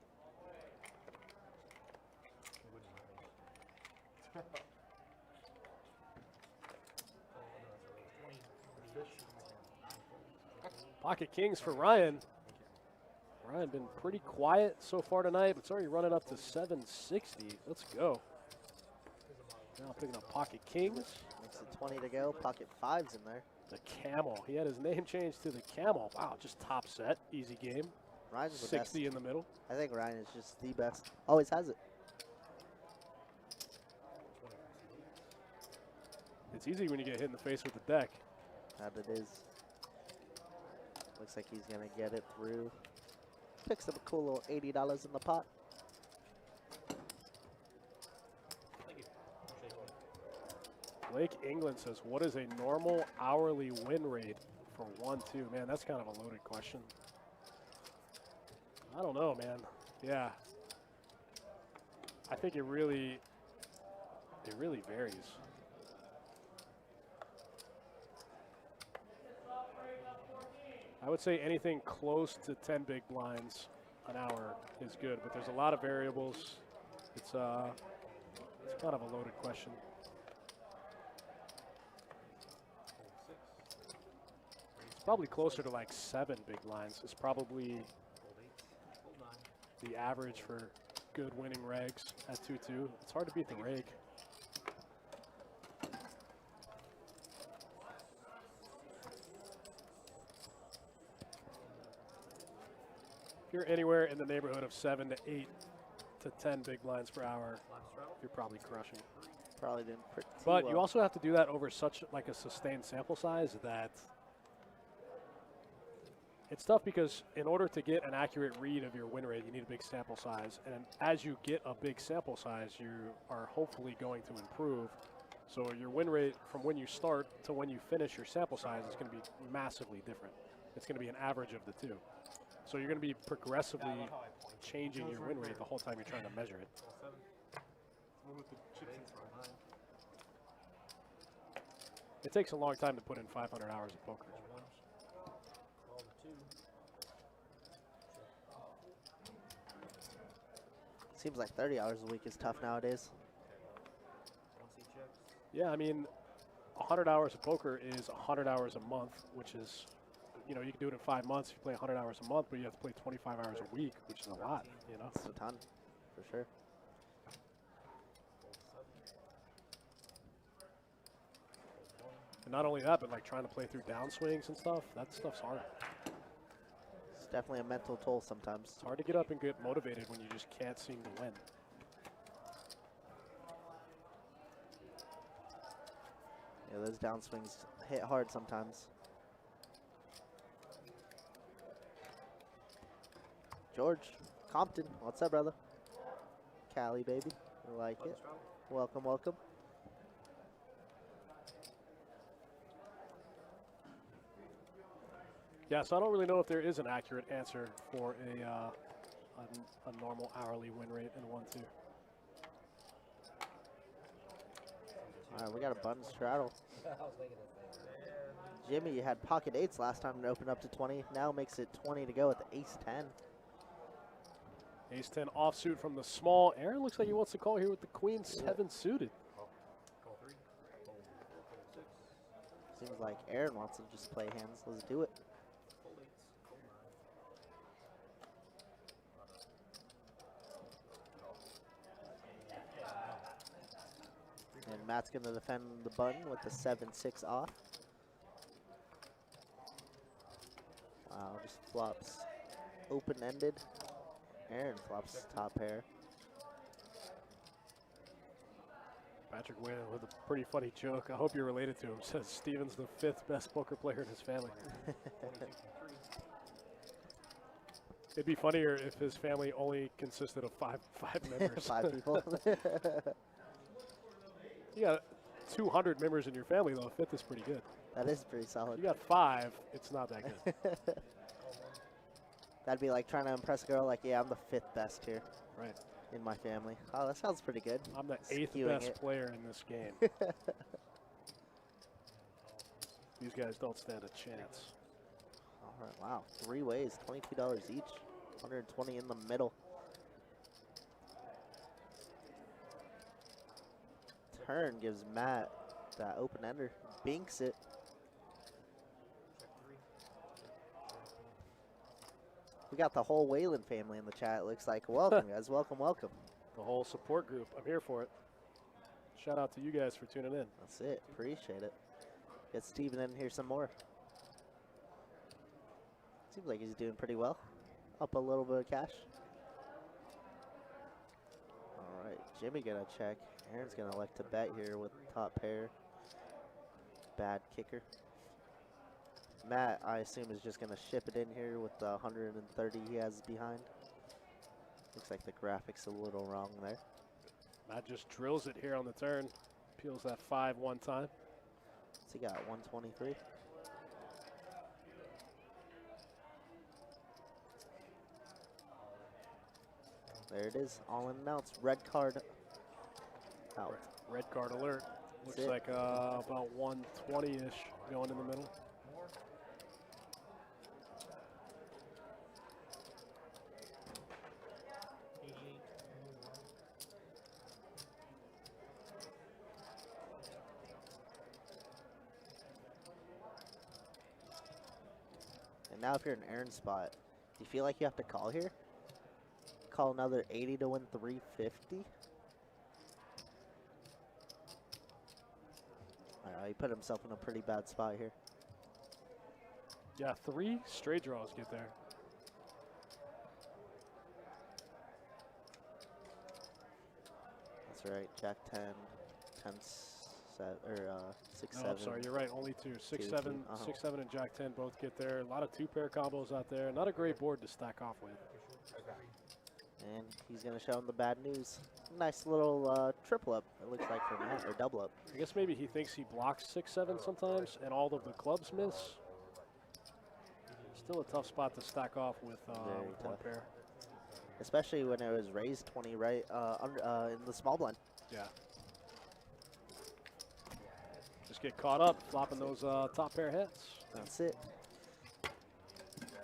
Pocket kings for Ryan. Ryan been pretty quiet so far tonight, but it's already running up to 760. Let's go. Now picking up pocket kings. Makes it 20 to go. Pocket fives in there. The camel. He had his name changed to the camel. Wow, just top set. Easy game. Ryan's the 60 best. in the middle. I think Ryan is just the best. Always has it. It's easy when you get hit in the face with the deck. That it is. Looks like he's going to get it through. Picks up a cool little $80 in the pot. Blake England says, what is a normal hourly win rate for 1-2? Man, that's kind of a loaded question. I don't know, man. Yeah. I think it really varies. I would say anything close to 10 big blinds an hour is good, but there's a lot of variables. It's kind of a loaded question. It's probably closer to like 7 big blinds. It's probably the average for good winning regs at 2-2. It's hard to beat the reg. If you're anywhere in the neighborhood of 7 to 8 to 10 big blinds per hour, you're probably crushing. Probably didn't pretty But well. you also have to do that over such like a sustained sample size that it's tough, because in order to get an accurate read of your win rate, you need a big sample size. And as you get a big sample size, you are hopefully going to improve. So your win rate from when you start to when you finish your sample size is going to be massively different. It's going to be an average of the two. So you're going to be progressively changing your win rate the whole time you're trying to measure it. It takes a long time to put in 500 hours of poker. Seems like 30 hours a week is tough nowadays. Yeah, I mean, 100 hours of poker is 100 hours a month, which is, you know, you can do it in 5 months if you play 100 hours a month, but you have to play 25 hours a week, which is a lot, you know? It's a ton, for sure. And not only that, but like trying to play through downswings and stuff, that stuff's hard. It's definitely a mental toll sometimes. It's hard to get up and get motivated when you just can't seem to win. Yeah, those downswings hit hard sometimes. George, Compton, what's up, brother? Cali, baby. I like it. Welcome, welcome. Yeah, so I don't really know if there is an accurate answer for a normal hourly win rate in 1-2. All right, we got a button straddle. Jimmy, you had pocket eights last time and opened up to 20. Now makes it 20 to go with the ace 10. Ace 10 offsuit from the small. Aaron looks like he wants to call here with the queen 7 suited. Seems like Aaron wants to just play hands. Let's do it. And Matt's going to defend the button with the 7-6 off. Wow, just flops open-ended. Aaron flops top pair. Patrick Whalen with a pretty funny joke. I hope you're related to him. Says Steven's the 5th best poker player in his family. It'd be funnier if his family only consisted of five members. 5 people. You got 200 members in your family, though. A 5th is pretty good. That is pretty solid. You got 5, it's not that good. That'd be like trying to impress a girl, like, yeah, I'm the 5th best here Right. in my family. Oh, that sounds pretty good. I'm the 8th Skewing best it. player in this game. These guys don't stand a chance. All right, wow, 3 ways, $22 each, 120 in the middle. turn gives Matt that open ender. Binks it. We got the whole Whalen family in the chat. It looks like. Welcome, guys. Welcome, welcome. The whole support group. I'm here for it. Shout out to you guys for tuning in. That's it. Appreciate it. Get Steven in here some more. Seems like he's doing pretty well. Up a little bit of cash. All right, Jimmy gonna check. Aaron's gonna elect to bet here with top pair. Bad kicker. Matt, I assume, is just gonna ship it in here with the 130 he has behind. Looks like the graphics a little wrong there. Matt just drills it here on the turn. Peels that 5 one time. So he got 123. There it is, all announced. Red card out. Red card alert. Looks That's it. like about 120-ish going in the middle. And now if you're in Aaron's spot, do you feel like you have to call here? Call another 80 to win 350? He put himself in a pretty bad spot here. Yeah, 3 straight draws get there. That's right, Jack 10, 10, 6, No, 7. I'm sorry, you're right. Only 2. 6, Two, 7, two, 6, 7, and Jack 10 both get there. A lot of 2-pair combos out there. Not a great board to stack off with. And he's going to show him the bad news. Nice little triple up, it looks like, for Matt, or double up. I guess maybe he thinks he blocks 6, 7 sometimes, and all of the clubs miss. Still a tough spot to stack off with one tough. pair. Especially when it was raised 20 right in the small blind. Yeah. Just get caught up, flopping those top pair heads. That's it.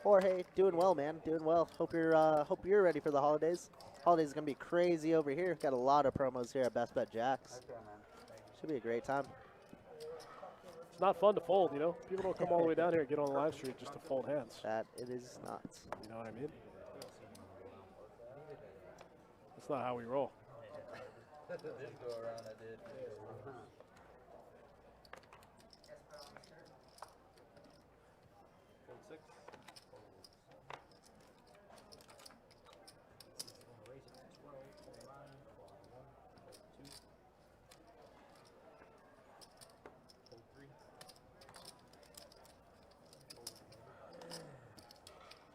Jorge, doing well, man. Doing well. Hope you're ready for the holidays. Holidays is gonna be crazy over here. Got a lot of promos here at Best Bet Jacks. Should be a great time. It's not fun to fold, you know. People don't come all the way down here and get on the live stream just to fold hands. That it is not. You know what I mean? That's not how we roll. Did go around, I did.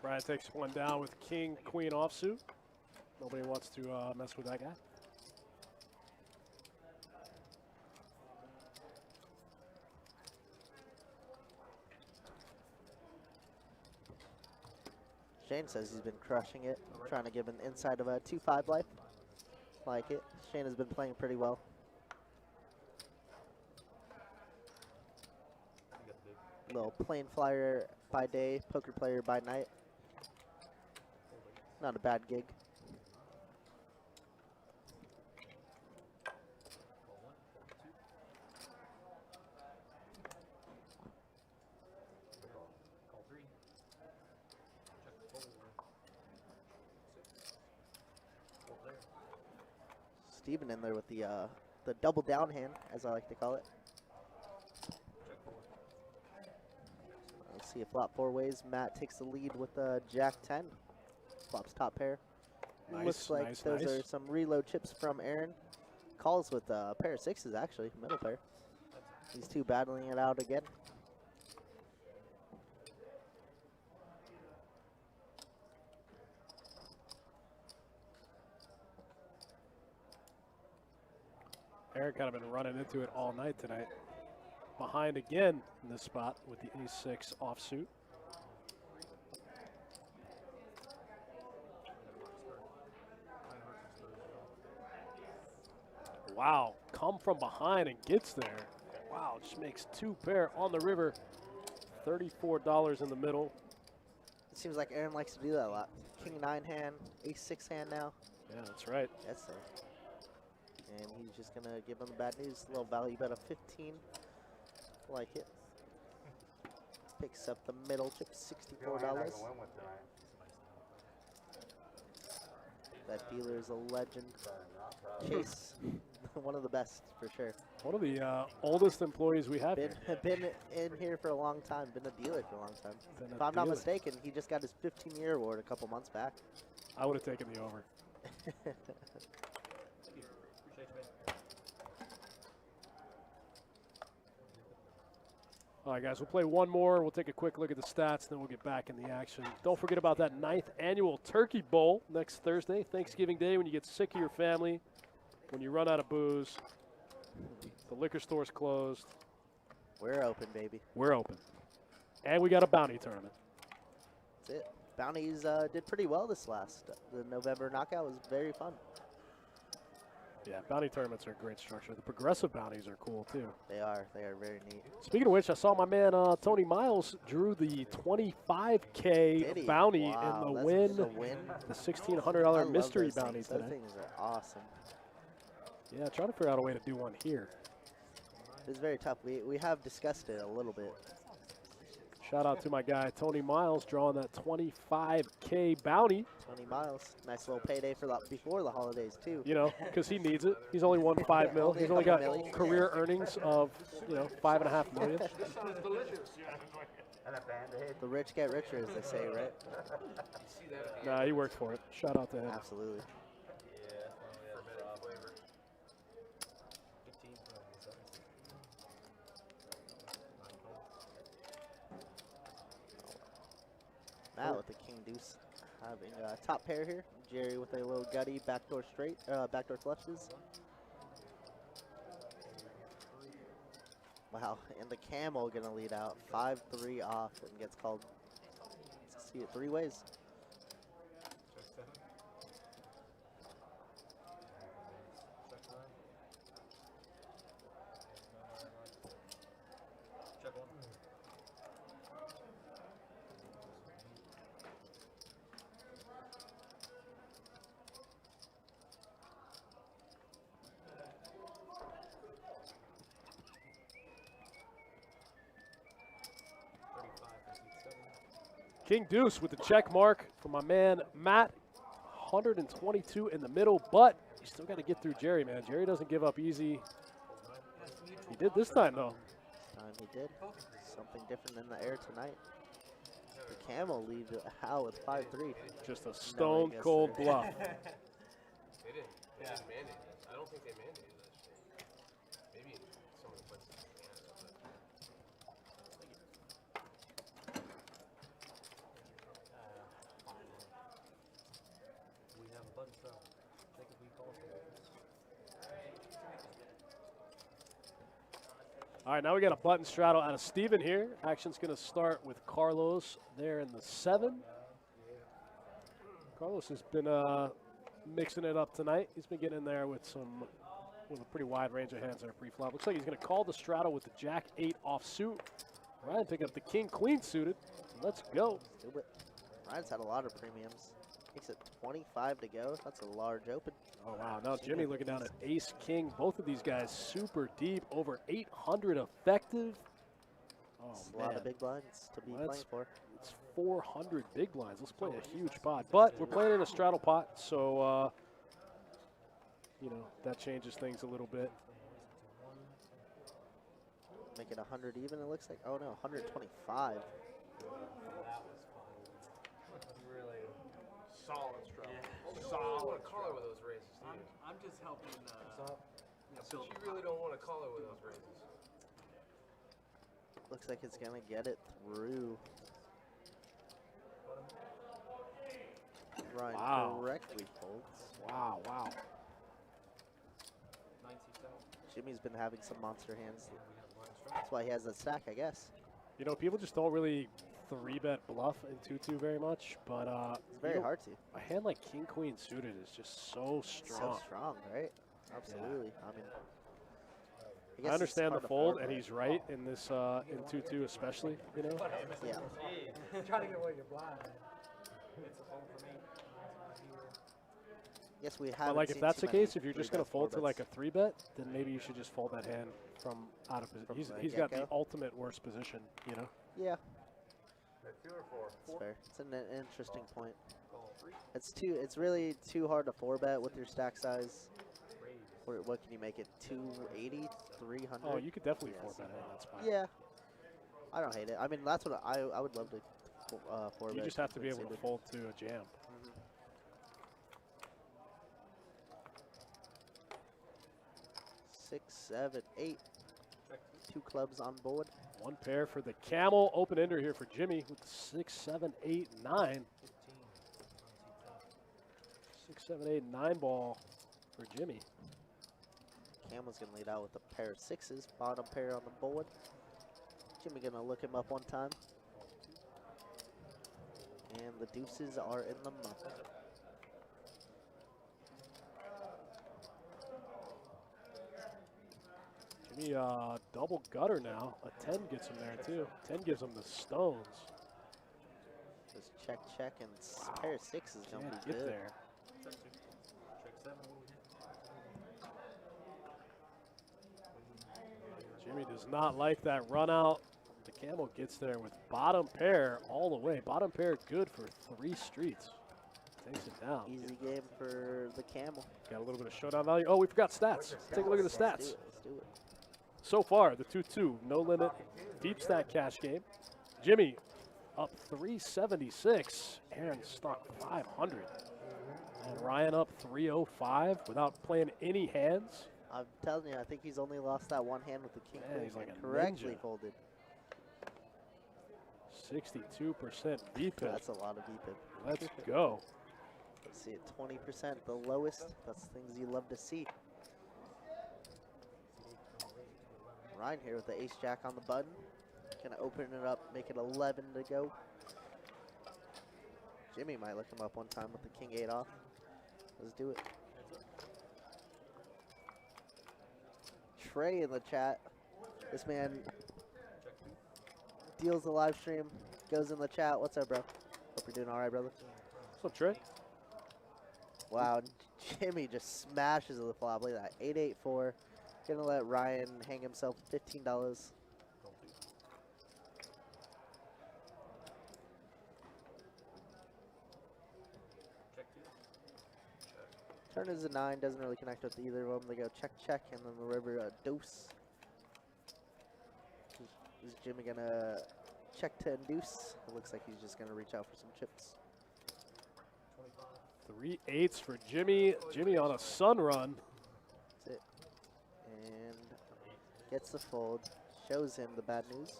Brian takes one down with king, queen offsuit. Nobody wants to mess with that guy. Shane says he's been crushing it. Trying to give an inside of a 2-5 life. Like it. Shane has been playing pretty well. Little plane flyer by day, poker player by night. Not a bad gig. Steven in there with the double down hand, as I like to call it. Let's see a flop 4 ways. Matt takes the lead with Jack 10. Flops top pair. Nice, Looks like nice, those nice. are some reload chips from Aaron. Calls with a pair of 6s, actually, middle pair. These two battling it out again. Aaron kind of been running into it all night tonight. Behind again in this spot with the ace-6 offsuit. Wow, come from behind and gets there. Wow, just makes 2 pair on the river. $34 in the middle. It seems like Aaron likes to do that a lot. King 9 hand, ace 6 hand now. Yeah, that's right. Yes, sir. And he's just going to give him the bad news. Little value bet of 15. Like it. Picks up the middle chip, $64. That dealer is a legend. Chase, one of the best for sure. One of the oldest employees we have here. Been in here for a long time. Been a dealer for a long time. Been a If I'm not dealer. mistaken, he just got his 15-year award a couple months back. I would have taken the over. All right, guys, we'll play one more. We'll take a quick look at the stats, then we'll get back in the action. Don't forget about that 9th annual Turkey Bowl next Thursday, Thanksgiving Day, when you get sick of your family, when you run out of booze, the liquor store's closed. We're open, baby. We're open. And we got a bounty tournament. That's it. Bounties did pretty well this last. The November knockout was very fun. Yeah, bounty tournaments are a great structure. The progressive bounties are cool, too. They are very neat. Speaking of which, I saw my man Tony Miles drew the $25K bounty wow, in the that's win, the win. the I $1,600 love mystery those bounty things. today. Those things are awesome. Yeah, trying to figure out a way to do one here. It was very tough. We have discussed it a little bit. Shout out to my guy Tony Miles drawing that $25K bounty. 20 miles. Nice little payday for before the holidays, too. You know, because he needs it. He's only won $5 million. He's only got career earnings of, $5.5 million. The rich get richer, as they say, right? Nah, he worked for it. Shout out to him. Absolutely. Matt with the king deuce, having top pair here. Jerry with a little gutty backdoor straight, backdoor flushes. Wow, and the camel gonna lead out 5-3 off and gets called. Let's see it 3 ways. King Deuce with the check mark for my man Matt. 122 in the middle, but you still got to get through Jerry, man. Jerry doesn't give up easy. He did this time, though. This time he did. Something different in the air tonight. The camel leads out with 5-3. Just a stone cold bluff. They didn't mandate it. I don't think they mandated that shit. Maybe in some of the places in Canada, but We have a button throw. Check if we call for it. All right, now we got a button straddle out of Steven here. Action's going to start with Carlos there in the 7. Carlos has been mixing it up tonight. He's been getting in there with a pretty wide range of hands there pre-flop. Looks like he's going to call the straddle with the Jack-8 offsuit. Ryan picking up the King-Queen suited. Let's go. Do it. Ryan's had a lot of premiums. Makes it 25 to go. That's a large open. Oh, wow. Now Jimmy looking down at Ace-King. Both of these guys super deep, over 800 effective. Oh, It's a lot of big blinds to be playing for. It's 400 big blinds. Let's play a huge pot. But we're playing in a straddle pot, so, that changes things a little bit. Make it 100 even, it looks like. Oh, no, 125. Really Solid strap. you don't really Solid want to call her with those raises, do you? I'm just helping. But you really don't want to call her with those raises. Looks like it's going to get it through. Ryan Wow. correctly folds. Wow, wow. Jimmy's been having some monster hands. That's why he has that stack, I guess. People just don't really 3-bet bluff in 2-2 very much, but It's very hard to. a hand like King-Queen suited is just so strong. So strong, right? Absolutely. I mean, guess I it's understand the hard to fold, form, and right? he's right in this in 2-2 especially, Yeah. trying to get away your blind. It's a fold for me. Yes, we have. But like, if that's the case, if you're just going to fold to like a 3-bet, then maybe you should just fold that hand from out of position. He's got the ultimate worst position, you know? Yeah. 2 or 4? That's fair. It's an interesting point. It's really too hard to 4-bet with your stack size. What can you make it? 280, 300? Oh, you could definitely 4-bet it. That's fine. Yeah. I don't hate it. I mean, that's what I would love to 4-bet. You just have to be able to fold to a jam. 6, 7, 8. 2 clubs on board. 1 pair for the camel. Open ender here for Jimmy with 6, 7, 8, 9. 6, 7, 8, 9 ball for Jimmy. Camel's going to lead out with a pair of 6s. Bottom pair on the board. Jimmy going to look him up one time. And the deuces are in the muck. Jimmy, double gutter now. A 10 gets him there too. 10 gives him the stones. Just check, check, and pair of 6s don't be get good. there. Check 7. Jimmy does not like that run out. The camel gets there with bottom pair all the way. Bottom pair good for 3 streets. Takes it down. Easy game for the camel. Got a little bit of showdown value. Oh, we forgot stats. Take a look at the stats. Let's do it. So far, the 2-2, no limit, deep stack cash game. Jimmy up 376. Aaron stuck 500. And Ryan up 305 without playing any hands. I'm telling you, I think he's only lost that one hand with the king. Man, he's like a correctly ninja. folded. 62% VPIP. That's a lot of VPIP. Let's go. Let's see it, 20%, the lowest. That's things you love to see. Ryan here with the ace-jack on the button. Gonna open it up, make it 11 to go. Jimmy might look him up one time with the king-8 off. Let's do it. Trey in the chat. This man deals the live stream, goes in the chat. What's up, bro? Hope you're doing all right, brother. What's up, Trey? Wow, Jimmy just smashes the flop. Look at that, 8-8-4. Gonna let Ryan hang himself $15. Turn is a 9, doesn't really connect with either of them. They go check, check, and then the river deuce. Is Jimmy gonna check to induce? It looks like he's just gonna reach out for some chips. 3 8s for Jimmy. Jimmy on a sun run. That's it. And gets the fold. Shows him the bad news.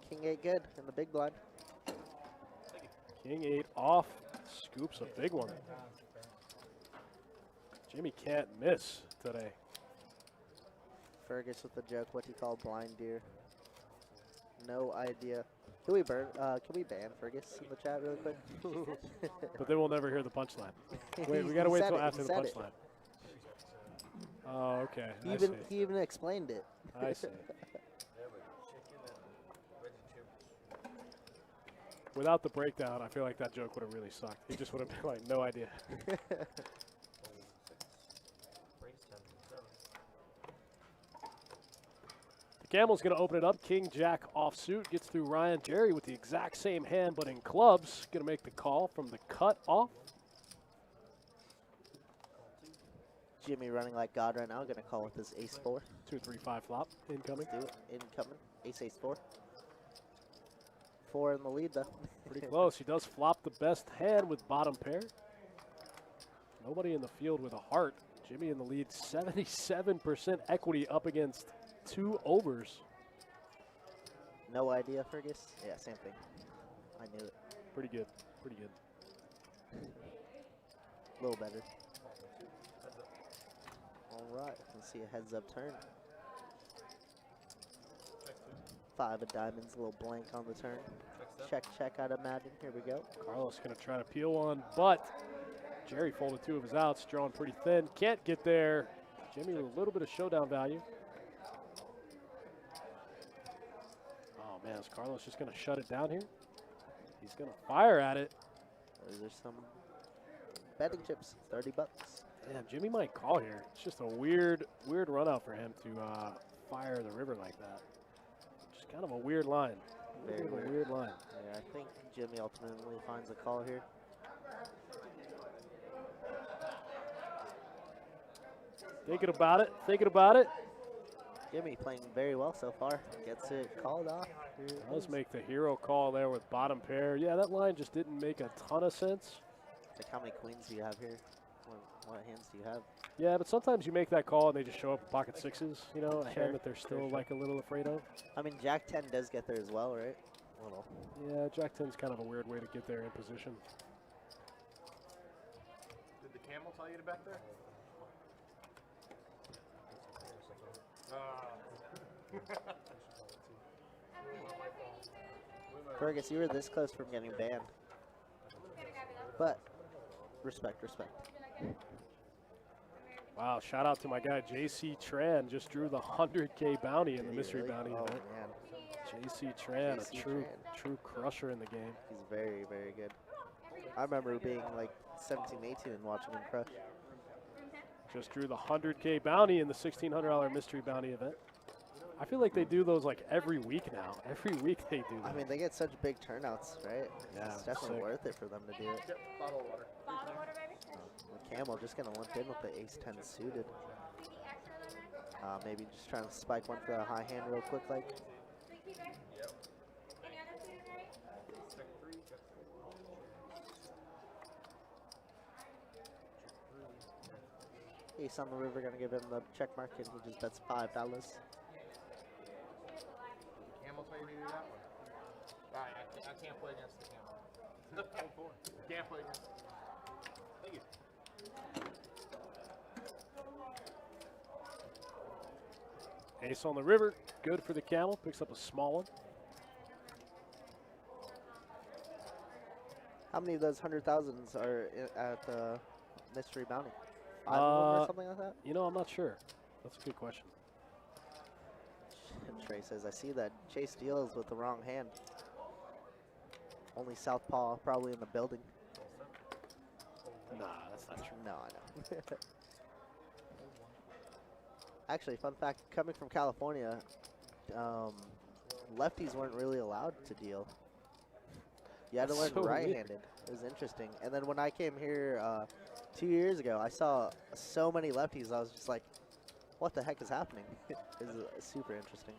King-8 good in the big blind. King-8 off. Scoops a big one. Jimmy can't miss today. Fergus with the joke, what he called blind deer. No idea. Can we ban Fergus in the chat really quick? But then we'll never hear the punchline. Wait, we gotta wait till after the punchline. Oh, okay. He even explained it. I see. Without the breakdown, I feel like that joke would have really sucked. He just would have been like, no idea. The camel's going to open it up. King Jack offsuit gets through Ryan. Jerry with the exact same hand, but in clubs. Going to make the call from the cut off. Jimmy running like God right now. Going to call with his ace-4. 2-3-5 flop incoming. Let's do it. Incoming. Ace-4. 4 in the lead though. Pretty close. He does flop the best hand with bottom pair. Nobody in the field with a heart. Jimmy in the lead. 77% equity up against 2 overs. No idea, Fergus? Yeah, same thing. I knew it. Pretty good. Pretty good. A little better. All right, let's see a heads-up turn. 5 of diamonds, a little blank on the turn. Check, check, I'd imagine. Here we go. Carlos going to try to peel one, but Jerry folded 2 of his outs, drawn pretty thin. Can't get there. Jimmy with a little bit of showdown value. Oh, man, is Carlos just going to shut it down here? He's going to fire at it. There's some betting chips, 30 bucks. Damn, Jimmy might call here. It's just a weird run out for him to fire the river like that. Just kind of a weird line. Very weird line. Yeah, I think Jimmy ultimately finds a call here. Thinking about it. Jimmy playing very well so far. Gets it called off. Let's make the hero call there with bottom pair. Yeah, that line just didn't make a ton of sense. Like, how many queens do you have here? What hands do you have? Yeah, but sometimes you make that call and they just show up with pocket sixes, you know, a Sure, hand that they're still sure. like a little afraid of. I mean, Jack 10 does get there as well, right? A little. Yeah, Jack 10's kind of a weird way to get there in position. Did the camel tell you to bet there? Fergus, you were this close from getting banned. But, respect. Wow, shout out to my guy JC Tran. Just drew the 100K bounty in the mystery Really? bounty Oh, event. man. JC Tran, JC a true Tran. true crusher in the game. He's very, very good. I remember being like 17, 18 and watching him crush. Just drew the 100K bounty in the $1,600 mystery bounty event. I feel like they do those like every week now. Every week they do that. I mean, they get such big turnouts, right? Yeah, It's definitely sick. worth it for them to do it. Yep, bottle of water. The Camel just going to limp in with the ace 10 suited. Maybe just trying to spike one for a high hand real quick like. Ace on the river, going to give him the check mark, and he just bets $5. Did the camel tell you to do that one? Alright, I can't play against the camel. Can't play against it. Thank you. Ace on the river, good for the camel. Picks up a small one. How many of those 100,000s are at the mystery bounty? 5 of them or something like that? You know, I'm not sure. That's a good question. Trey says, I see that Chase deals with the wrong hand. Only Southpaw probably in the building. Nah, that's not true. No, I know. Actually, fun fact, coming from California, lefties weren't really allowed to deal. You had to learn That's so weird. right-handed. It was interesting. And then when I came here 2 years ago, I saw so many lefties, I was just like, what the heck is happening? It was super interesting.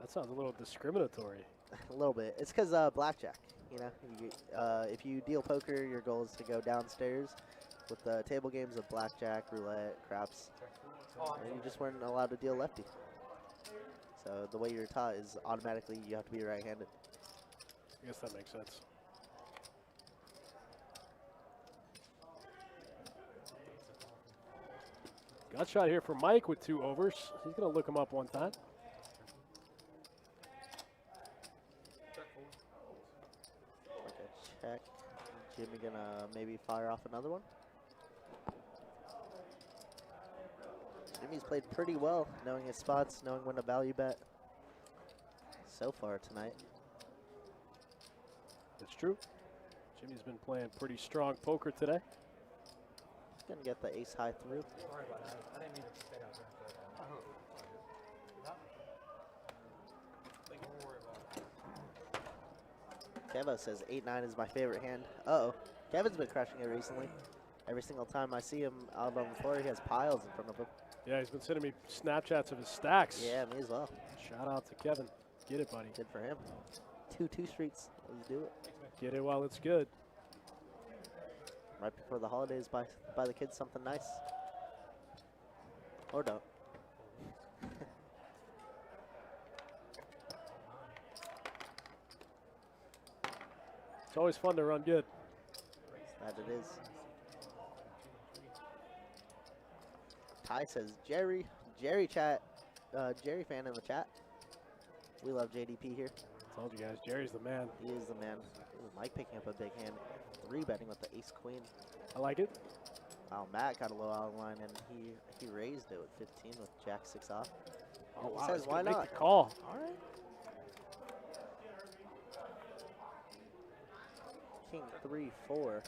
That sounds a little discriminatory. A little bit. It's because blackjack. You know, if you deal poker, your goal is to go downstairs. With the table games of blackjack, roulette, craps, and you just weren't allowed to deal lefty. So the way you're taught is automatically you have to be right-handed. I guess that makes sense. Gut shot here for Mike with 2 overs. He's going to look him up one time. Okay, check. Jimmy gonna maybe fire off another one. Jimmy's played pretty well, knowing his spots, knowing when to value bet so far tonight. It's true. Jimmy's been playing pretty strong poker today. He's gonna get the ace high through. Kevo says 8-9 is my favorite hand. Uh-oh. Kevin's been crushing it recently. Every single time I see him out on the floor, he has piles in front of him. Yeah, he's been sending me Snapchats of his stacks. Yeah, me as well. Shout out to Kevin. Get it, buddy. Good for him. 2 streets. Let's do it. Get it while it's good. Right before the holidays, buy the kids something nice. Or don't. It's always fun to run good. That it is. Ty says, Jerry chat, Jerry fan in the chat. We love JDP here. Told you guys, Jerry's the man. He is the man. Ooh, Mike picking up a big hand. 3-betting with the ace queen. I like it. Wow, Matt got a low outline and he raised it with 15 with jack 6 off. Oh, He wow. says, He's why gonna make not? the call. All right. king, 3, 4.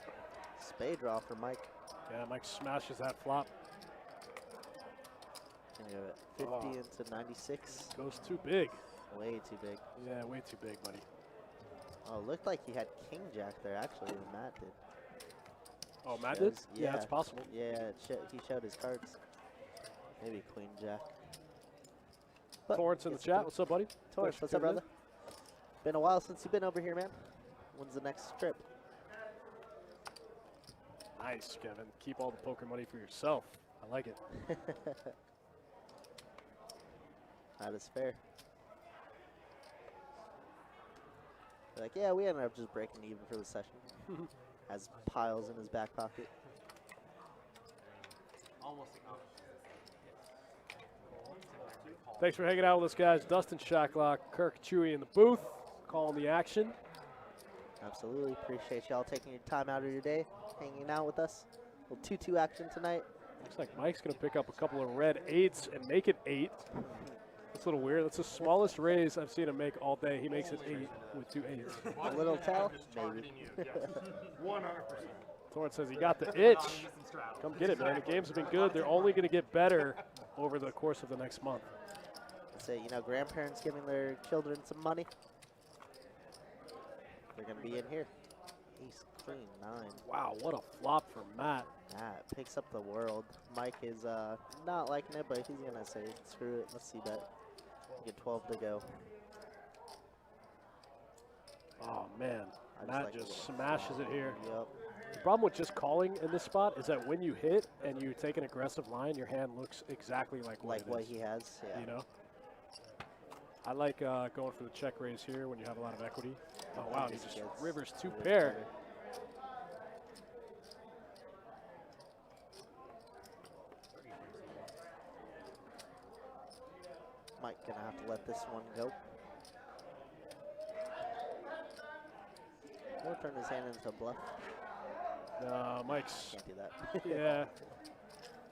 Spade draw for Mike. Yeah, Mike smashes that flop. Think of it. 50 into 96. Goes too big. Way too big. Yeah, way too big, buddy. Oh, looked like he had king jack there, actually, when Matt did. Oh, Matt did? Shows- Yeah, it's possible. Yeah, he showed his cards. Maybe queen jack. But Torrance in the it's chat. okay. What's up, buddy? Torrance, Thanks for what's up, tuning in. brother? Been a while since you've been over here, man. When's the next trip? Nice, Kevin. Keep all the poker money for yourself. I like it. That is fair. They're like, yeah, we ended up just breaking even for the session. Has piles in his back pocket. Almost accomplished. Thanks for hanging out with us, guys. Dustin Shacklock, Kirk Chewy in the booth, calling the action. Absolutely. Appreciate y'all taking your time out of your day, hanging out with us. Little 2-2 action tonight. Looks like Mike's going to pick up a couple of red 8s and make it 8. That's a little weird. That's the smallest raise I've seen him make all day. He makes it 8 with 2 8s. A little tell? Just Maybe. targeting you. Yes. 100%. Torrance says he got the itch. Come get it, man. The games have been good. They're only going to get better over the course of the next month. Say, you know, grandparents giving their children some money. They're going to be in here. Ace, queen, 9. Wow, what a flop for Matt. That picks up the world. Mike is not liking it, but he's going to say, screw it. Let's see bet. Get 12 to go. Oh, man. I just Matt like just the smashes it here. Yep. The problem with just calling in this spot is that when you hit and you take an aggressive line, your hand looks exactly like what Like what it is, he has. Yeah. you know? I like going for the check raise here when you have a lot of equity. Oh, wow, he Just just gets rivers 2 really pair. better. Mike gonna have to let this one go. Or turn his hand into a bluff. Mike's, Can't do that. yeah,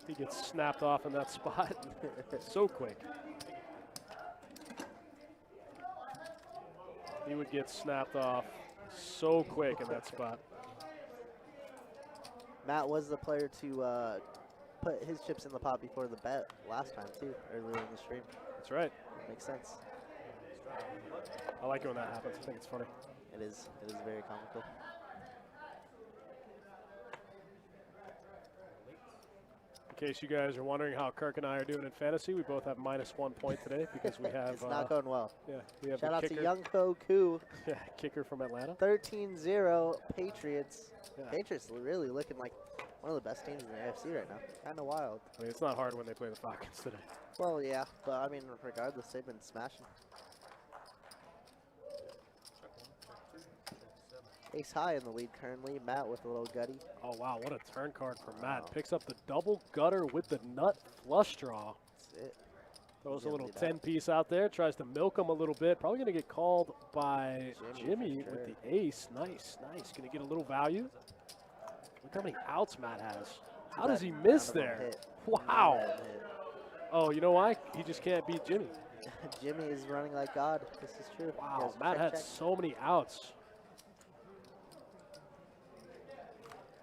he gets snapped off in that spot so quick. He would get snapped off so quick in that spot. Matt was the player to put his chips in the pot before the bet last time too, earlier in the stream. That's right. Makes sense. I like it when that happens. I think it's funny. It is very comical. In case you guys are wondering how Kirk and I are doing in fantasy, we both have -1 point today because we have It's not going well. yeah, we have Shout the out kicker. to Young Ho Koo, Yeah, kicker from Atlanta. 13-0 Patriots. Yeah. Patriots really looking like one of the best teams in the AFC right now. Kind of wild. I mean, it's not hard when they play the Falcons today. Well, yeah, but I mean, regardless, they've been smashing. Ace high in the lead currently. Matt with a little gutty. Oh, wow, what a turn card for Matt. Picks up the double gutter with the nut flush draw. That's it. Throws a Easy little to lead 10-piece out there. Tries to milk him a little bit. Probably going to get called by Jimmy Jimmy for with sure. the ace. Nice, nice. Going to get a little value. Look how many outs Matt has. How does he miss None of them there? hit. Wow. None of them hit. Oh, you know why? He just can't beat Jimmy. Jimmy is running like God. This is true. Wow, Yes, Matt check, had check. so many outs.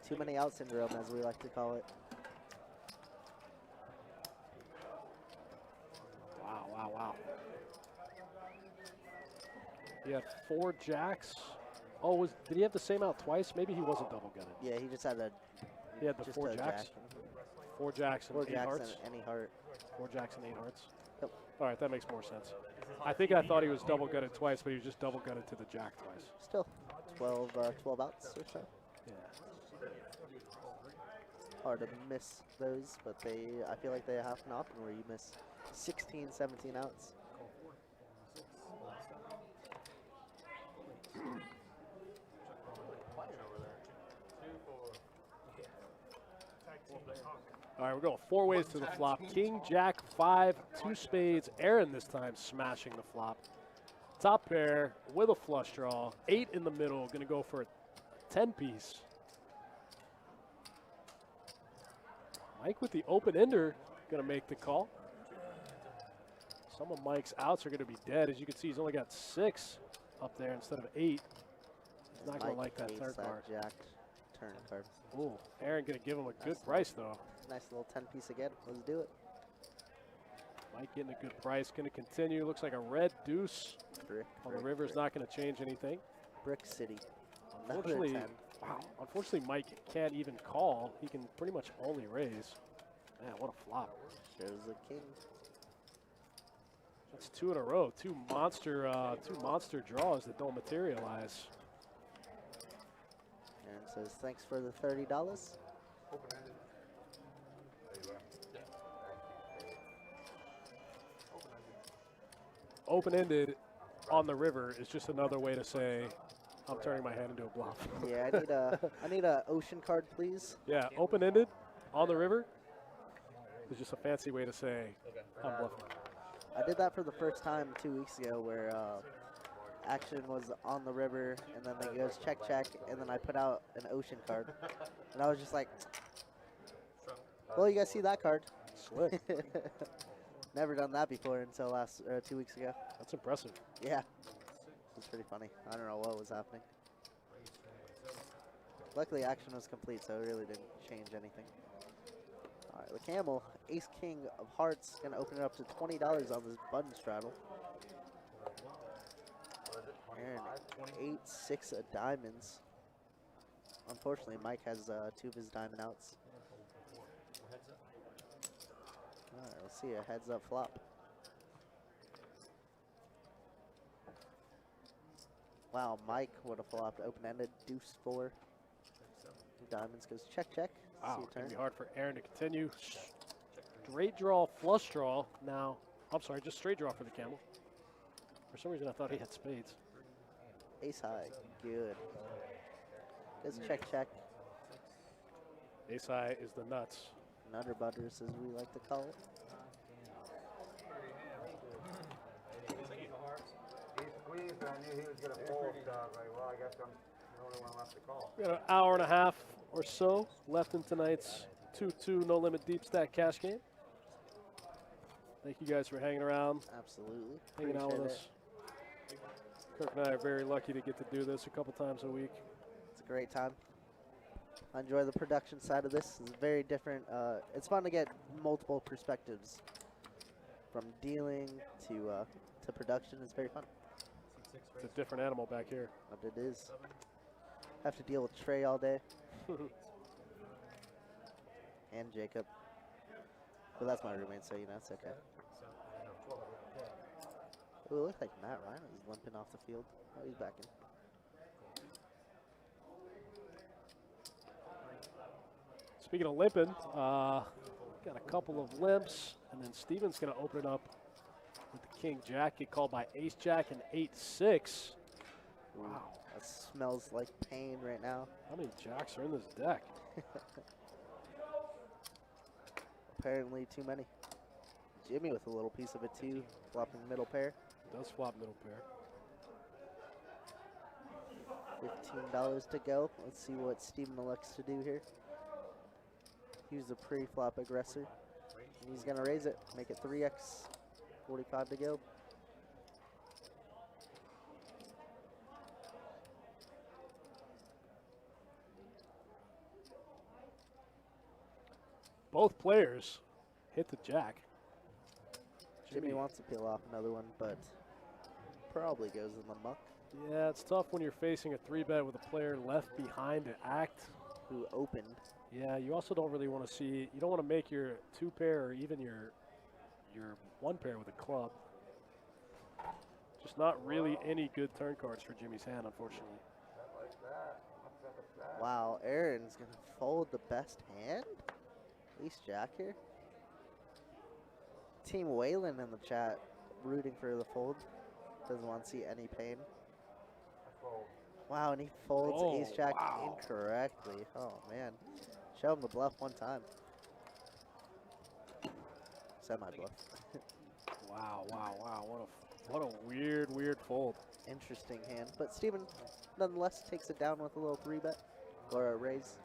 Too many out syndrome, as we like to call it. Wow, wow, wow. He had 4 jacks. Oh, did he have the same out twice? Maybe he wasn't double gutted. Yeah, he just had a. He had the just 4 a jacks. jack. 4 jacks and 4 8 jacks hearts. and any heart. 4 jacks and 8 hearts. Yep. All right, that makes more sense. I think I thought he was double gutted twice, but he was just double gutted to the jack twice. Still, 12 outs or so. Yeah. Hard to miss those, but I feel like they happen often where you miss 16, 17 outs. All right, we're going 4 ways to the flop. King, Jack, 5, 2 spades. Aaron this time smashing the flop. Top pair with a flush draw. 8 in the middle. Going to go for a 10-piece. Mike with the open ender. Going to make the call. Some of Mike's outs are going to be dead. As you can see, he's only got 6 up there instead of 8. He's not going to like that hates third card. Jack turn card. Ooh, Aaron going to give him a good price, though. Nice little 10-piece again. Let's do it. Mike getting a good price. Going to continue. Looks like a red deuce. Brick, On the brick, river's brick. not going to change anything. Brick City. Another Unfortunately, 10. wow. Unfortunately, Mike can't even call. He can pretty much only raise. Man, what a flop. Shows a king. That's 2 in a row. Two monster draws that don't materialize. Aaron says, thanks for the $30. Open-ended. Open-ended on the river is just another way to say I'm turning my hand into a bluff. Yeah, I need a ocean card, please. Yeah, open-ended on the river is just a fancy way to say I'm bluffing. I did that for the first time 2 weeks ago where action was on the river, and then it goes check, check, and then I put out an ocean card. And I was just like, well, you guys see that card. Slick. Never done that before until 2 weeks ago. That's impressive. Yeah. It was pretty funny. I don't know what was happening. Luckily, action was complete, so it really didn't change anything. All right, the camel, ace king of hearts, gonna open it up to $20 on this button straddle. And 8-6 of diamonds. Unfortunately, Mike has 2 of his diamond outs. All right, let's see a heads up flop. Wow, Mike would have flopped open-ended, deuce 4. Diamonds goes check, check. Wow, See it's a going turn. to be hard for Aaron to continue. Straight draw, flush draw. Now, I'm sorry, just straight draw for the camel. For some reason, I thought he had spades. Ace high, good. Goes check, check. Ace high is the nuts. Nutter butters, as we like to call it. He squeezed, and I knew he was going to fold. Like, well, I guess I'm the only one left to call. We got an hour and a half or so left in tonight's 2-2 No Limit Deep Stack Cash Game. Thank you guys for hanging around, Absolutely. hanging out with Appreciate us. Kirk and I are very lucky to get to do this a couple times a week. It's a great time. I enjoy the production side of this. It's very different. It's fun to get multiple perspectives, from dealing to production. It's very fun. It's a different animal back here. But it is. Have to deal with Trey all day. And Jacob. But that's my roommate, so you know it's okay. Ooh, it looks like Matt Ryan is limping off the field. Oh, he's back in. Speaking of limping, got a couple of limps, and then Steven's going to open it up with the King Jack. Get called by Ace Jack and 8-6. Wow. That smells like pain right now. How many jacks are in this deck? Apparently too many. Jimmy with a little piece of it too, flopping middle pair. Does flop middle pair. $15 to go. Let's see what Steven elects to do here. He was a pre-flop aggressor. And he's gonna raise it, make it 3x. 45 to go. Both players hit the jack. Jimmy wants to peel off another one, but probably goes in the muck. Yeah, it's tough when you're facing a 3-bet with a player left behind to act. Who opened. Yeah, you also don't really want to see, you don't want to make your 2-pair or even your 1-pair with a club. Just not really any good turn cards for Jimmy's hand, unfortunately. Wow, Aaron's gonna fold the best hand? Ace Jack here. Team Waylon in the chat rooting for the fold. Doesn't want to see any pain. Wow, and he folds Ace Jack incorrectly. Oh man. Show him the bluff one time. Semi-bluff. Wow, wow, wow. What a weird fold. Interesting hand. But Steven nonetheless takes it down with a little 3-bet. Or a raise,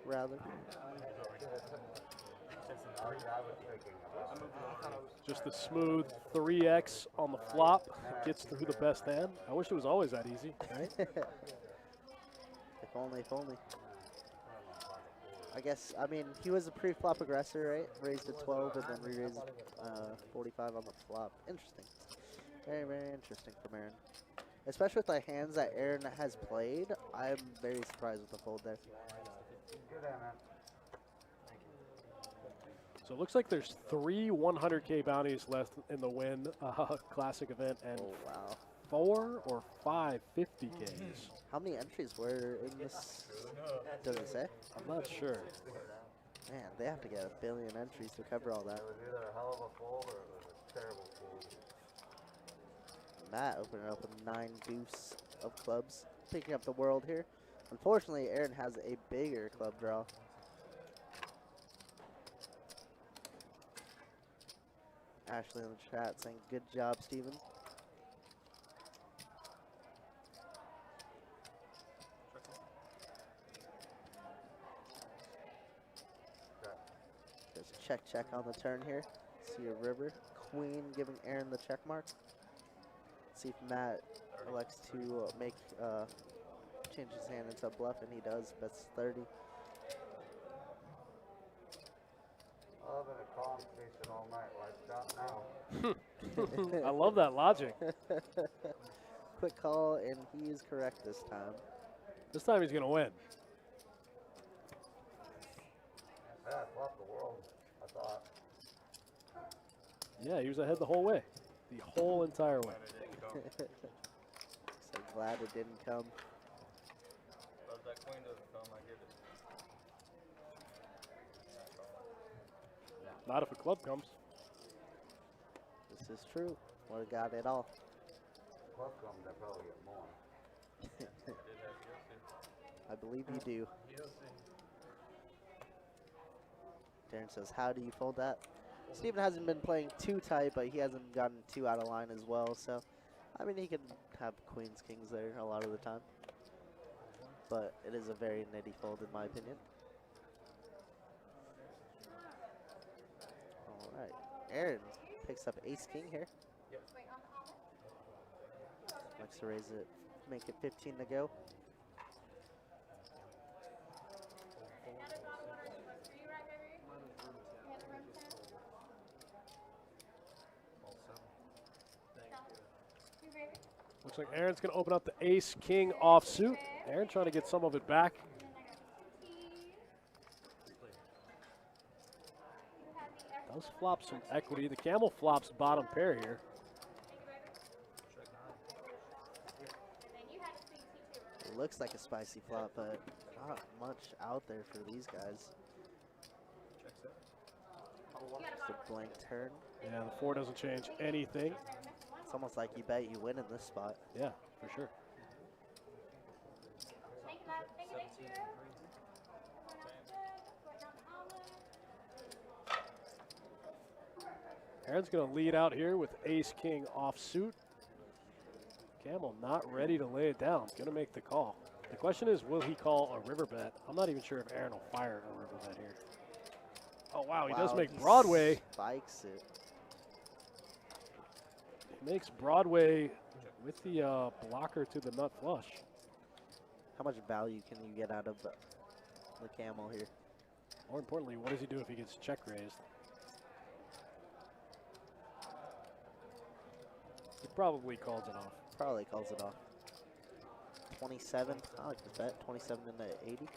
rather. Just a smooth 3x on the flop. Gets through the best hand. I wish it was always that easy, right? only, if only. I guess, I mean, he was a pre-flop aggressor, right? Raised at 12 and then re-raised 45 on the flop. Interesting. Very, very interesting from Aaron. Especially with the hands that Aaron has played, I'm very surprised with the fold there. So it looks like there's 3 100K bounties left in the Win Classic event and Oh, wow. 4 or 5 50Ks. How many entries were in this? Does it say? I'm not sure. Man, they have to get 1 billion entries to cover all that. It was either a hell of a fold or it was a terrible fold. Matt opening up with 9 deuce of clubs, picking up the world here. Unfortunately, Aaron has a bigger club draw. Ashley in the chat saying, good job, Steven. Just check on the turn here. See a river. Queen giving Aaron the check mark. See if Matt elects to change his hand into a bluff, and he does. Bets 30. I've been a conversation all night. Like, stop now. I love that logic. Quick call, and he is correct this time. This time he's going to win. Yeah, I left the world, I thought. Yeah, he was ahead the whole way. The whole entire way. So glad it didn't come. But if that queen doesn't come, I get it. Not if a club comes. This is true. Would have got it all. Club comes, I probably get more. I believe you do. Darren says, how do you fold that? Steven hasn't been playing too tight, but he hasn't gotten too out of line as well. So, I mean, he can have queens, kings there a lot of the time. But it is a very nitty fold in my opinion. All right. Aaron picks up ace, king here. Likes to raise it, make it 15 to go. Looks like Aaron's going to open up the ace-king offsuit. Aaron trying to get some of it back. Does flop some equity. The camel flops bottom pair here. It looks like a spicy flop, but not much out there for these guys. Just a blank turn. Yeah, the 4 doesn't change anything. It's almost like you bet you win in this spot. Yeah, for sure. Aaron's going to lead out here with ace-king offsuit. Camel not ready to lay it down. Going to make the call. The question is, will he call a river bet? I'm not even sure if Aaron will fire a river bet here. Oh, wow, he does make Broadway. Spikes it. He makes Broadway with the blocker to the nut flush. How much value can you get out of the camel here? More importantly, what does he do if he gets check raised? He probably calls it off. Probably calls it off. 27. I like the bet. 27 into 80.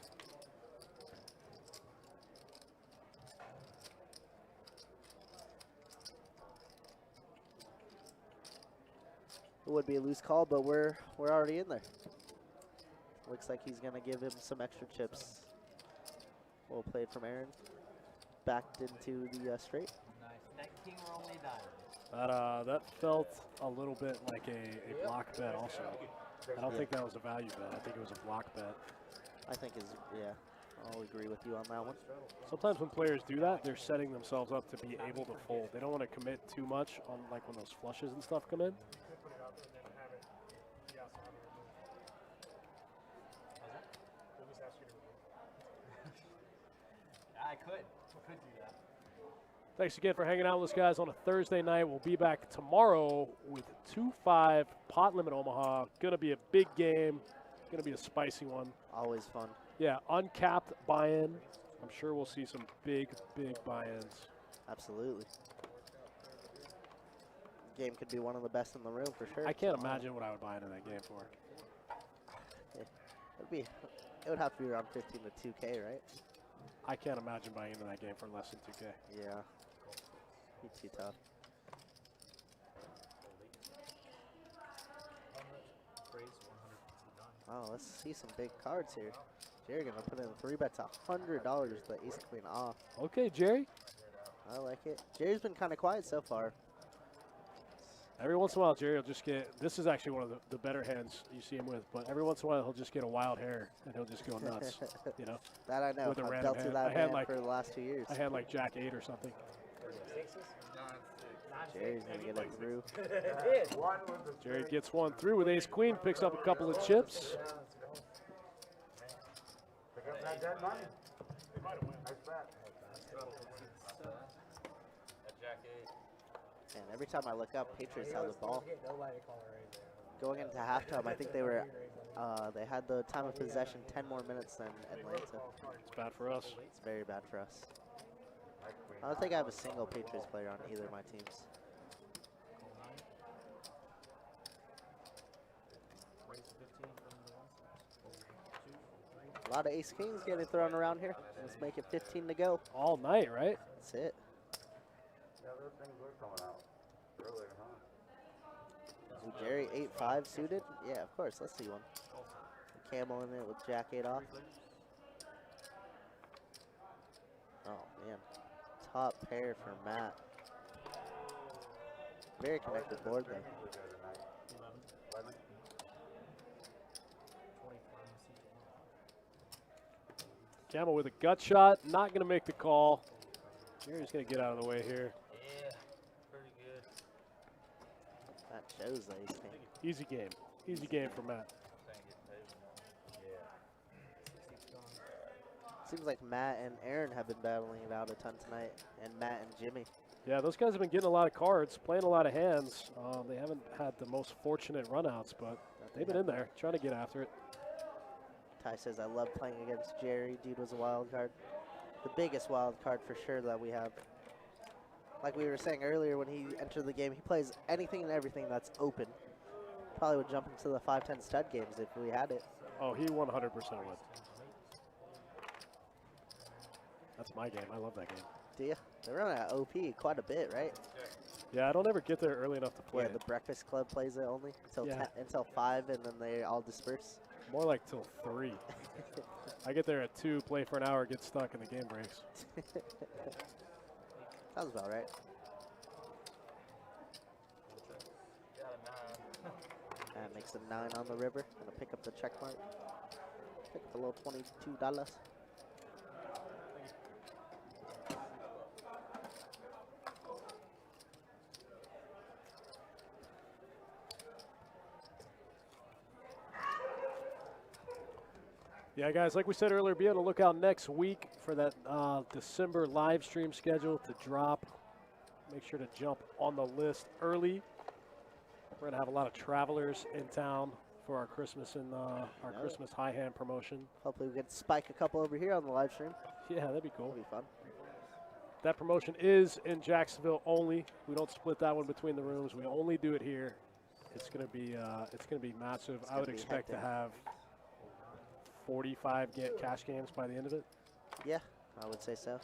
It would be a loose call, but we're already in there. Looks like he's gonna give him some extra chips. Well played from Aaron. Backed into the straight. Nice. That king were only diamonds. That felt a little bit like a block bet also. I don't think that was a value bet. I think it was a block bet. I think yeah, I'll agree with you on that one. Sometimes when players do that, they're setting themselves up to be able to fold. They don't want to commit too much on like when those flushes and stuff come in. I could do that. Thanks again for hanging out with us, guys, on a Thursday night. We'll be back tomorrow with 2-5 pot limit Omaha. Going to be a big game. Going to be a spicy one. Always fun. Yeah, uncapped buy-in. I'm sure we'll see some big buy-ins. Absolutely. Game could be one of the best in the room for sure. I can't imagine what I would buy into that game for. It would have to be around 15 to 2K, right? I can't imagine buying into that game for less than 2K. Yeah. Be too tough. Oh, let's see some big cards here. Jerry gonna put in 3 bets, $100 the ace queen off. Okay, Jerry. I like it. Jerry's been kind of quiet so far. Every once in a while, Jerry will just get, this is actually one of the better hands you see him with, but every once in a while he'll just get a wild hair and he'll just go nuts, you know? That I know. With a I've random dealt hand. to that I had man like- for the last 2 years. I had like Jack 8 or something. Jerry's gonna get it through. Jerry gets one through with ace queen, picks up a couple of chips. Pick up that dead money. Nice bet. And every time I look up, Patriots have the ball. Going into halftime, I think they were, they had the time of possession 10 more minutes than Atlanta. It's bad for us. It's very bad for us. I don't think I have a single Patriots player on either of my teams. A lot of ace kings getting thrown around here. Let's make it 15 to go. All night, right? That's it. Yeah, those things were coming out earlier, huh? So Jerry 8-5 suited. Yeah, of course. Let's see one. Camel in it with Jack 8 off. Oh man, top pair for Matt. Very connected board though. Camel with a gut shot, not going to make the call. Jerry's going to get out of the way here. Yeah, pretty good. That shows the ace king. Easy game. Easy game for Matt. Seems like Matt and Aaron have been battling it out a ton tonight, and Matt and Jimmy. Yeah, those guys have been getting a lot of cards, playing a lot of hands. They haven't had the most fortunate runouts, but they've been in there trying to get after it. Ty says, I love playing against Jerry. Dude was a wild card. The biggest wild card for sure that we have. Like we were saying earlier, when he entered the game, he plays anything and everything that's open. Probably would jump into the 5-10 stud games if we had it. Oh, he 100% would. That's my game. I love that game. Do you? They run at OP quite a bit, right? Yeah, I don't ever get there early enough to play Yeah, it. the Breakfast Club plays it only until Yeah. until 5, and then they all disperse. More like till 3. I get there at 2, play for an hour, get stuck, and the game breaks. Sounds about right. And makes a 9 on the river. Gonna pick up the check mark. Pick up a little $22. Yeah, guys, like we said earlier, be on the lookout next week for that December live stream schedule to drop. Make sure to jump on the list early. We're going to have a lot of travelers in town for our Christmas and our Christmas high hand promotion. Hopefully we can spike a couple over here on the live stream. Yeah, that'd be cool. That'll be fun. That promotion is in Jacksonville only. We don't split that one between the rooms. We only do it here. It's going to be massive. I would expect to have 45 cash games by the end of it. Yeah, I would say so.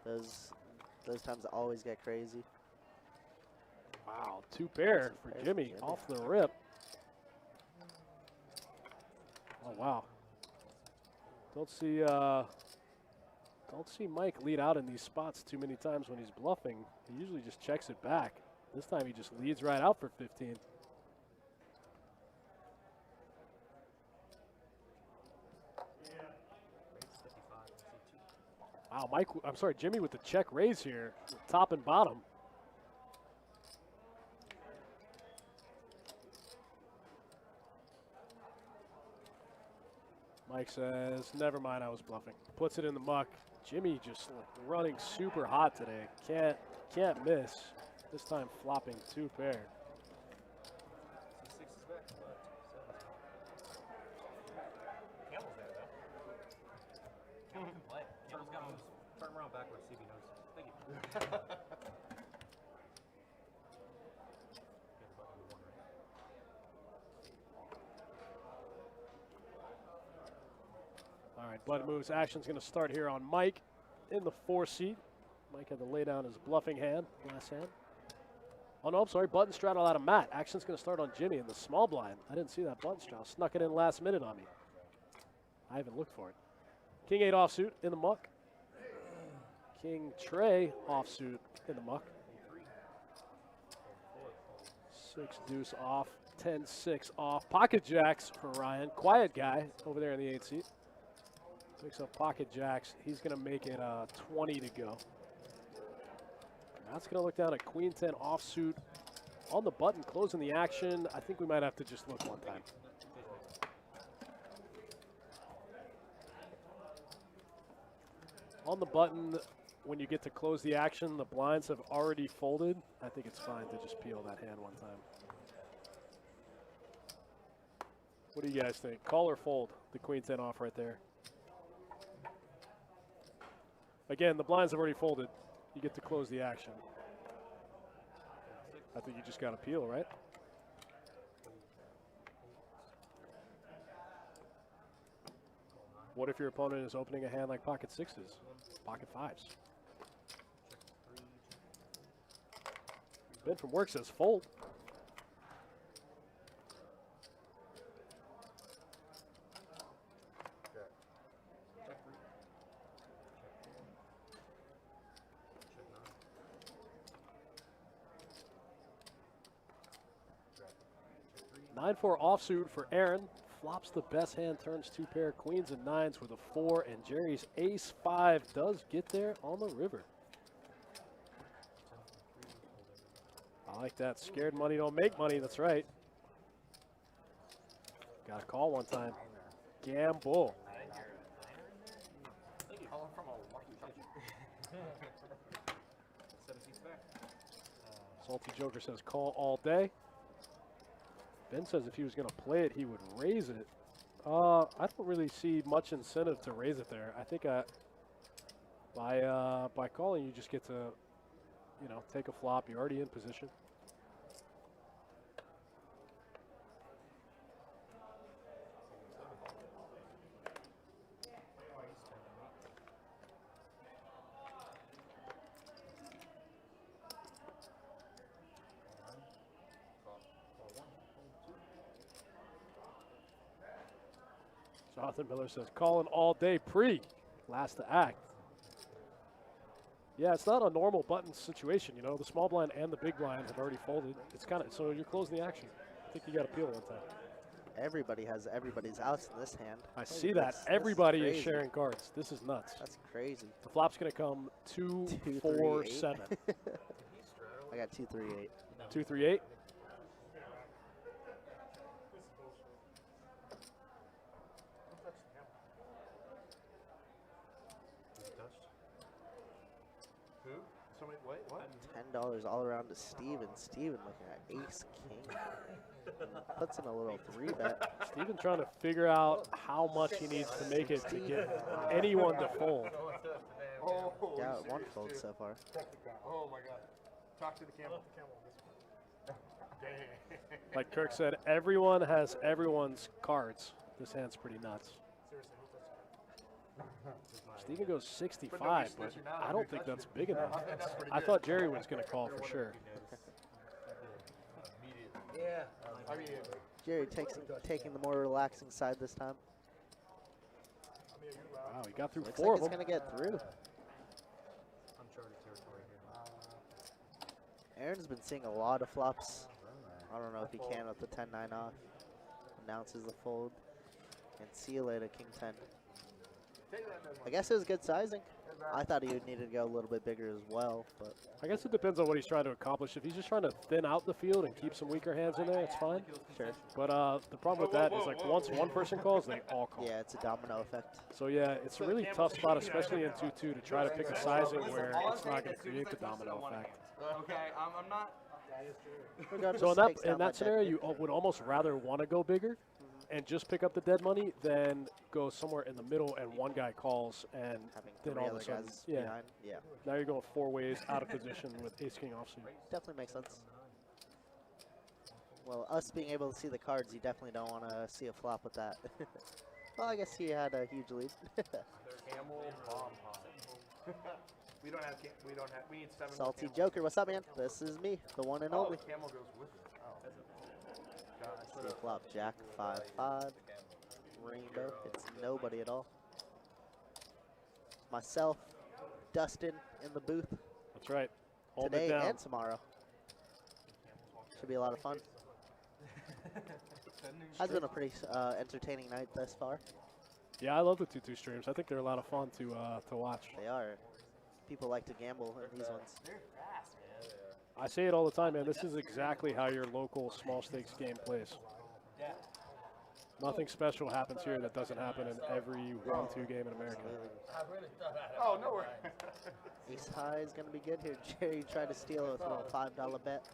Those times always get crazy. Wow, 2 pair for There's Jimmy off the rip. Oh wow. Don't see Mike lead out in these spots too many times when he's bluffing. He usually just checks it back. This time he just leads right out for 15. Wow, Jimmy with the check raise here, top and bottom. Mike says, never mind, I was bluffing. Puts it in the muck. Jimmy just like running super hot today. Can't miss. This time flopping 2 pair. All right, button moves. Action's going to start here on Mike in the 4 seat. Mike had to lay down his bluffing hand, last hand. Oh, no, I'm sorry. Button straddle out of Matt. Action's going to start on Jimmy in the small blind. I didn't see that button straddle. Snuck it in last minute on me. I haven't looked for it. King 8 offsuit in the muck. King Trey offsuit in the muck. 6 deuce off. 10-6 off. Pocket jacks for Ryan. Quiet guy over there in the 8 seat. Picks up pocket jacks. He's going to make it 20 to go. That's going to look down at Queen 10 offsuit on the button, closing the action. I think we might have to just look one time. On the button, when you get to close the action, the blinds have already folded. I think it's fine to just peel that hand one time. What do you guys think? Call or fold the Queen 10 off right there? Again, the blinds have already folded. You get to close the action. I think you just got to peel, right? What if your opponent is opening a hand like pocket 6s, pocket 5s? Ben from work says fold. Nine 4 offsuit for Aaron. Flops the best hand, turns 2 pair queens and 9s with a 4, and Jerry's ace 5 does get there on the river. I like that. Scared money don't make money. That's right. Got to call one time. Gamble. Salty Joker says call all day. Ben says if he was going to play it, he would raise it. I don't really see much incentive to raise it there. I think by calling, you just get to, you know, take a flop. You're already in position. Jonathan Miller says, calling all day pre, last to act. Yeah, it's not a normal button situation, you know. The small blind and the big blind have already folded. It's kind of, so you're closing the action. I think you got to peel one time. Everybody has everybody's outs in this hand. I see that. Everybody is sharing cards. This is nuts. That's crazy. The flop's going to come 2, 4, 7. I got 2, 3, 8. 2, 3, 8. $10 all around to Steven. Steven looking at ace king. Puts in a little 3-bet. Steven trying to figure out how much he needs to make it to get anyone to fold. Got 1 fold so far. Oh my God. Talk to the camel. Like Kirk said, everyone has everyone's cards. This hand's pretty nuts. Steven goes 65, but I don't think that's big enough. I thought Jerry was going to call for sure. Yeah. I mean, Jerry taking the more relaxing side this time. Wow, he got through Looks 4 like of it's them. going to get through. Uncharted territory here. Aaron's been seeing a lot of flops. I don't know if he can with the 10-9 off. Announces the fold. And see you later, King 10. I guess it was good sizing. I thought he would need to go a little bit bigger as well, but I guess it depends on what he's trying to accomplish. If he's just trying to thin out the field and keep some weaker hands in there, it's fine. sure. But the problem with that is, like, once one person calls, they all call. Yeah, it's a domino effect. So, yeah, it's a really tough spot, especially in 2-2, to try to pick a sizing where it's not going to create the domino effect. Okay, I'm not. Regardless, So takes down in that deck. scenario, you would almost rather want to go bigger and just pick up the dead money than go somewhere in the middle and one guy calls and Having then 3 all of a other sudden, guys yeah, behind. Yeah, now you're going 4 ways out of position with ace king offsuit. definitely makes sense. Well, us being able to see the cards, you definitely don't want to see a flop with that. Well, I guess he had a huge lead. Camel bomb pop. We don't have. We need 7 more Salty camels. Joker, what's up, man? This is me, the one and Oh, only. the camel goes with it. Oh. God, See flop Jack 5-5. Rainbow. It's nobody at all. Myself, Dustin in the booth That's right. Hold it today down. and tomorrow. Should be a lot of fun. Has been a pretty entertaining night thus far. Yeah, I love the 2-2 streams. I think they're a lot of fun to watch. They are. People like to gamble in these ones. They're fast, man. I say it all the time, man. This is exactly how your local small stakes game plays. Yeah. Nothing special happens here that doesn't happen in every 1-2 game in America. Oh, no way. Ace high is going to be good here. Jerry tried to steal it with a little $5 bet.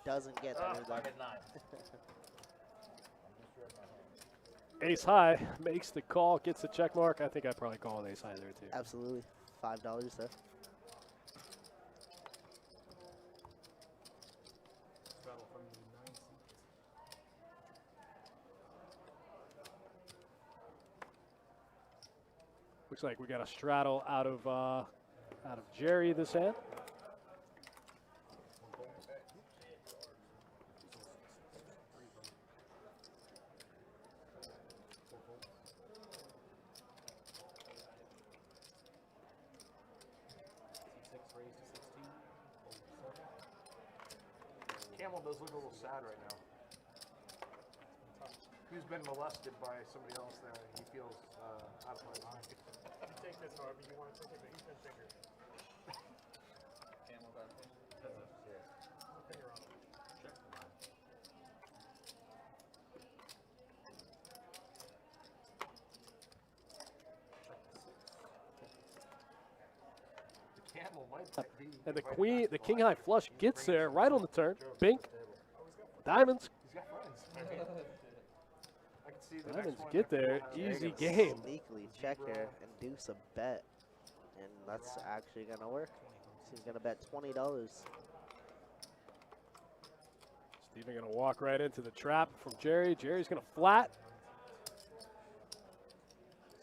Doesn't get through though. Ace high makes the call, gets the check mark. I think I'd probably call an ace high there too. Absolutely. $5 there. Looks like we got a straddle out of Jerry this hand. Camel does look a little sad right now. He's been molested by somebody else there. He feels out of place. You take this however you want to take it, but he's been bigger. Camel got it. Finger on it. The camel might be. And the king high flush gets there right on the turn. Bink. Diamonds. He's got friends. I can see the Diamonds next one get after there. the last Easy one. game. Sneakily check here and deuce a bet. And that's actually going to work. He's going to bet $20. Steven going to walk right into the trap from Jerry. Jerry's going to flat.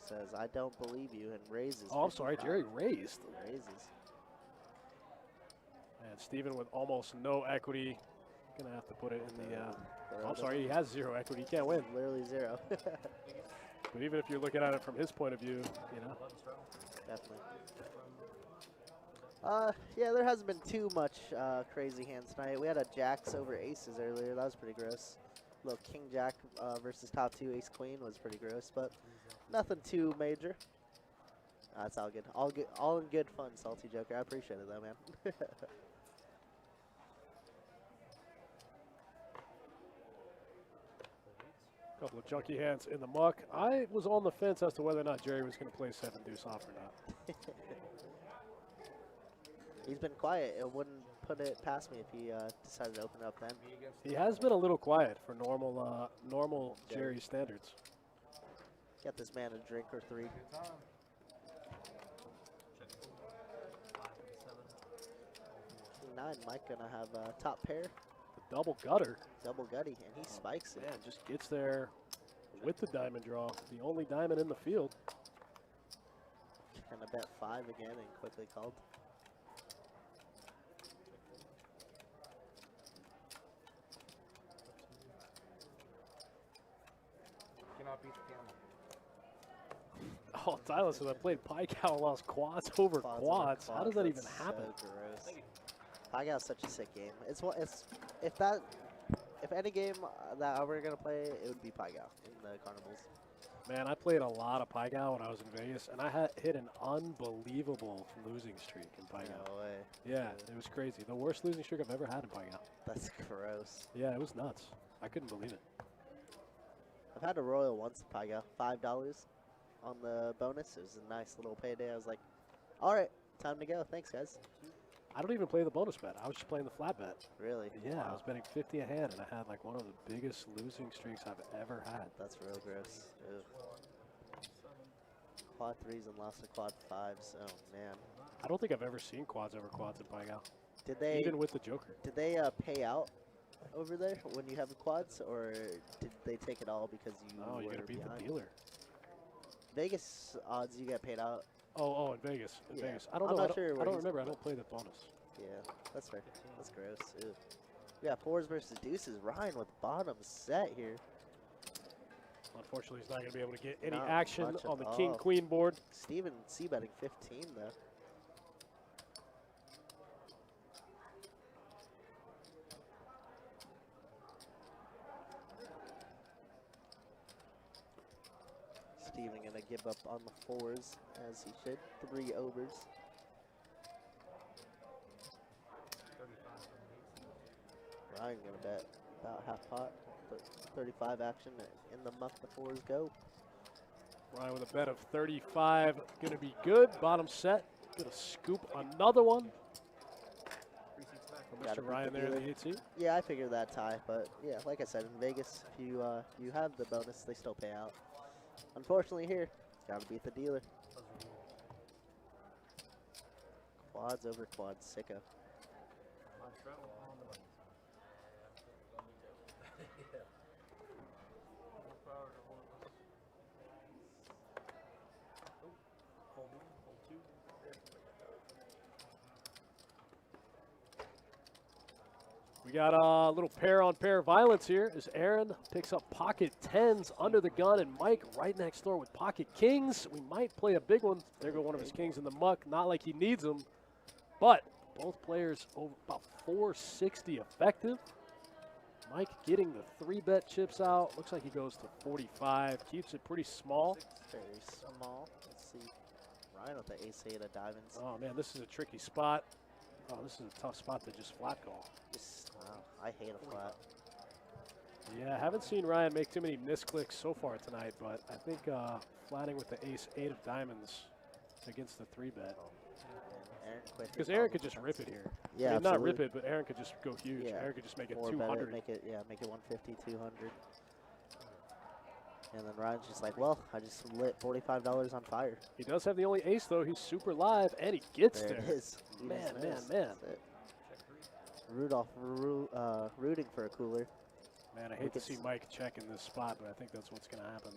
Says, I don't believe you, and raises. Oh, I'm sorry. 55. Jerry raised. Raises. And Steven with almost no equity. Going to have to put it in the... I'm sorry, he has 0 equity. He can't win. Literally 0. But even if you're looking at it from his point of view, you know. Definitely. Yeah, there hasn't been too much crazy hands tonight. We had a jacks over aces earlier. That was pretty gross. Little king jack versus top 2 ace queen was pretty gross, but nothing too major. That's all good. All in good fun, Salty Joker. I appreciate it though, man. Couple of junky hands in the muck. I was on the fence as to whether or not Jerry was going to play 7 deuce off or not. He's been quiet. It wouldn't put it past me if he decided to open up then. He has been a little quiet for normal Jerry standards. Get this man a drink or 3. King 9, Mike gonna have a top pair, The double gutter. double gutty, and he spikes it. Yeah, just gets there with the diamond draw. The only diamond in the field. Gonna bet 5 again and quickly called. Cannot beat the camel. Oh, Tyler says I played Pie Cow and lost quads over quads. How does that even That's happen? So gross. Pie Gow's such a sick game. It's if any game that we're gonna play, it would be Pie Gow in the carnivals. Man, I played a lot of Pie Cow when I was in Vegas, and I hit an unbelievable losing streak in Pie Cow. No way. Yeah, it was crazy. The worst losing streak I've ever had in Pie Cow. That's gross. Yeah, it was nuts. I couldn't believe it. I've had a royal once, Pie Gow, $5 on the bonus. It was a nice little payday. I was like, all right, time to go. Thanks, guys. I don't even play the bonus bet. I was just playing the flat bet. Really? Yeah, I Wow. was betting 50 a hand, and I had like one of the biggest losing streaks I've ever had. That's real gross. Ew. Quad 3s and lost to quad 5s. Oh man. I don't think I've ever seen quads over quads in Pie Cow, Did they even with the Joker. pay out over there when you have the quads, or did they take it all because you Oh, you were gotta beat behind? the dealer. Vegas odds you get paid out. Oh, in Vegas. In Yeah. Vegas. I don't I'm know. not sure I where don't he's- remember. I don't play the bonus. Yeah, that's fair. That's gross. Ew. We got fours versus deuces. Ryan with bottom set here. Unfortunately, he's not going to be able to get any Not action much on the at all. king-queen board. Steven C betting 15 though. Steven gonna give up on the fours as he should. 3 overs. Ryan gonna bet about half pot, but 35 action in the muck the fours go. Ryan with a bet of 35. Going to be good. Bottom set. Going to scoop another one. From Gotta Mr. beat Ryan the there in dealer. the 18. Yeah, I figured that tie, but yeah, like I said, in Vegas, if you have the bonus, they still pay out. Unfortunately here, gotta beat the dealer. Quads over quads, sicko. We got a little pair-on-pair violence here as Aaron picks up pocket 10s under the gun, and Mike right next door with pocket kings. We might play a big one. There go one of his kings in the muck. Not like he needs them, but both players over about 460 effective. Mike getting the 3-bet chips out. Looks like he goes to 45. Keeps it pretty small. Very small. Let's see. Ryan with the ace-8 of diamonds. Oh, man, this is a tricky spot. Oh, this is a tough spot to just flat call. Just, I hate a flat. Yeah, haven't seen Ryan make too many misclicks so far tonight, but I think flatting with the ace-8 of diamonds against the 3-bet. Because Aaron could just rip it here. Yeah, I mean, not rip absolutely. it, but Aaron could just go huge. Yeah. Aaron could just make it Or bet 200. make it 150, 200. And then Ryan's just like, well, I just lit $45 on fire. He does have the only ace, though. He's super live, and he gets There there. it is. He Man, doesn't man, miss. man. That's it. Rudolph rooting for a cooler. Man, I hate to see Mike check in this spot, but I think that's what's going to happen.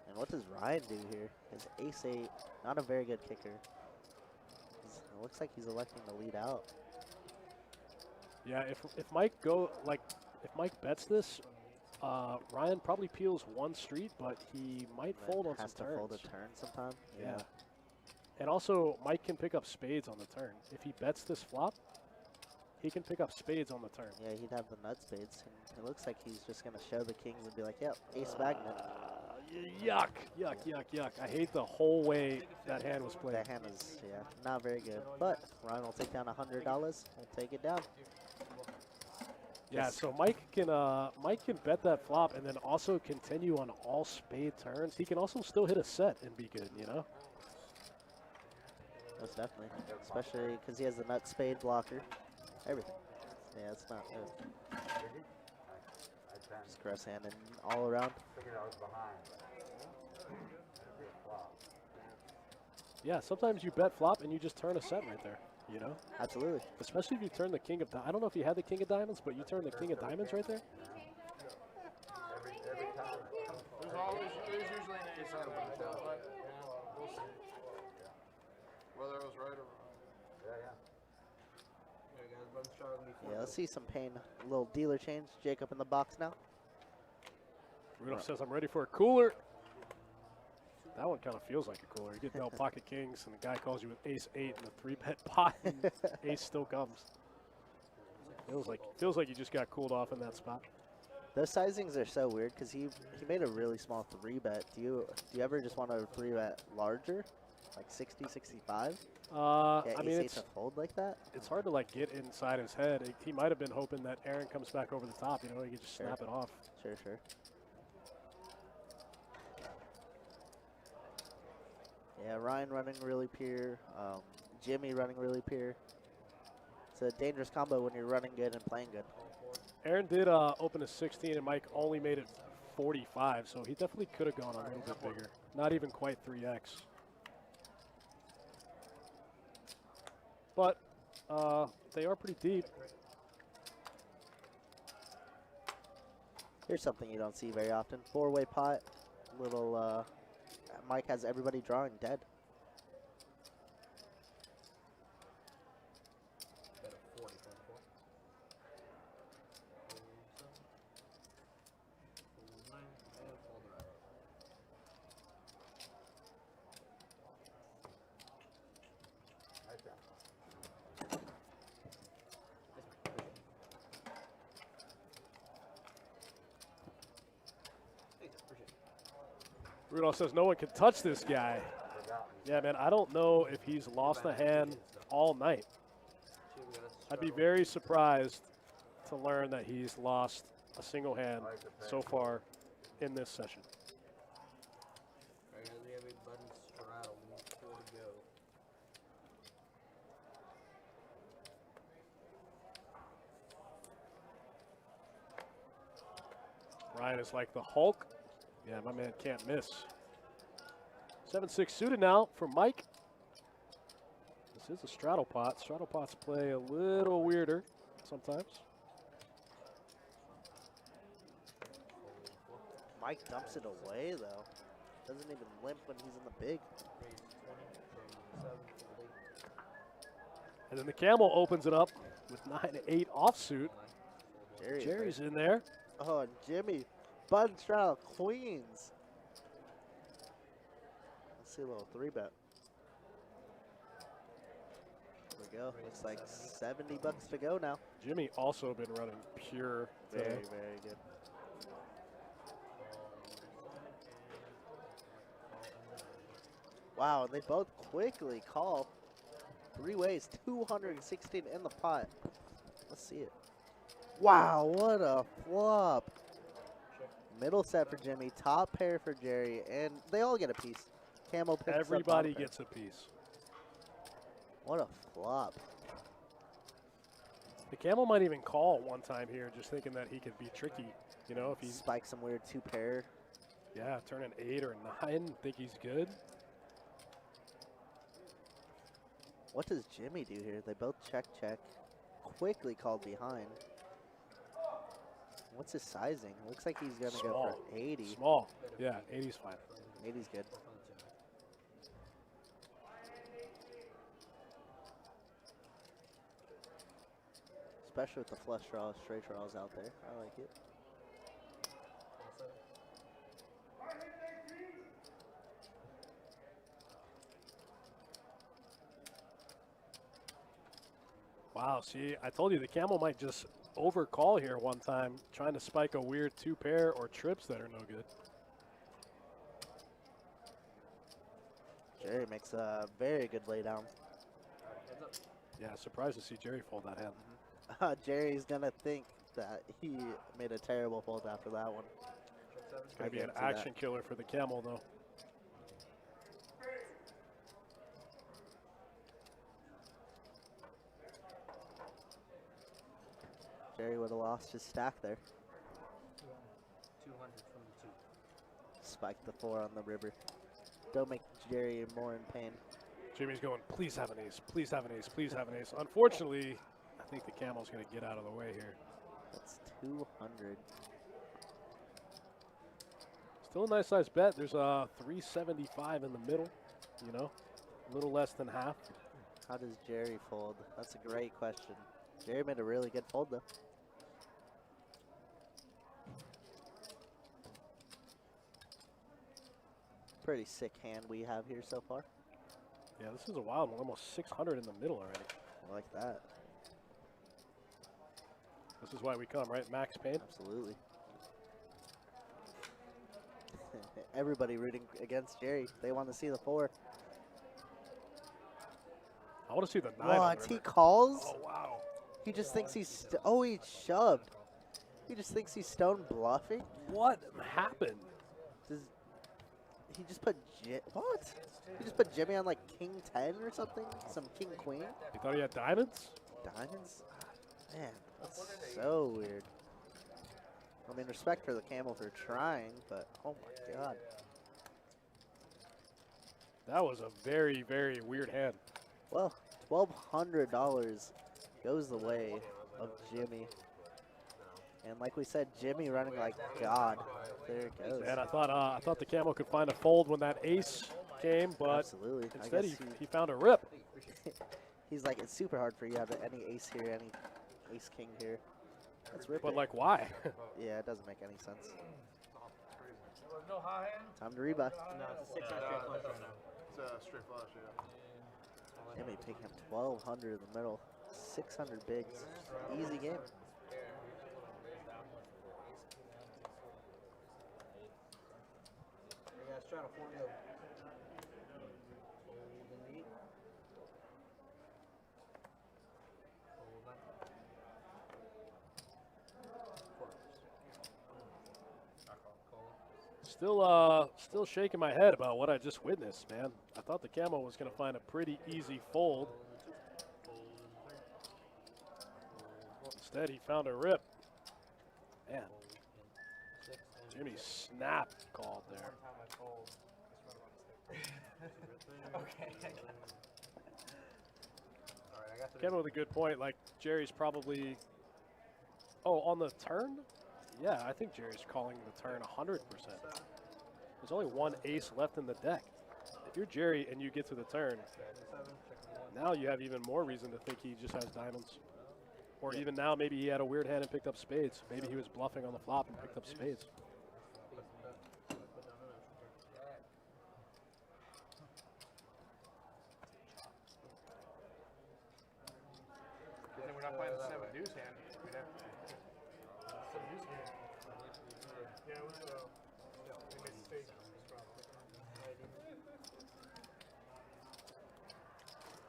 And what does Ryan do here? His ace-8, not a very good kicker. It looks like he's electing to lead out. Yeah, if Mike if Mike bets this, Ryan probably peels one street, but he might But fold on has some to turns. fold a turn sometime. Yeah. And also, Mike can pick up spades on the turn. If he bets this flop, he can pick up spades on the turn. Yeah, he'd have the nut spades. And it looks like he's just going to show the kings and be like, yep, ace magnet. Yuck, yuck, yuck, yuck. I hate the whole way that hand was played. That hand is, yeah, not very good. But Ryan will take down $100. We'll take it down. Yeah, so Mike can bet that flop and then also continue on all spade turns. He can also still hit a set and be good, you know? Most definitely. Especially because he has the nut spade blocker. Everything. Yeah, it's not good. Just gross handed all around. Yeah, sometimes you bet flop and you just turn a set right there, you know? Absolutely. Especially if you turn the king of I don't know if you had the king of diamonds, but you turn the king of diamonds right there. There's usually an ace out of it, but we'll see. Whether it was right or wrong. Yeah, let's see some pain. A little dealer change. Jacob in the box now. Rudolph says, I'm ready for a cooler. That one kind of feels like a cooler. You get dealt pocket kings, and the guy calls you with ace-8 and the 3-bet pot, and ace still comes. Feels like you just got cooled off in that spot. Those sizings are so weird because he made a really small 3-bet. Do you ever just want to 3-bet larger, like 60, 65? I mean, ace-8 to fold like that? it's hard to like get inside his head. He might have been hoping that Aaron comes back over the top. You know, he could just snap it off. Sure. Yeah, Ryan running really pure. Jimmy running really pure. It's a dangerous combo when you're running good and playing good. Aaron did open a 16, and Mike only made it 45, so he definitely could have gone a little bit bigger. Not even quite 3x. But They are pretty deep. Here's something you don't see very often. 4-way pot. Little, Mike has everybody drawing dead. Bet a 40 for the four. 9, and fold the right. Rudolph says no one can touch this guy. Yeah, man, I don't know if he's lost a hand all night. I'd be very surprised to learn that he's lost a single hand so far in this session. Alright, guys, we have a button straddle. We need 4 to go. Ryan is like the Hulk. Yeah, my man can't miss. 7-6 suited now for Mike. This is a straddle pot. Straddle pots play a little weirder sometimes. Mike dumps it away, though. Doesn't even limp when he's in the big. And then the camel opens it up with 9-8 offsuit. Jerry's in there. Oh, and Jimmy. Button straddle, queens. Let's see a little 3-bet. There we go. Looks like 70 bucks to go now. Jimmy also been running pure today. Very, very good. Wow, and they both quickly call. 3 ways, 216 in the pot. Let's see it. Wow, what a flop. Middle set for Jimmy, top pair for Jerry, and they all get a piece. Camel picks Everybody up gets a piece. What a flop. The camel might even call one time here, just thinking that he could be tricky. You know, if he Spike some weird 2-pair. yeah, turn an 8 or a 9, think he's good. What does Jimmy do here? They both check. Quickly called behind. What's his sizing? Looks like he's going to go Small. for 80. Small. Yeah, 80's fine. 80's good. Especially with the flush draws, straight draws out there. I like it. Wow, see, I told you the camel might just overcall here one time, trying to spike a weird 2-pair or trips that are no good. Jerry makes a very good laydown. Yeah, surprised to see Jerry fold that hand. Jerry's going to think that he made a terrible fold after that one. It's going to be an action killer for the camel, though. Jerry would have lost his stack there. 200 from the 2. Spike the 4 on the river. Don't make Jerry more in pain. Jimmy's going, please have an ace, please have an ace, please have an ace. Unfortunately, I think the camel's going to get out of the way here. That's 200. Still a nice size bet. There's a 375 in the middle, you know, a little less than half. How does Jerry fold? That's a great question. Jerry made a really good fold, though. Pretty sick hand we have here so far. Yeah, this is a wild one. Almost 600 in the middle already. I like that. This is why we come, right? Max pain. Absolutely. Everybody rooting against Jerry. They want to see the 4. I want to see the 9. on What? the He river. calls? Oh, wow. He just thinks he's... oh, he shoved. He just thinks he's stone bluffing? What happened? Does he just put... what? He just put Jimmy on like king 10 or something? Some king queen? You thought he had diamonds? Diamonds? Ah, man, that's so weird. I mean, respect for the camel for trying, but oh my god. That was a very, very weird hand. Well, $1,200 goes the way of Jimmy. And like we said, Jimmy running like God. There it goes. Man, I thought the camo could find a fold when that ace came, but Absolutely. I instead guess he found a rip. he's like, it's super hard for you to have any ace here, any ace king here. Let's rip But it. like, why? Yeah, it doesn't make any sense. No high hand? Time to rebuy. No, it's a 6 on straight flush right now. It's a straight flush, yeah. Jimmy taking him 1,200 in the middle. 600 bigs. Easy game. Hey guys, trying to 4-0. Still shaking my head about what I just witnessed, man. I thought the camo was going to find a pretty easy fold. Instead, he found a rip. Man, Jimmy snap called there. Okay. Kevin with a good point. Like, Jerry's probably... Oh, on the turn? Yeah, I think Jerry's calling the turn 100%. There's only one ace left in the deck. If you're Jerry and you get to the turn, now you have even more reason to think he just has diamonds. Or even now, maybe he had a weird hand and picked up spades. Maybe he was bluffing on the flop and picked up spades. Then we're not playing the 7 deuce hand. We'd have 7 deuce hand. Yeah, we made a mistake.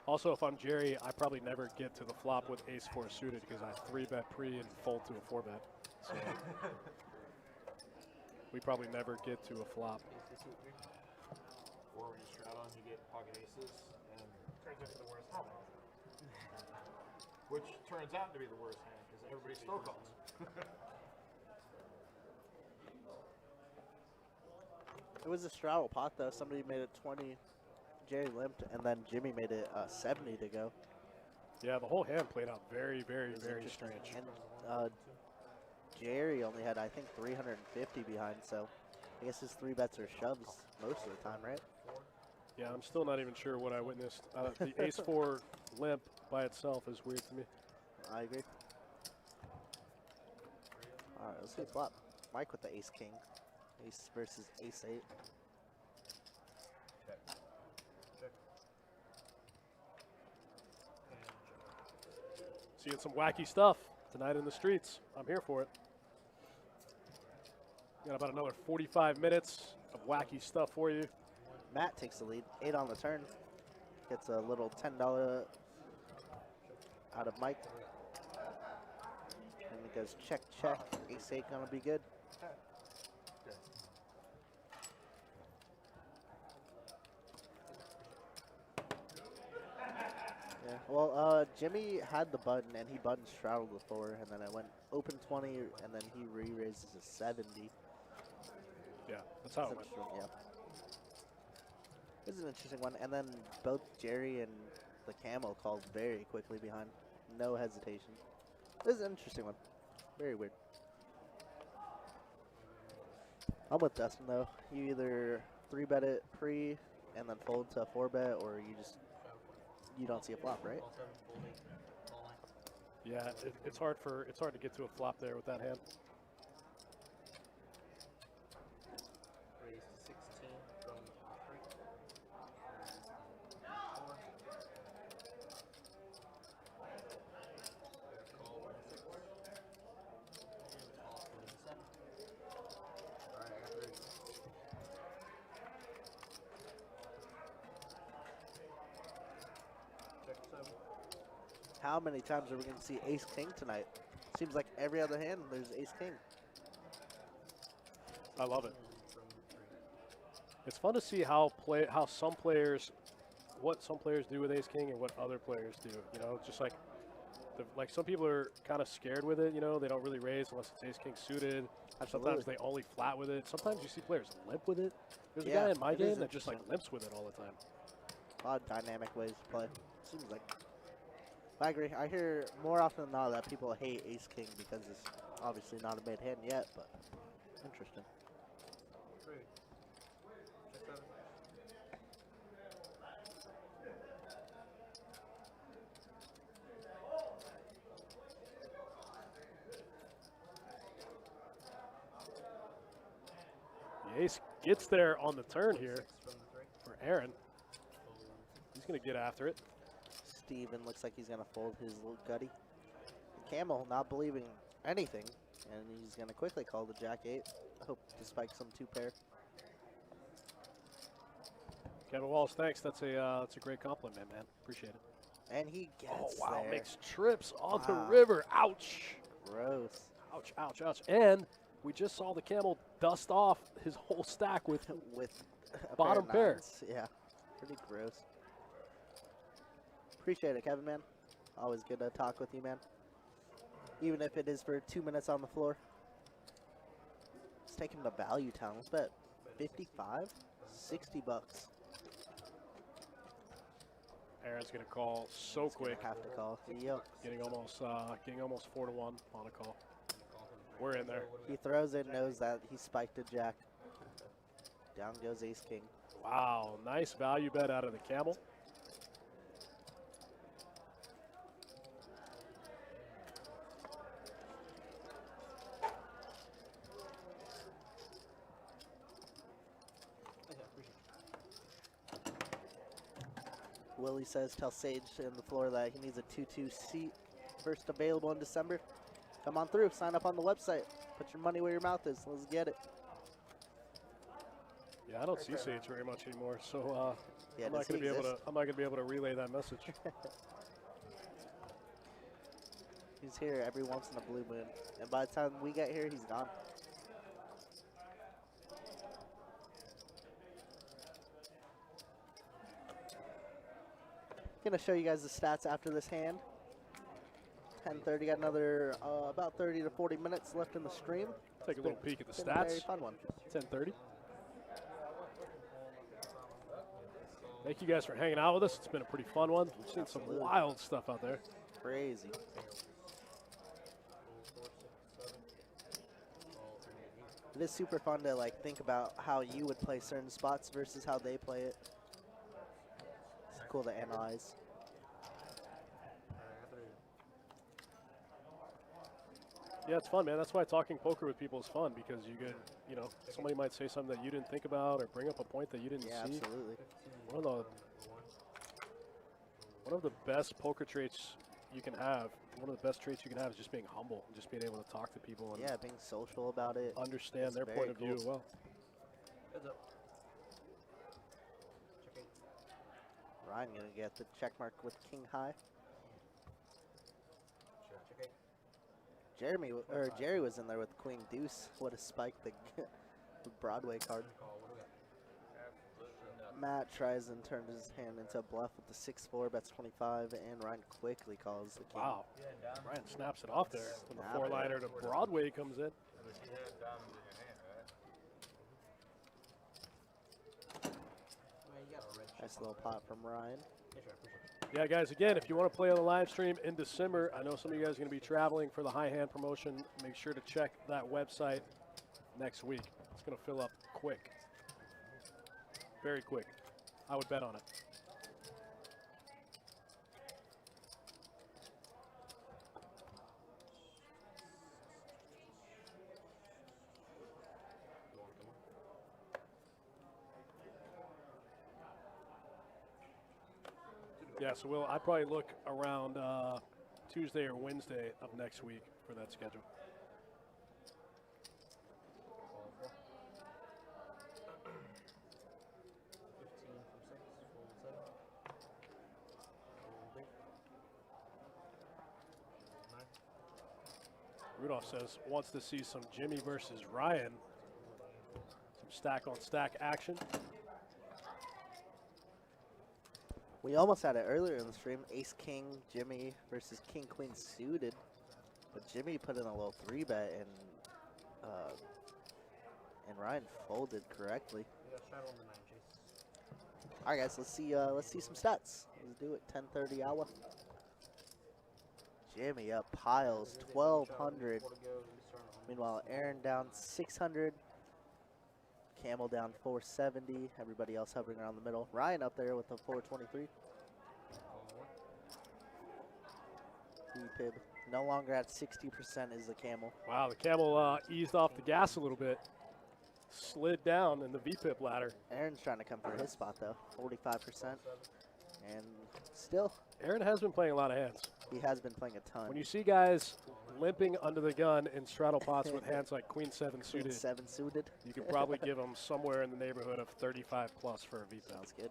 Also, if I'm Jerry, I probably never get to the flop with ace-4 suited because I 3-bet pre and fold to a 4-bet. So we probably never get to a flop. Or when you straddle and you get pocket aces, and turns into the worst hand. Which turns out to be the worst hand because everybody still calls. It was a straddle pot, though. Somebody made it 20. Jerry limped, and then Jimmy made it 70 to go. Yeah, the whole hand played out very, very, It was very interesting. strange. And Jerry only had, I think, 350 behind, so I guess his 3-bets are shoves most of the time, right? Yeah, I'm still not even sure what I witnessed. The ace-4 limp by itself is weird to me. I agree. All right, let's see flop. Mike with the ace-king. Ace versus ace-8. Seeing some wacky stuff tonight in the streets. I'm here for it. Got about another 45 minutes of wacky stuff for you. Matt takes the lead. 8 on the turn. Gets a little $10 out of Mike. And it goes check, check. Ace-8 gonna be good. Yeah, well, Jimmy had the button, and he button straddled the 4, and then it went open 20, and then he re-raises a 70. Yeah, that's how it went. Yeah. This is an interesting one, and then both Jerry and the camo called very quickly behind. No hesitation. This is an interesting one. Very weird. I'm with Dustin, though. You either 3-bet it pre and then fold to a 4-bet, or you don't see a flop, right? Yeah, it's hard to get to a flop there with that hand. Raise to 16 from 3. Call 6. Call 7. Alright, I got the raise. Check 7. How many times are we going to see ace-king tonight? Seems like every other hand there's ace-king. I love it. It's fun to see what some players do with ace king and what other players do. You know, just like some people are kind of scared with it. You know, they don't really raise unless it's ace king suited. Absolutely. Sometimes they only flat with it. Sometimes you see players limp with it. There's a Yeah, guy in my it is game that just like interesting. limps with it all the time. A lot of dynamic ways to play. Seems like. I agree. I hear more often than not that people hate Ace King because it's obviously not a mid hand yet, but interesting. Pretty. Check 7. The ace gets there on the turn here 6 from the 3. for Aaron. He's going to get after it. Steven looks like he's going to fold his little gutty. Camel not believing anything, and he's going to quickly call the Jack-8. Hope to spike some 2-pair. Kevin Walsh, thanks. That's a great compliment, man. Appreciate it. And he gets Oh, wow. there. Makes trips on the Wow. river. Ouch. Gross. Ouch, ouch, ouch. And we just saw the camel dust off his whole stack with With a bottom of pair. nines. Yeah, pretty gross. Appreciate it, Kevin, man. Always good to talk with you, man. Even if it is for 2 minutes on the floor. Let's take him to Value Town. Let's bet 55, 60 bucks. Aaron's going to call so He's gonna quick. have to call. Yep. Getting almost 4-1 on a call. We're in there. He throws it, knows that he spiked a jack. Down goes Ace King. Wow, nice value bet out of the camel. Willie says, tell Sage in the floor that he needs a 2-2 seat. First available in December. Come on through. Sign up on the website. Put your money where your mouth is. Let's get it. Yeah, I don't see Sage very much anymore, so Yeah, I'm does not going he to be able to. exist? I'm not going to be able to relay that message. He's here every once in a blue moon. And by the time we get here, he's gone. Gonna show you guys the stats after this hand. 10:30, got another about 30 to 40 minutes left in the stream. Take a little peek at the Been a very stats. fun one. 10:30. Thank you guys for hanging out with us. It's been a pretty fun one. We've seen some Absolutely. wild stuff out there. Crazy. It is super fun to like think about how you would play certain spots versus how they play it. It's cool to analyze. Yeah, it's fun, man. That's why talking poker with people is fun, because you get, somebody might say something that you didn't think about or bring up a point that you didn't Yeah, see. absolutely. One of the best poker traits you can have, one of the best traits you can have is just being humble, and just being able to talk to people and Yeah, being social about it. understand It's their very point of view cool. as well. Heads up. Check 8. Ryan gonna get the check mark with King High. Check 8. Jerry was in there with Queen Deuce. Would have spiked the Broadway card. Call. What do we got? Matt tries and turns his hand into a bluff with the 6-4, bets 25, and Ryan quickly calls the king. Wow. Ryan snaps it off there when the Snap it. four-liner to Broadway comes in. Well, you got a red chip Nice on little the pot from Ryan. Yeah, sure, I appreciate it. Yeah, guys, again, if you want to play on the live stream in December, I know some of you guys are going to be traveling for the high hand promotion. Make sure to check that website next week. It's going to fill up quick. Very quick. I would bet on it. Yeah, so I'd probably look around Tuesday or Wednesday of next week for that schedule. Call 4. 15 from 6. Fold 7. Fold 8. 9. Rudolph says wants to see some Jimmy versus Ryan. Some stack-on-stack action. We almost had it earlier in the stream. Ace King Jimmy versus King Queen suited, but Jimmy put in a little 3-bet and Ryan folded correctly. We got shadow on the 9, Chase. All right, guys, let's see some stats. Let's do it. 10:30 hour. Jimmy up piles 1,200. Meanwhile, Aaron down 600. Camel down 470. Everybody else hovering around the middle. Ryan up there with the 423. Pib no longer at 60% is the Camel. Wow, the Camel eased off the gas a little bit. Slid down in the VPIP ladder. Aaron's trying to come for his spot though, 45%. And still, Aaron has been playing a lot of hands. he has been playing a ton. When you see guys limping under the gun in straddle pots with hands like Queen 7 suited, Queen 7 suited. you could probably give them somewhere in the neighborhood of 35 plus for a VPIP. Sounds good.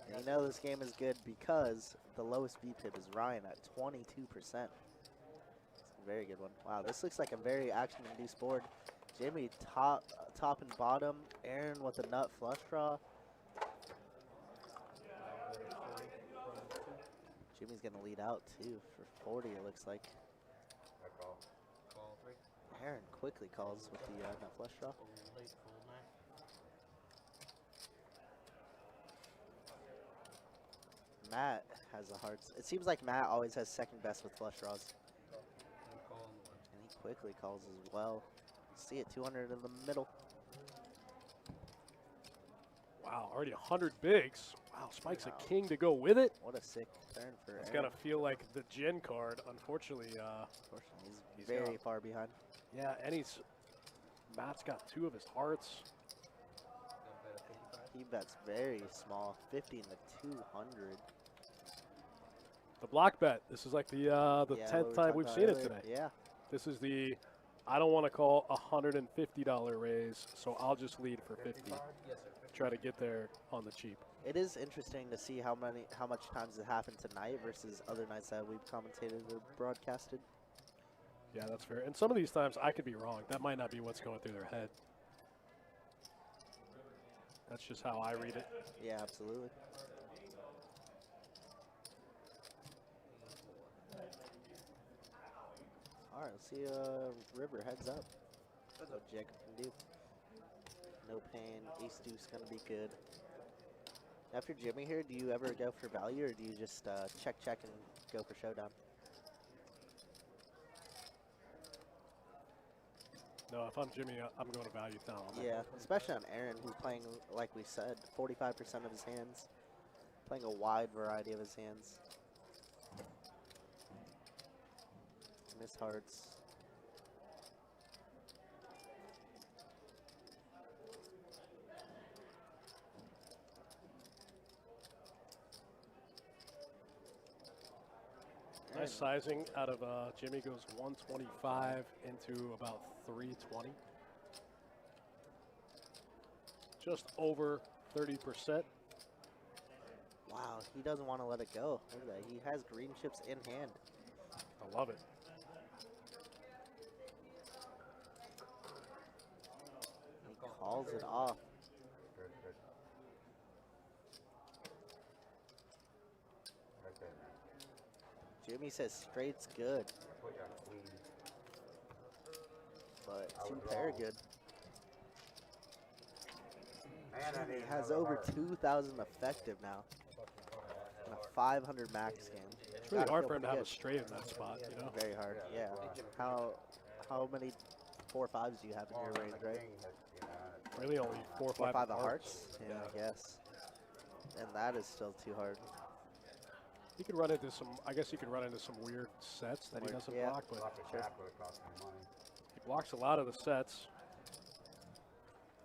And you know this game is good because the lowest VPIP is Ryan at 22%. It's a very good one. Wow, this looks like a very action-induced board. Jimmy top and bottom. Aaron with a nut flush draw. Jimmy's gonna lead out too for 40. It looks like. Aaron quickly calls with the nut flush draw. Matt has a hard. It seems like Matt always has second best with flush draws. And he quickly calls as well. See it, 200 in the middle. Wow, already 100 bigs. Wow, Spike's a king to go with it. What a sick turn for It's Aaron. got to feel like the Gen card. Unfortunately, He's very gone. far behind. yeah, and Matt's got 2 of his hearts. He bets very small, 50 to 200. The block bet. This is like the Yeah, what 10th we time talked we've about seen it earlier. today. Yeah, This is the, I don't want to call $150 raise, so I'll just lead for 50. Try to get there on the cheap. it is interesting to see how much times it happened tonight versus other nights that we've commentated or broadcasted. Yeah, that's fair. And some of these times I could be wrong. That might not be what's going through their head. That's just how I read it. Yeah, absolutely. All right, let's see. River heads up. What Jacob can do. No pain. Ace deuce gonna be good. After Jimmy here, do you ever go for value or do you just check and go for showdown? No, if I'm Jimmy, I'm going to value town. Yeah, especially on Aaron, who's playing, like we said, 45% of his hands. Playing a wide variety of his hands. Miss hearts. Nice sizing out of Jimmy, goes 125 into about 320. Just over 30%. Wow, he doesn't want to let it go. Look at that. He has green chips in hand. I love it. He calls it off. Jimmy says straight's good. But two pair good. Jimmy has over 2,000 effective now. And a 500 max game. It's really Gotta hard feel for him to have pretty a straight in that spot, you know? Very hard, yeah. How many 4-5s do you have in your range, right? Really only 4 or 5 4-5 of hearts. hearts? Yeah, I guess. And that is still too hard. He could run into some, I guess he could run into some weird sets that he doesn't Yeah. block, but Sure. he blocks a lot of the sets.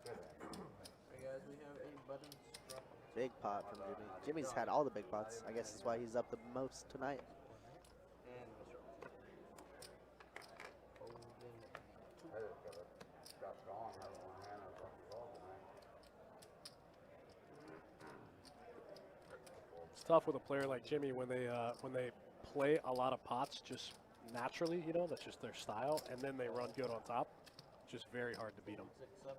Hey guys, we have a buttons drop. Big pot from Jimmy. Jimmy's had all the big pots. I guess that's why he's up the most tonight. And It's tough with a player like Jimmy when they play a lot of pots just naturally, you know, that's just their style, and then they run good on top. Just very hard to beat them. 6, 7.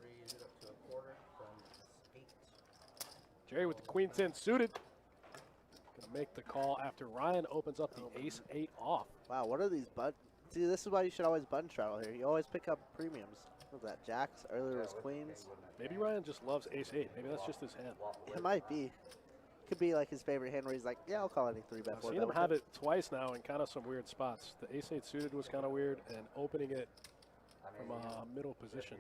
Raise it up to a quarter from 8. Jerry with the queen 10 suited. Gonna make the call after Ryan opens up the ace 8 off. Wow, what are these See, this is why you should always button straddle here. You always pick up premiums. What was that? Jacks? Earlier was queens. Maybe Ryan just loves ace 8. Maybe that's just his hand. It might be. could be like his favorite hand where he's like, yeah, I'll call any 3-bet, I've 4-bet. seen him with have it twice now in kind of some weird spots. The ace-8 suited was kind of weird, and opening it from a middle position.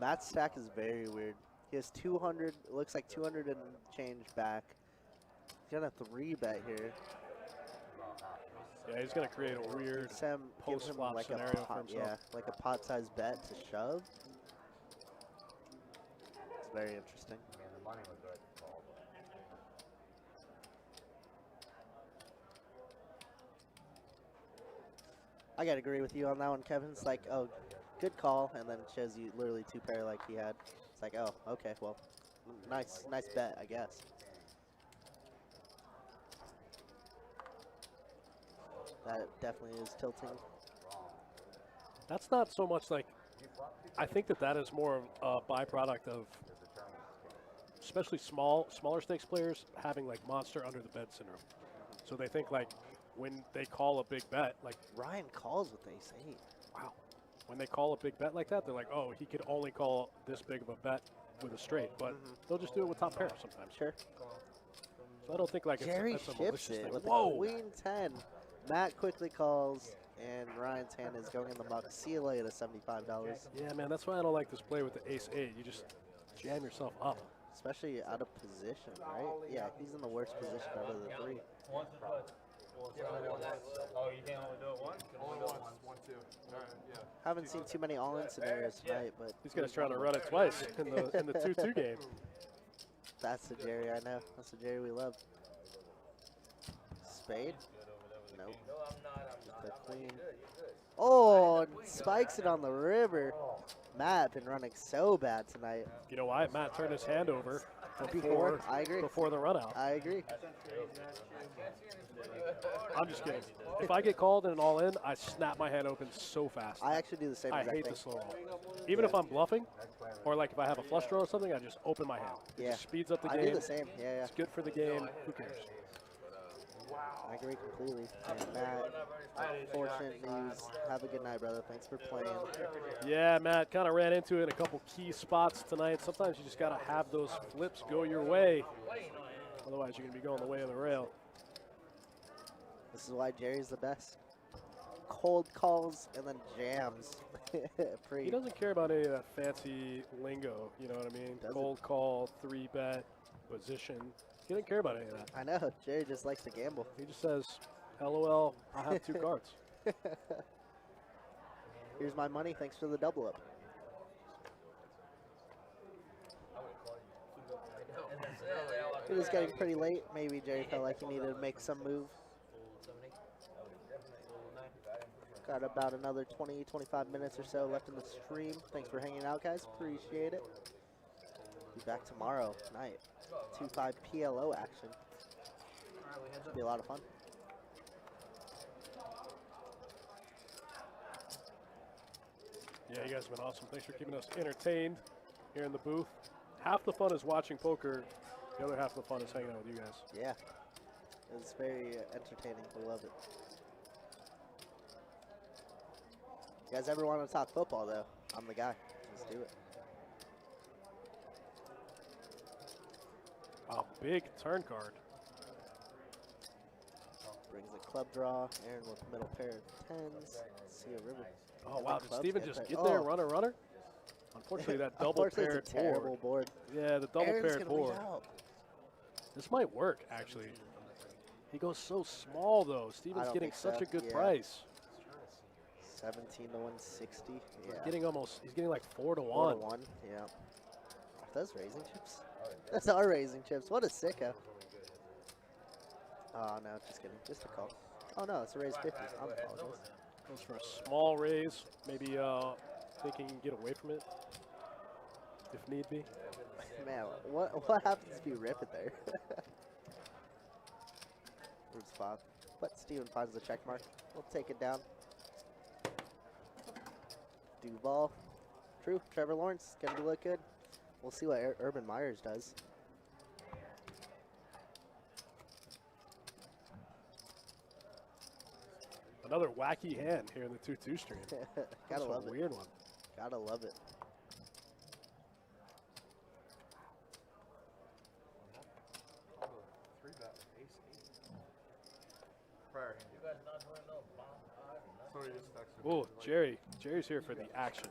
That stack is very weird. He has 200, looks like 200 and change back. He's got a 3-bet here. Yeah, he's going to create a weird Sam gives him post-flop like a scenario for pot, himself. yeah, like a pot-sized bet to shove. It's very interesting. I gotta agree with you on that one, Kevin. It's like, oh, good call, and then it shows you literally 2-pair like he had. It's like, oh, okay, well, nice bet, I guess. That definitely is tilting. That's not so much like, I think that is more of a byproduct of, especially smaller stakes players having like monster under the bed syndrome. So they think like when they call a big bet, like Ryan calls with ace-8. wow, when they call a big bet like that, they're like, oh, he could only call this big of a bet with a straight, but they'll just do it with top pair sometimes. Sure. So I don't think like Jerry it's a ships malicious it thing. with Whoa! a queen 10. Matt quickly calls, and Ryan's hand is going in the muck. See you later, $75. Yeah, man, that's why I don't like this play with the ace-8. You just jam yourself up. Especially out of position, right? Yeah, he's in the worst position out of the 3. Oh, you can't only do it once? Only once. 1, 2. All right, yeah. Haven't seen too many all-in scenarios tonight, but These guys trying to run it twice in the 2-2 game. that's the Jerry I know. That's the Jerry we love. Spade? Nope. Just a queen. Oh, spikes it on the river. Matt been running so bad tonight. You know why? Matt turned his hand over Before, I agree. before the run out. I agree. I'm just kidding. If I get called in an all-in, I snap my hand open so fast. I actually do the same I exact hate thing. the slow roll. Even if I'm bluffing, or like if I have a flush draw or something, I just open my hand. It Yeah. just speeds up the I game. do the same. Yeah, yeah. It's good for the game. Who cares? I agree completely. And Matt, fortunate news. Have a good night, brother. Thanks for playing. Yeah, Matt kind of ran into it in a couple key spots tonight. Sometimes you just got to have those flips go your way. Otherwise, you're going to be going the way of the rail. This is why Jerry's the best. Cold calls and then jams. He doesn't care about any of that fancy lingo. You know what I mean? Doesn't. Cold call, 3-bet, position. He doesn't care about any of that. I know. Jerry just likes to gamble. He just says, LOL, I have 2 cards. Here's my money. Thanks for the double up. It was getting pretty late. Maybe Jerry felt like he needed to make some move. Got about another 20, 25 minutes or so left in the stream. Thanks for hanging out, guys. Appreciate it. Be back tomorrow night. 2-5 PLO action. Should be a lot of fun. Yeah, you guys have been awesome. Thanks for keeping us entertained here in the booth. Half the fun is watching poker. The other half of the fun is hanging out with you guys. Yeah. It's very entertaining. I love it. You guys ever want to talk football, though? I'm the guy. Let's do it. A big turn card. Brings a club draw. Aaron with middle pair of 10s. See a river. Oh, wow. Did Clubs Steven get just there. get there, Oh. runner? Unfortunately, that double Unfortunately, paired it's a terrible board. board. Yeah, the double Aaron's paired gonna lead board. out. This might work, actually. He goes so small, though. Steven's don't getting think such so. a good Yeah. price. 17 to 160. Yeah. He's getting like 4 to 4 to 1. 1. Yeah. Are those raising chips? That's our raising chips. What a sicko. Oh, no, just kidding. Just a call. Oh, no, it's a raise 50. I apologize. Goes for a small raise. Maybe thinking he can get away from it if need be. Man, what happens if you rip it there? Weird spot. But Steven finds the check mark. We'll take it down. Duval. True. Trevor Lawrence going to look good. We'll see what Urban Myers does. Another wacky hand here in the 2-2 stream. Gotta That's love a it. weird one. Gotta love it. prior hand. You guys not doing no bomb? Sorry, just texted. Oh, Jerry's here for the action.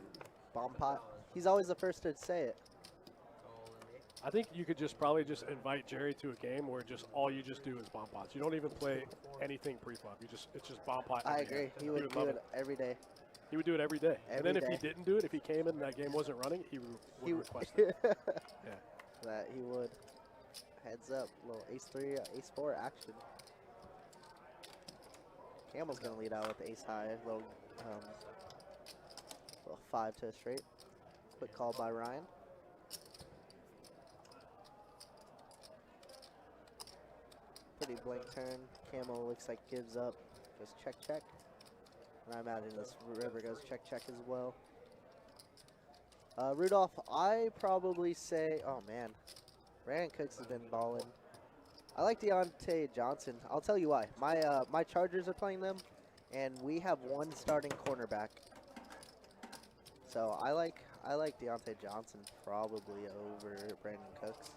Bomb pot. He's always the first to say it. I think you could just probably just invite Jerry to a game where just all you just do is bomb pots. You don't even play anything pre-flop. It's just bomb pot. I every agree. game. He would do it every day. He would do it every day. And Every then if day. he didn't do it, if he came in and that game wasn't running, he would request it. Yeah. That he would. Heads up, little ace-3, ace-4 action. Camel's gonna lead out with the ace-high, little 5 to a straight. Quick call by Ryan. Pretty blank turn. Camel looks like gives up. Goes check, check. And I imagine this river goes check, check as well. Rudolph, I probably say, oh man, Brandon Cooks has been balling. I like Deontay Johnson. I'll tell you why. My Chargers are playing them, and we have one starting cornerback. So I like Deontay Johnson probably over Brandon Cooks.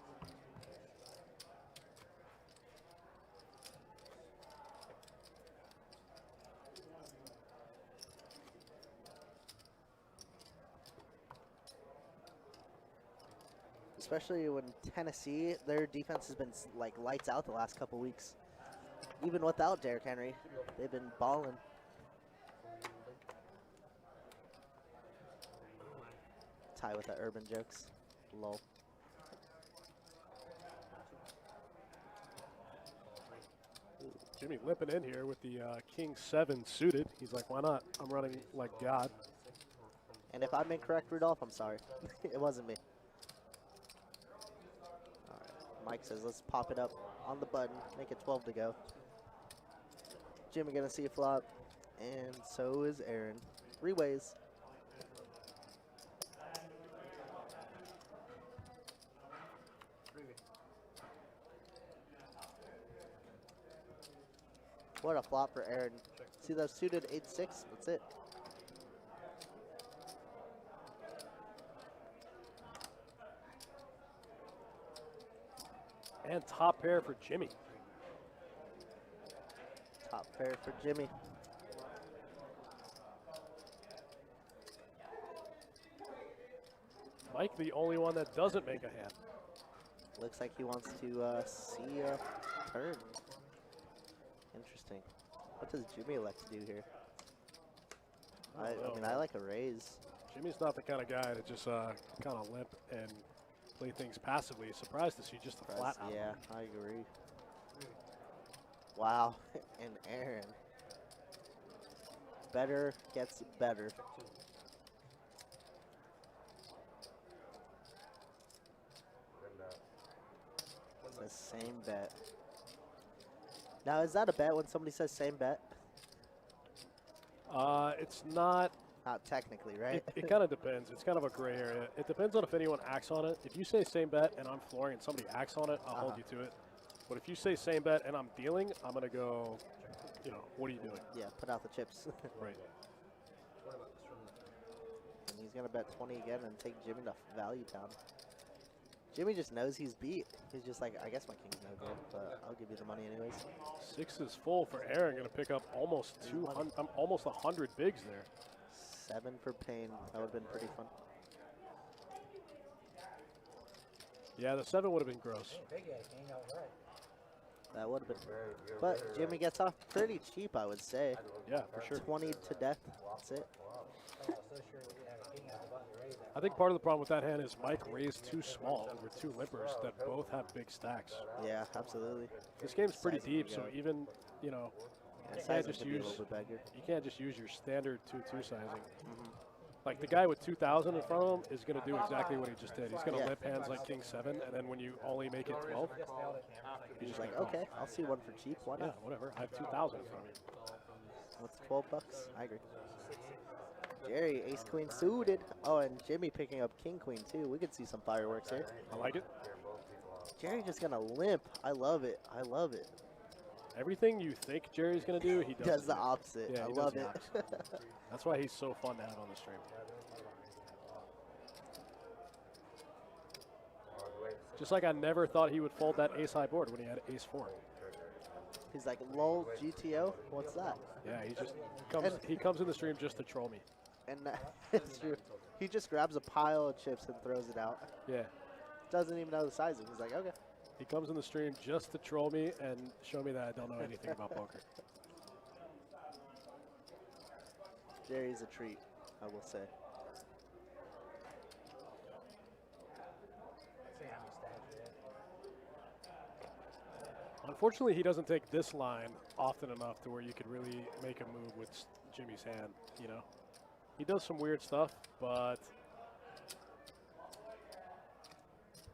Especially when Tennessee, their defense has been like lights out the last couple weeks. Even without Derrick Henry, they've been balling. Tie with the urban jokes. Lol. Jimmy limping in here with the King 7 suited. He's like, why not? I'm running like God. And if I'm incorrect, Rudolph, I'm sorry. It wasn't me. Mike says, let's pop it up on the button, make it 12 to go. Jimmy gonna see a flop, and so is Aaron. 3 ways. What a flop for Aaron. See those suited 8-6? That's it. And top pair for Jimmy. Top pair for Jimmy. Mike, the only one that doesn't make a hand. Looks like he wants to see a turn. Interesting. What does Jimmy like to do here? I mean, I like a raise. Jimmy's not the kind of guy to just kind of limp and play things passively. Surprised to see just a flat out. Yeah, I agree. Wow, and Aaron. Better gets better. It's the same bet. Now, is that a bet when somebody says same bet? It's not. Not technically, right? It kind of depends. It's kind of a gray area. It depends on if anyone acts on it. If you say same bet and I'm flooring and somebody acts on it, I'll hold you to it. But if you say same bet and I'm dealing, I'm going to go, you know, what are you doing? Yeah, put out the chips. Right. And he's going to bet 20 again and take Jimmy to value town. Jimmy just knows he's beat. He's just like, I guess my king's no good, but I'll give you the money anyways. 6 is full for Aaron. Going to pick up almost 200, almost 100 bigs there. 7 for Payne. That would have been pretty fun. Yeah, the 7 would have been gross. That would have been. But Jimmy gets off pretty cheap, I would say. Yeah, for sure. 20 to death. That's it. I think part of the problem with that hand is Mike raised too small over 2 limpers that both have big stacks. Yeah, absolutely. This game's pretty Sizing deep, you so go. even, you know, Yeah, you can't sizing just could be a use little bit bigger. you can't just use your standard 2-2 sizing. Like the guy with 2,000 in front of him is going to do exactly what he just did. He's going to Yeah. limp hands like King 7, and then when you only make it 12, He's just like, okay, I'll see one for cheap. Why yeah, not? whatever. I have 2,000 in front of me. What's 12 bucks? I agree. Jerry, ace queen suited. Oh, and Jimmy picking up king queen too. We could see some fireworks here. I like it. Jerry just gonna limp. I love it. I love it. Everything you think Jerry's going to do, he does. Does the opposite. Yeah, I he love does it. the That's why he's so fun to have on the stream. Just like I never thought he would fold that ace high board when he had ace 4. He's like, lol, GTO? What's that? Yeah, he comes in the stream just to troll me. And it's true. He just grabs a pile of chips and throws it out. Yeah. Doesn't even know the sizing. He's like, okay. He comes in the stream just to troll me and show me that I don't know anything about poker. Jerry's a treat, I will say. Unfortunately, he doesn't take this line often enough to where you could really make a move with Jimmy's hand, you know? He does some weird stuff, but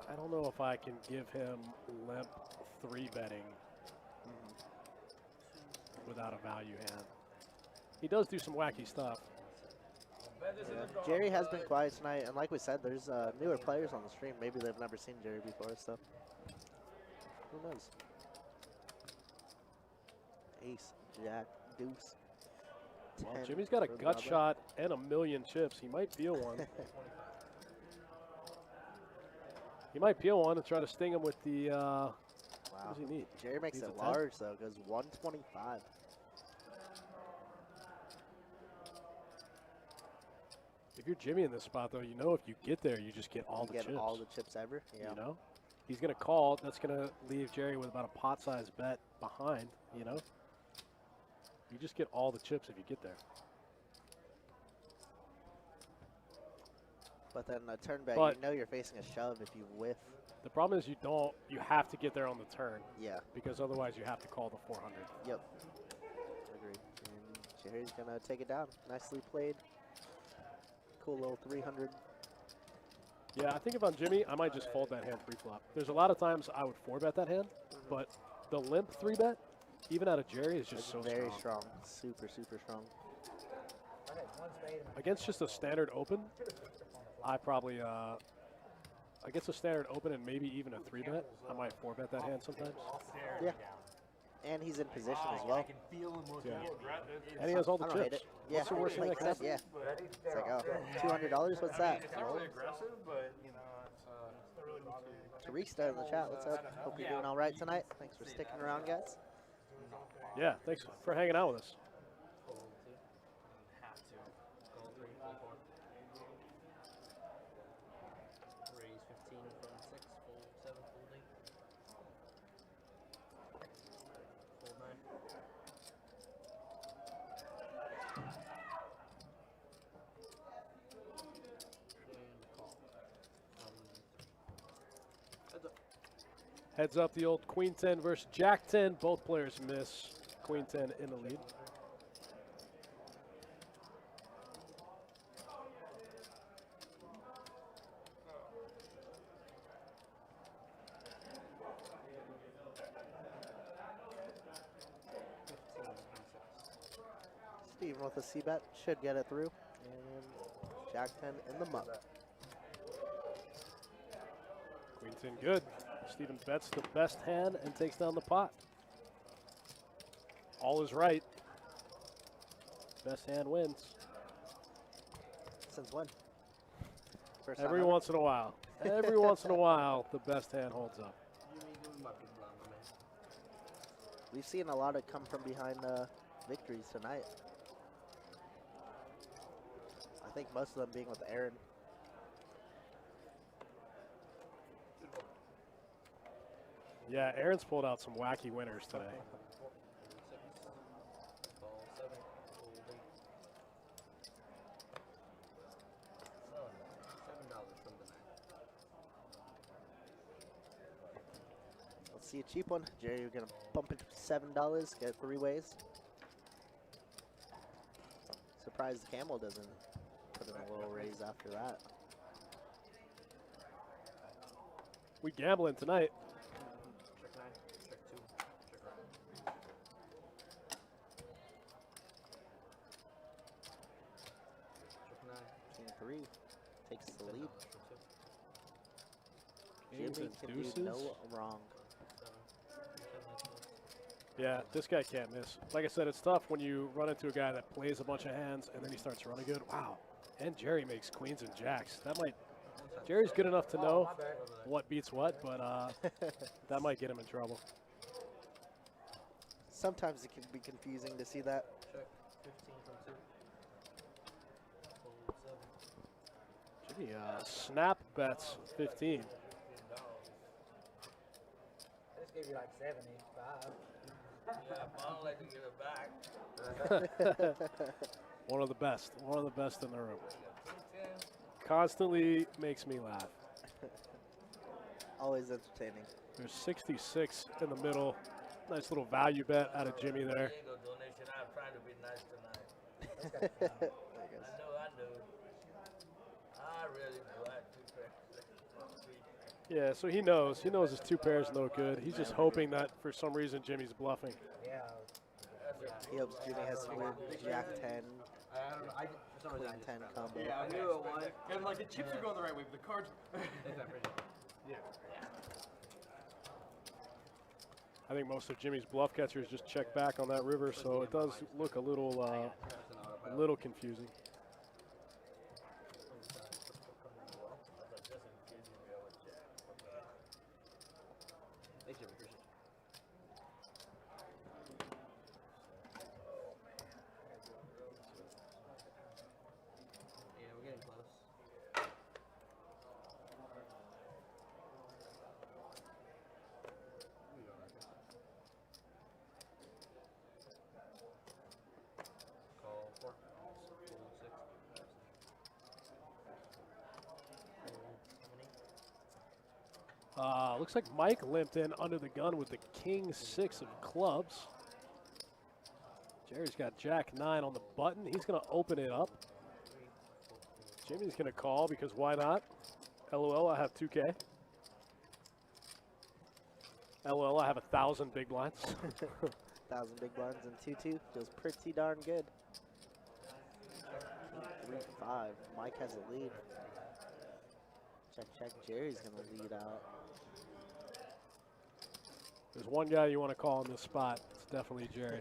I don't know if I can give him limp 3-betting without a value hand. He does do some wacky stuff. Yeah. Jerry has been quiet tonight, and like we said, there's newer players on the stream. Maybe they've never seen Jerry before, so who knows? Ace, Jack, Deuce. Well, 10 Jimmy's got a for the gut rubber. shot and a million chips. He might peel one. He might peel one and try to sting him with the, Wow. what does he need? Jerry makes Needs it a 10. large, though. Goes 125. If you're Jimmy in this spot, though, you know if you get there, you just get all You the get chips. all the chips ever. Yeah. You know? He's going to call. That's going to leave Jerry with about a pot-sized bet behind, you know? You just get all the chips if you get there. But then a turn bet, But- you know you're facing a shove if you whiff. The problem is you have to get there on the turn Yeah. because otherwise you have to call the 400. Yep. Agreed. And Jerry's going to take it down. Nicely played. Cool little 300. Yeah, I think if I'm Jimmy, I might just fold that hand pre-flop. There's a lot of times I would 4-bet that hand, but the limp 3-bet, even out of Jerry, is just It's so very strong. strong. Super, super strong. Against just a standard open, I probably, against a standard open and maybe even a 3-bet, I might 4-bet that hand sometimes. Yeah. And he's in position as well. I can feel him looking Yeah. at me. And he has all the I don't hate chips. it. Yeah. What's the worst thing like that I can said, happen? yeah. It's like, oh, $200? What's that? It's not really aggressive, but you know, it's Teresa in the chat, what's up? Hope you're doing all right tonight. Thanks for sticking around, guys. Yeah, thanks for hanging out with us. Fold 2. Have to. Call 3, fold 4. Raise 15 from 6, fold 7, fold 8. Fold 9. And call. Heads up. Heads up, the old Queen 10 versus Jack 10. Both players miss. Queen 10 in the lead. Steven with a C-bet should get it through. And Jack 10 in the muck. Queen 10 good. Steven bets the best hand and takes down the pot. All is right. Best hand wins. Since when? First time Every ever? once in a while. Every once in a while, the best hand holds up. You may do my big blind, my man. We've seen a lot of come from behind victories tonight. I think most of them being with Aaron. Yeah, Aaron's pulled out some wacky winners today. Ball 7, fold 8. $7 from the 9. Let's see a cheap one. Jerry, you're going to bump it to $7, get 3 ways. Surprised the camel doesn't put in a little raise after that. We gambling tonight. Check 9, check 2, check right. Check 9. King 3 takes the $10 lead. for 2. Kings Jimmy and can do deuces. no wrong. 7. 7 Yeah, this guy can't miss. Like I said, it's tough when you run into a guy that plays a bunch of hands and then he starts running good. Wow. And Jerry makes queens and jacks. That might. Jerry's good enough to know what beats what, but that might get him in trouble. Sometimes it can be confusing to see that. Check. 15 from 2. Fold 7. Jimmy, snap bets 15. I just gave you like 75. Yeah, I don't like to give it back. One of the best. One of the best in the room. Constantly makes me laugh. Always entertaining. There's 66 in the middle. Nice little value bet out of Jimmy there. Donation. I'm trying to be nice tonight. There you go. I know. I really do. Yeah, so he knows. He knows his 2 pairs no good. He's just hoping that for some reason Jimmy's bluffing. Yeah. He hopes Jimmy has some weird Jack 10, I don't know. For some reason, Queen 10 combo. Yeah, I knew it was. And like the chips are going the right way, but the cards. I think most of Jimmy's bluff catchers just check back on that river, so it does look a little confusing. Thanks, Jimmy. Appreciate it. Yeah, we're getting close. Call 4. Fold 6. Looks like Mike limped in under the gun with the King 6 of clubs. Jerry's got Jack 9 on the button. He's going to open it up. Jimmy's going to call because why not? LOL, I have 2K. LOL, I have 1,000 big blinds. 1,000 big blinds and 2-2. Feels pretty darn good. 3-5. Mike has a lead. Check. Jerry's going to lead out. There's one guy you want to call in this spot. It's definitely Jerry,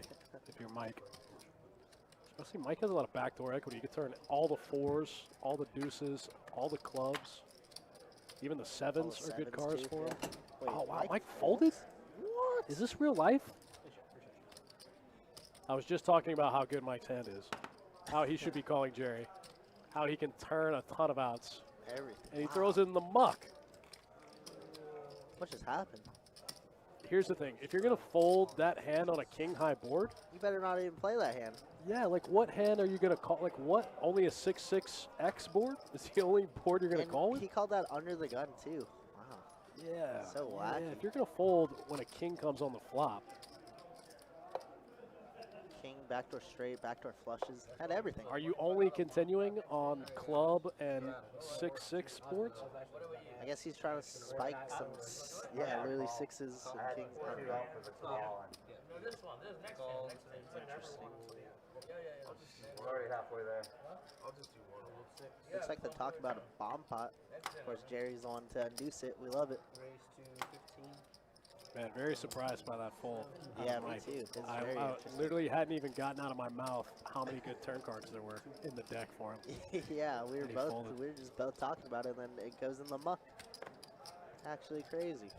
if you're Mike. Especially Mike has a lot of backdoor equity. You can turn all the 4s, all the deuces, all the clubs. Even the 7s are good cards too, for him. yeah. Wait, Oh, wow. Mike folded? What? Is this real life? I was just talking about how good Mike's hand is. How he should be calling Jerry. How he can turn a ton of outs. Everything. And he throws it in the muck. What just happened? Here's the thing. If you're going to fold that hand on a king-high board, You better not even play that hand. yeah, like what hand are you going to call? Like what? Only a 6-6 X board? Is the only board you're going to And call with? he called that under the gun, too. Wow. Yeah. So yeah. wacky. If you're going to fold when a king comes on the flop, King, backdoor straight, backdoor flushes. Had everything. are you only continuing on club and 6-6 boards? I guess he's trying to spike some, yeah, literally 6s and kings. I don't know. This one. This next one. Interesting. We're already halfway there. I'll just do one. Looks like they're talking about a bomb pot. Of course, Jerry's the one to induce it. We love it. Raise to 15. Man, very surprised by that fold. Yeah, me too. It's I very interesting. literally hadn't even gotten out of my mouth how many good turn cards there were in the deck for him. Yeah, we And he were folded. just both talking about it, and then it goes in the muck. Actually crazy.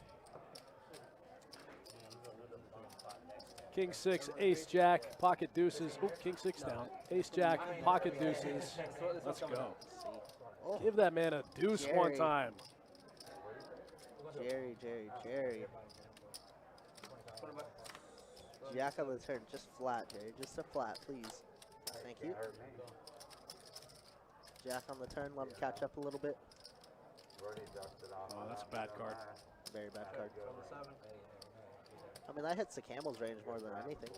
King 6, ace jack, pocket deuces. Oh, king 6 down. Ace jack, pocket deuces. Let's go. See. Oh, Give that man a deuce one Jerry. time. Jerry. Jack on the turn, just flat, Jerry. Just a flat, please. Thank you. Jack on the turn, let him catch up a little bit. Oh, that's a bad card. Very bad card. I mean, that hits the camel's range more than anything.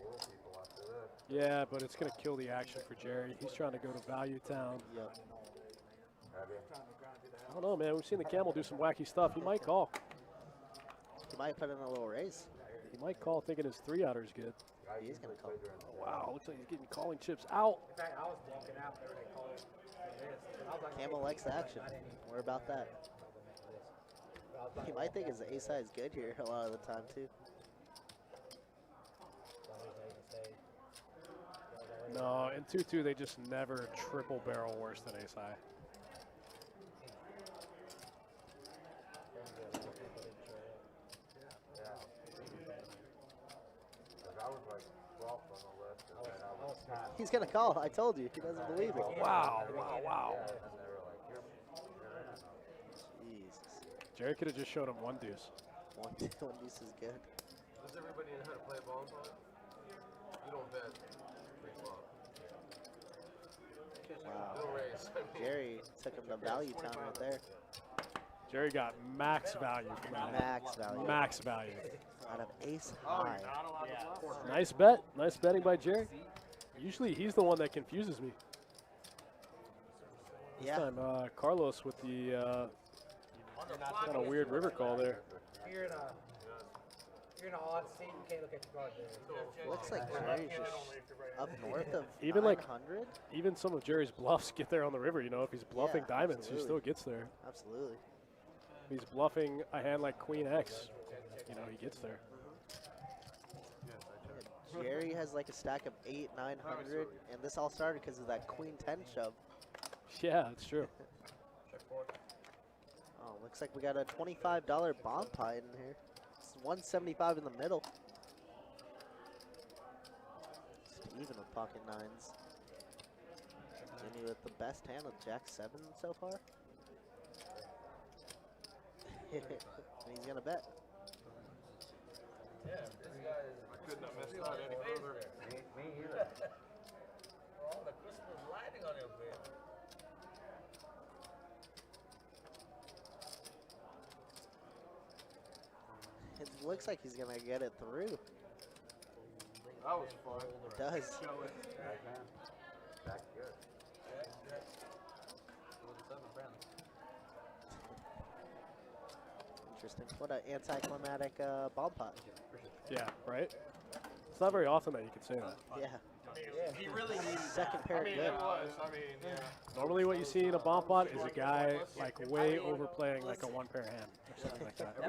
Yeah, but it's going to kill the action for Jerry. He's trying to go to Value Town. Yep. I don't know, man. We've seen the camel do some wacky stuff. He might call. He might put in a little raise. He might call thinking his 3-outer is good. He is going to call. Oh, wow, looks like he's getting calling chips out. In fact, I was walking out there when they called it this. And I was like, Camel likes the action. We're about that. He might think his ace high is good here a lot of the time, too. No, in 2-2, they just never triple barrel worse than ace high. I was like, He's gonna call. I told you. He doesn't believe it. Wow, wow, wow. Jesus. Jerry could have just showed him one deuce. One deuce is good. Does everybody know how to play a ball? You don't bet. Free flop. Wow. No raise. I mean, Jerry took him to value town right there. Jerry got max value from that. Max value. Max value. Out of ace Oh, high. you're not allowed to bluff. Nice bet. Nice betting by Jerry. Usually he's the one that confuses me. This Yeah. time, Carlos with the kind of weird river call there. You're in a odd seat. You can't look at your card there. Looks like Jerry's just up north of Even like 900. even some of Jerry's bluffs get there on the river. You know, if he's bluffing Yeah, diamonds, he still absolutely. gets there. Absolutely. If he's bluffing a hand like Queen X, you know, he gets there. Jerry has like a stack of 800, 900, and this all started because of that Queen 10 shove. Yeah, that's true. Oh, looks like we got a $25 bomb pie in here. It's 175 in the middle. Steven with pocket nines. Jimmy with the best hand with Jack 7 so far. And he's gonna bet. yeah, this guy is. I couldn't have missed that any further. Me either. All the Christmas lighting on your bed. It looks like he's gonna get it through. That was fun. It does. Interesting. What an anticlimactic bomb pot. Yeah, right? It's not very often that you can say that. Yeah. He really needs Second pair I mean, good. it was. I mean, yeah. Normally what you see in a bomb pot is a guy like way overplaying like a one pair hand or something like that. You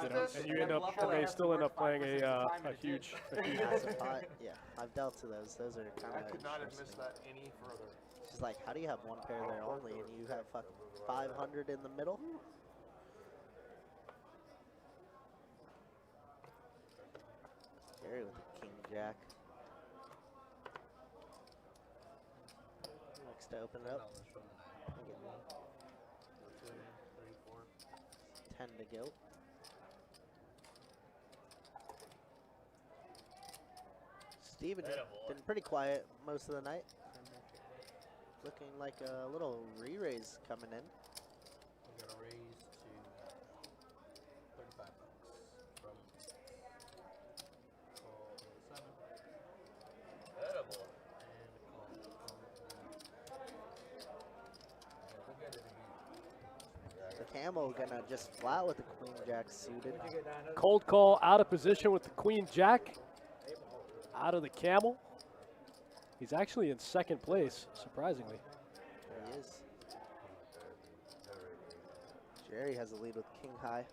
know, and you end up, and they still end up playing a huge Massive pot. Yeah, I've dealt to those. Those are kind I of could not have interesting. missed that any further. It's just like, how do you have one pair there only and you have fucking 500 in the middle? Jerry with the king jack. Looks to open it up. 10 to go. Steven been pretty quiet most of the night. Looking like a little re-raise coming in. We got a raise to $35 from call 7. Edible. And call. The camo gonna just flat with the queen jack suited. cold call out of position with the Queen Jack. Out of the camel. He's actually in second place, surprisingly. There he is. Jerry has the lead with king high.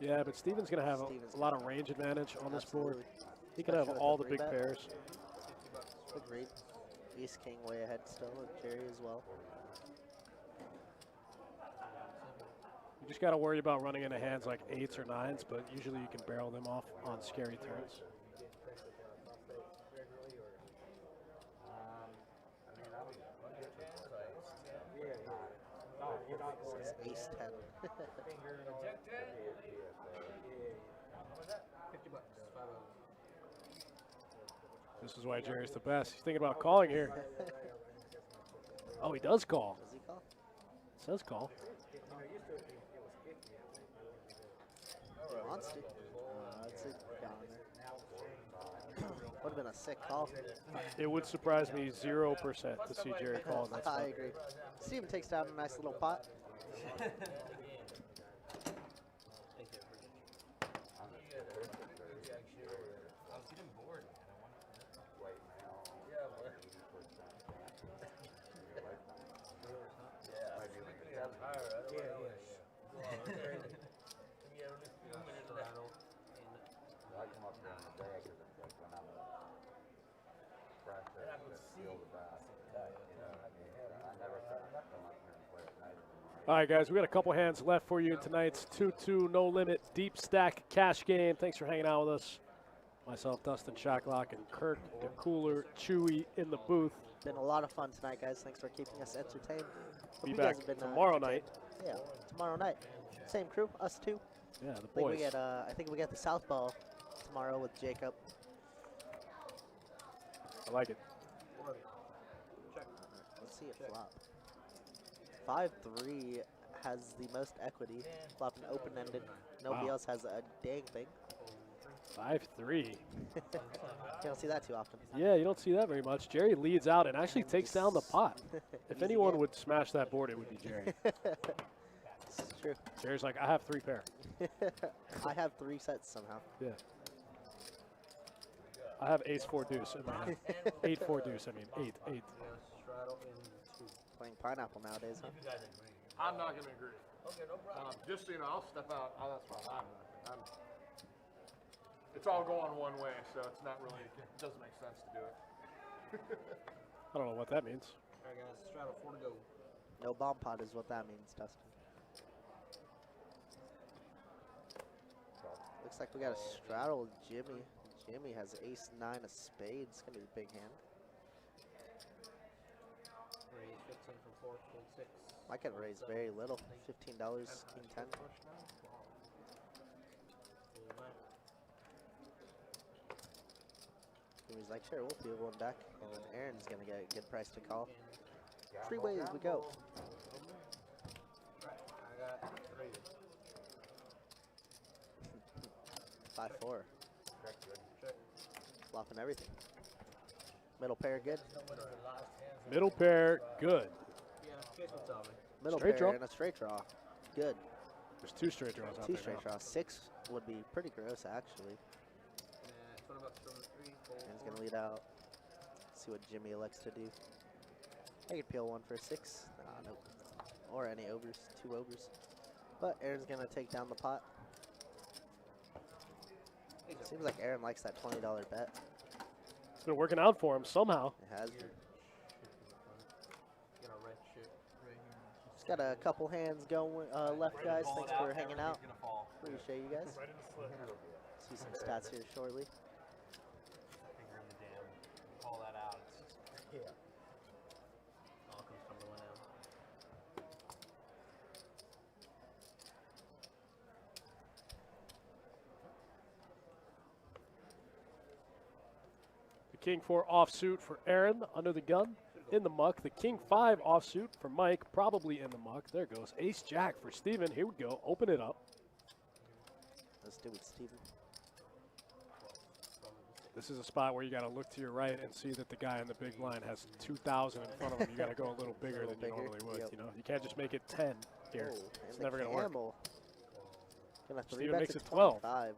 Yeah, but Steven's going to have Steven's a lot of range advantage on this board. Absolutely. He can have Especially with all the the big three-bet. pairs. Agreed. Ace king way ahead still with Jerry as well. You just got to worry about running into hands like 8s or 9s, but usually you can barrel them off on scary turns. This is ace 10. This is why Jerry's the best. He's thinking about calling here. Oh, he does call. Does he call? Says call. He wants to. That's a downer. Would have been a sick call. It would surprise me 0% to see Jerry call in that spot. I agree. Steven takes down a nice little pot. All right, guys, we got a couple hands left for you in tonight's 2-2 no limit deep stack cash game. Thanks for hanging out with us Myself, Dustin Shacklock, and Kirk, the cooler, Chewy in the booth. Been a lot of fun tonight, guys. Thanks for keeping us entertained. Hope Be you back guys have been, tomorrow night. Yeah, tomorrow night. Same crew, us two. Yeah, the I think boys. I think we get the Southpaw tomorrow with Jacob. I like it. Let's see it flop. 5-3 has the most equity. Flopping open-ended. Nobody Wow. else has a dang thing. 5-3. You don't see that too often. Yeah, you don't see that very much. Jerry leads out and actually takes down the pot. If Easy anyone game. would smash that board, it would be Jerry. It's true. Jerry's like, I have 3 pair. I have 3 sets somehow. Yeah. I have ace-4 deuce in my hand. 8-4 deuce, I mean. 8. Playing pineapple nowadays, huh? I'm not going to agree. Okay, no problem. Just so you know, I'll step out. Oh, that's fine. It's all going one way, so it's not really, it doesn't make sense to do it. I don't know what that means. All right, guys, straddle 4 to go. No bomb pot is what that means, Dustin. Looks like we got a straddle Jimmy. Jimmy has ace-9 of spades. It's going to be a big hand. Raise 15 from 4, fold 6. I can raise very little. $15, king 10. Fold 9. Jimmy's like, sure, we'll peel one back. And then Aaron's going to get a good price to call. 3 ways we go. I got raised. 5-4. Flopping everything. Middle pair good. Middle pair, good. Yeah, guess what's up, man? Middle Straight pair draw. and a straight draw. Good. There's 2 straight draws out 2 there straight now. draws. 6 would be pretty gross, actually. Nah, 20 bucks from 3, fold Aaron's 4. gonna lead out. See what Jimmy elects to do. I could peel one for a 6. Nah, nope. Or any overs. 2 overs. But Aaron's gonna take down the pot. Seems like Aaron likes that $20 bet. It's been working out for him somehow. It has been. Got a red shit right here. Just got a couple hands going left, guys. Thanks for hanging out. Gonna fall. Appreciate you guys. Right in the slip. See some stats here shortly. Finger in the dam. Call that out. It's just, All comes from the one out. The King 4 offsuit for Aaron, under the gun, in the muck. The King 5 offsuit for Mike, probably in the muck. There goes Ace-Jack for Steven. Here we go. Open it up. Let's do it, Steven. This is a spot where you got to look to your right and see that the guy in the big blind has 2,000 in front of him. You got to go a little bigger than you normally would. Yep. You know, you can't just make it 10 here. Oh, It's and never the gonna work. camel. Gonna 3 Steven bet makes to it 12. 25.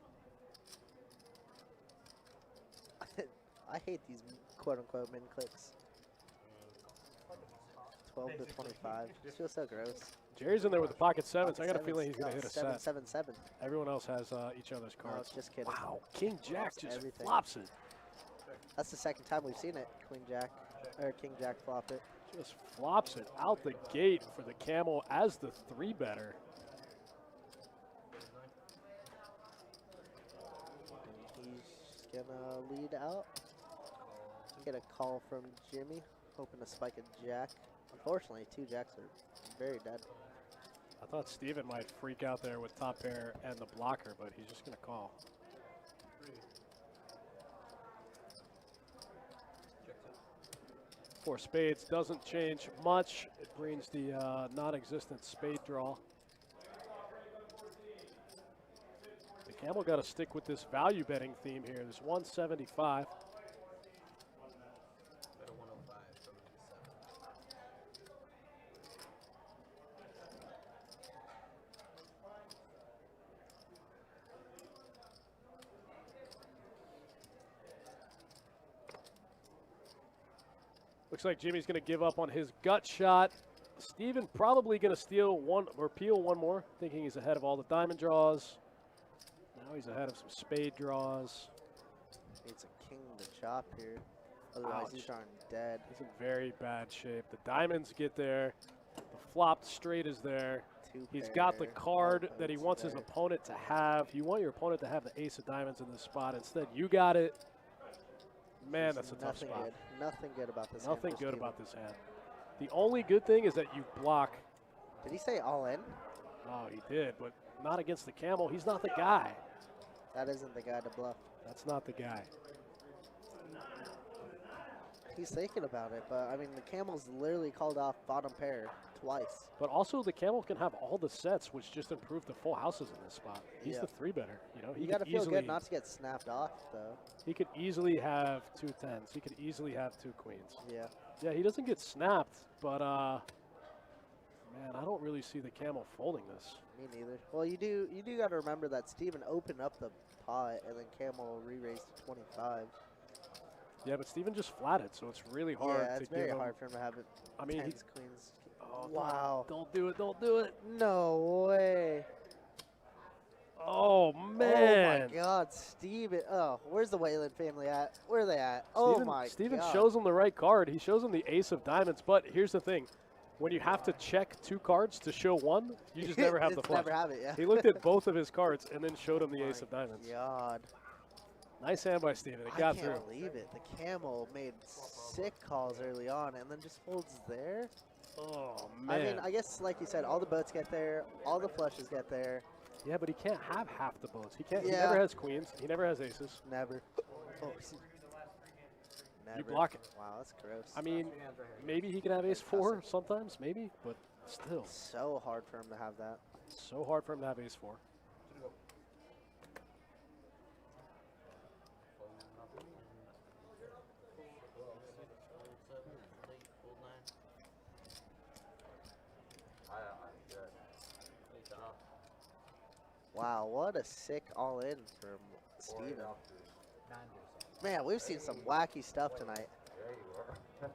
I hate these quote-unquote min clicks. 12 to 25. This feels so gross. Jerry's in there with the pocket sevens. I got a Sevens. feeling he's going to hit a 7, set. 7, 7. Everyone else has each other's No, cards. just kidding. Wow, King Jack just Everything. flops it. That's the second time we've seen it. Queen Jack, or King Jack flop it. Just flops it out the gate for the camel as the 3-better. And he's gonna lead out. Get a call from Jimmy, hoping to spike a jack. Unfortunately, 2 jacks are very dead. I thought Steven might freak out there with top pair and the blocker, but he's just going to call. Four spades doesn't change much. It brings the non-existent spade draw. The camel got to stick with this value betting theme here. There's 175. Bet a 105 from 7. Looks like Jimmy's going to give up on his gut shot. Steven probably going to steal one or peel one more, thinking he's ahead of all the diamond draws. Now he's ahead of some spade draws. Needs a king to chop here. Otherwise, Ouch. these aren't dead. He's in very bad shape. The diamonds get there. The flopped straight is there. He's got the card that he wants his opponent to have. You want your opponent to have the ace of diamonds in this spot. Instead, you got it. Man, that's a tough spot. Good. Nothing good about this Nothing hand. good about this hand. The only good thing is that you block. Did he say all in? Oh, he did, but not against the camel. He's not the guy. That isn't the guy to bluff. That's not the guy. He's thinking about it, but I mean, the camel's literally called off bottom pair twice. But also, the camel can have all the sets, which just improve the full houses in this spot. He's the 3-better. You know, You got to feel good not to get snapped off, though. He could easily have 2 10s. He could easily have 2 queens. Yeah. Yeah, he doesn't get snapped, but man, I don't really see the camel folding this. Me neither. Well, you do got to remember that Steven opened up the pot and then camel re-raised to 25. Yeah, but Steven just flatted, so it's really hard Yeah, to it's very give him. hard for him to have it. I mean, Tens, queens. Oh, Wow. Don't do it. Don't do it. No way. Oh, man. Oh, my God. Steven. Oh, where's the Wayland family at? Where are they at? Oh, my God. Steven shows him the right card. He shows him the ace of diamonds, but here's the thing. When you have to check 2 cards to show one, you just never have the flush. Never have it, yeah. He looked at both of his cards and then showed him the ace of diamonds. God. Nice hand by Steven. It got through. I can't believe it. The camel made sick calls early on and then just folds there. Oh, man. I mean, I guess, like you said, all the boats get there, all the flushes get there. Yeah, but he can't have half the boats. He can't. Yeah. He never has queens. He never has aces. Never. Oh, never. You block it. Wow, that's gross. I mean, maybe he can have ace 4 sometimes, maybe, but still. So hard for him to have that. So hard for him to have ace 4. Wow, what a sick all-in from Steven. Man, we've seen some wacky stuff tonight. Yeah, you are.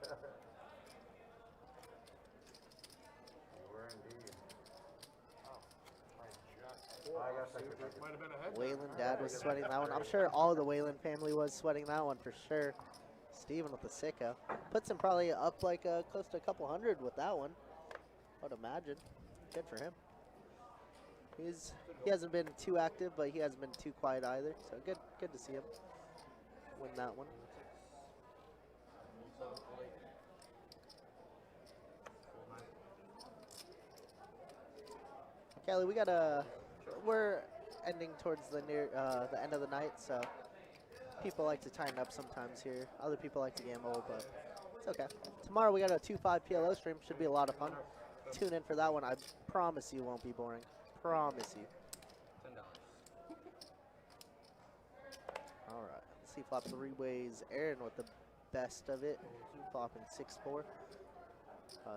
You were indeed. Might have been ahead. Wayland dad was sweating that one. I'm sure all the Wayland family was sweating that one for sure. Steven with the sicko. Puts him probably up like close to a couple hundred with that one. I would imagine. Good for him. He hasn't been too active, but he hasn't been too quiet either. So good to see him win that one. Kelly, we're ending towards the end of the night, so people like to tighten up sometimes here. Other people like to gamble, but it's okay. Tomorrow we got a 2-5 PLO stream. Should be a lot of fun. Tune in for that one. I promise you won't be boring. Promise you. All right. Let's see flop 3 ways. Aaron with the best of it. Flopping 6-4.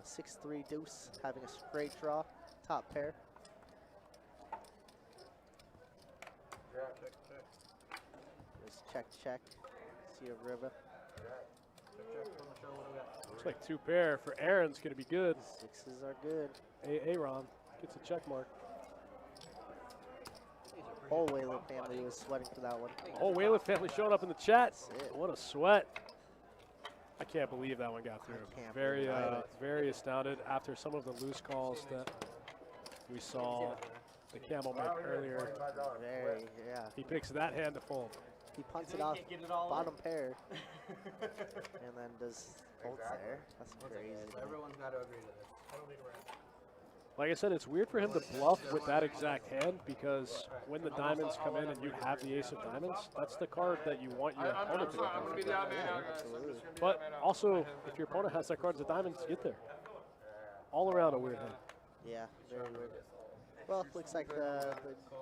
6-3 deuce. Having a straight draw. Top pair. Just check. See a river. Looks like 2 pair for Aaron's going to be good. 6s are good. Aaron gets a check mark. Whole Wayland family was sweating for that one. Whole Wayland family showing up in the chat. That's it. What a sweat. I can't believe that one got through. can't Very, believe it. very astounded after some of the loose calls that we saw the camel make earlier. Very, yeah. He picks that hand to fold. He punts it off bottom pair. And then does folds there. That's crazy. So everyone's got to agree to this. Like I said, it's weird for him to bluff with that exact hand because when the diamonds come in and you have the ace of diamonds, that's the card that you want your opponent to I'm going to be get. the odd man out, guys. absolutely. But also, if your opponent has that card as a diamond, get there. All around a weird hand. Yeah, very weird. Well, looks like the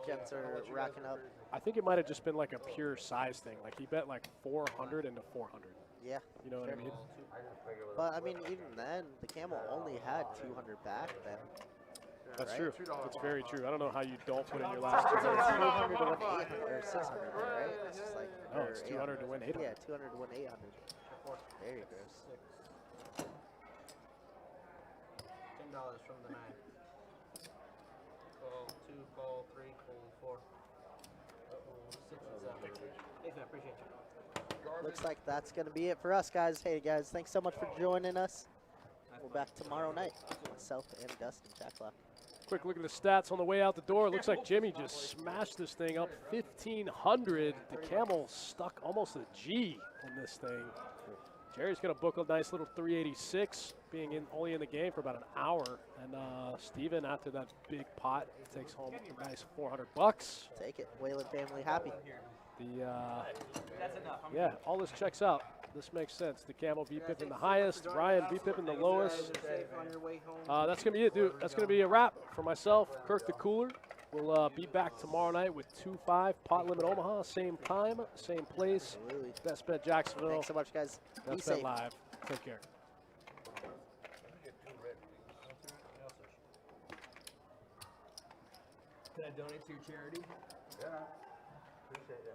gents are racking up. I think it might have just been like a pure size thing. Like he bet like 400 into 400. Yeah. You know what I mean? But I mean, even then, the camel only had 200 back then. That's Right? true. It's very true. I don't know how you don't put in your last 200. 200 to win 800 or 600, right? It's just like No, or it's 200 to win 800. Yeah, 200 to win 800. There you go. $10 from the 9. Call 2, call 3, call 4. 6 and 7. Thanks, man. Appreciate you. Looks like that's going to be it for us, guys. Hey, guys, thanks so much for joining us. We're back tomorrow night. Myself and Dustin Jacklock. Quick look at the stats on the way out the door. It looks like Jimmy just smashed this thing up 1,500. The Camel stuck almost a G on this thing. Jerry's going to book a nice little 386, being only in the game for about an hour. And Steven, after that big pot, takes home a nice $400. Take it. Whalen family happy. Yeah, all this checks out. This makes sense. The Camel V-pipping the highest, Ryan V-pipping the lowest. That's going to be it, dude. That's going to be a wrap for myself, Kirk the Cooler. We'll be back tomorrow night with 2-5 Pot Limit Omaha. Same time, same place. Absolutely. Best Bet Jacksonville. Thanks so much, guys. Be Best Bet safe. Live. Take care. Can I donate to your charity? Yeah. Appreciate you.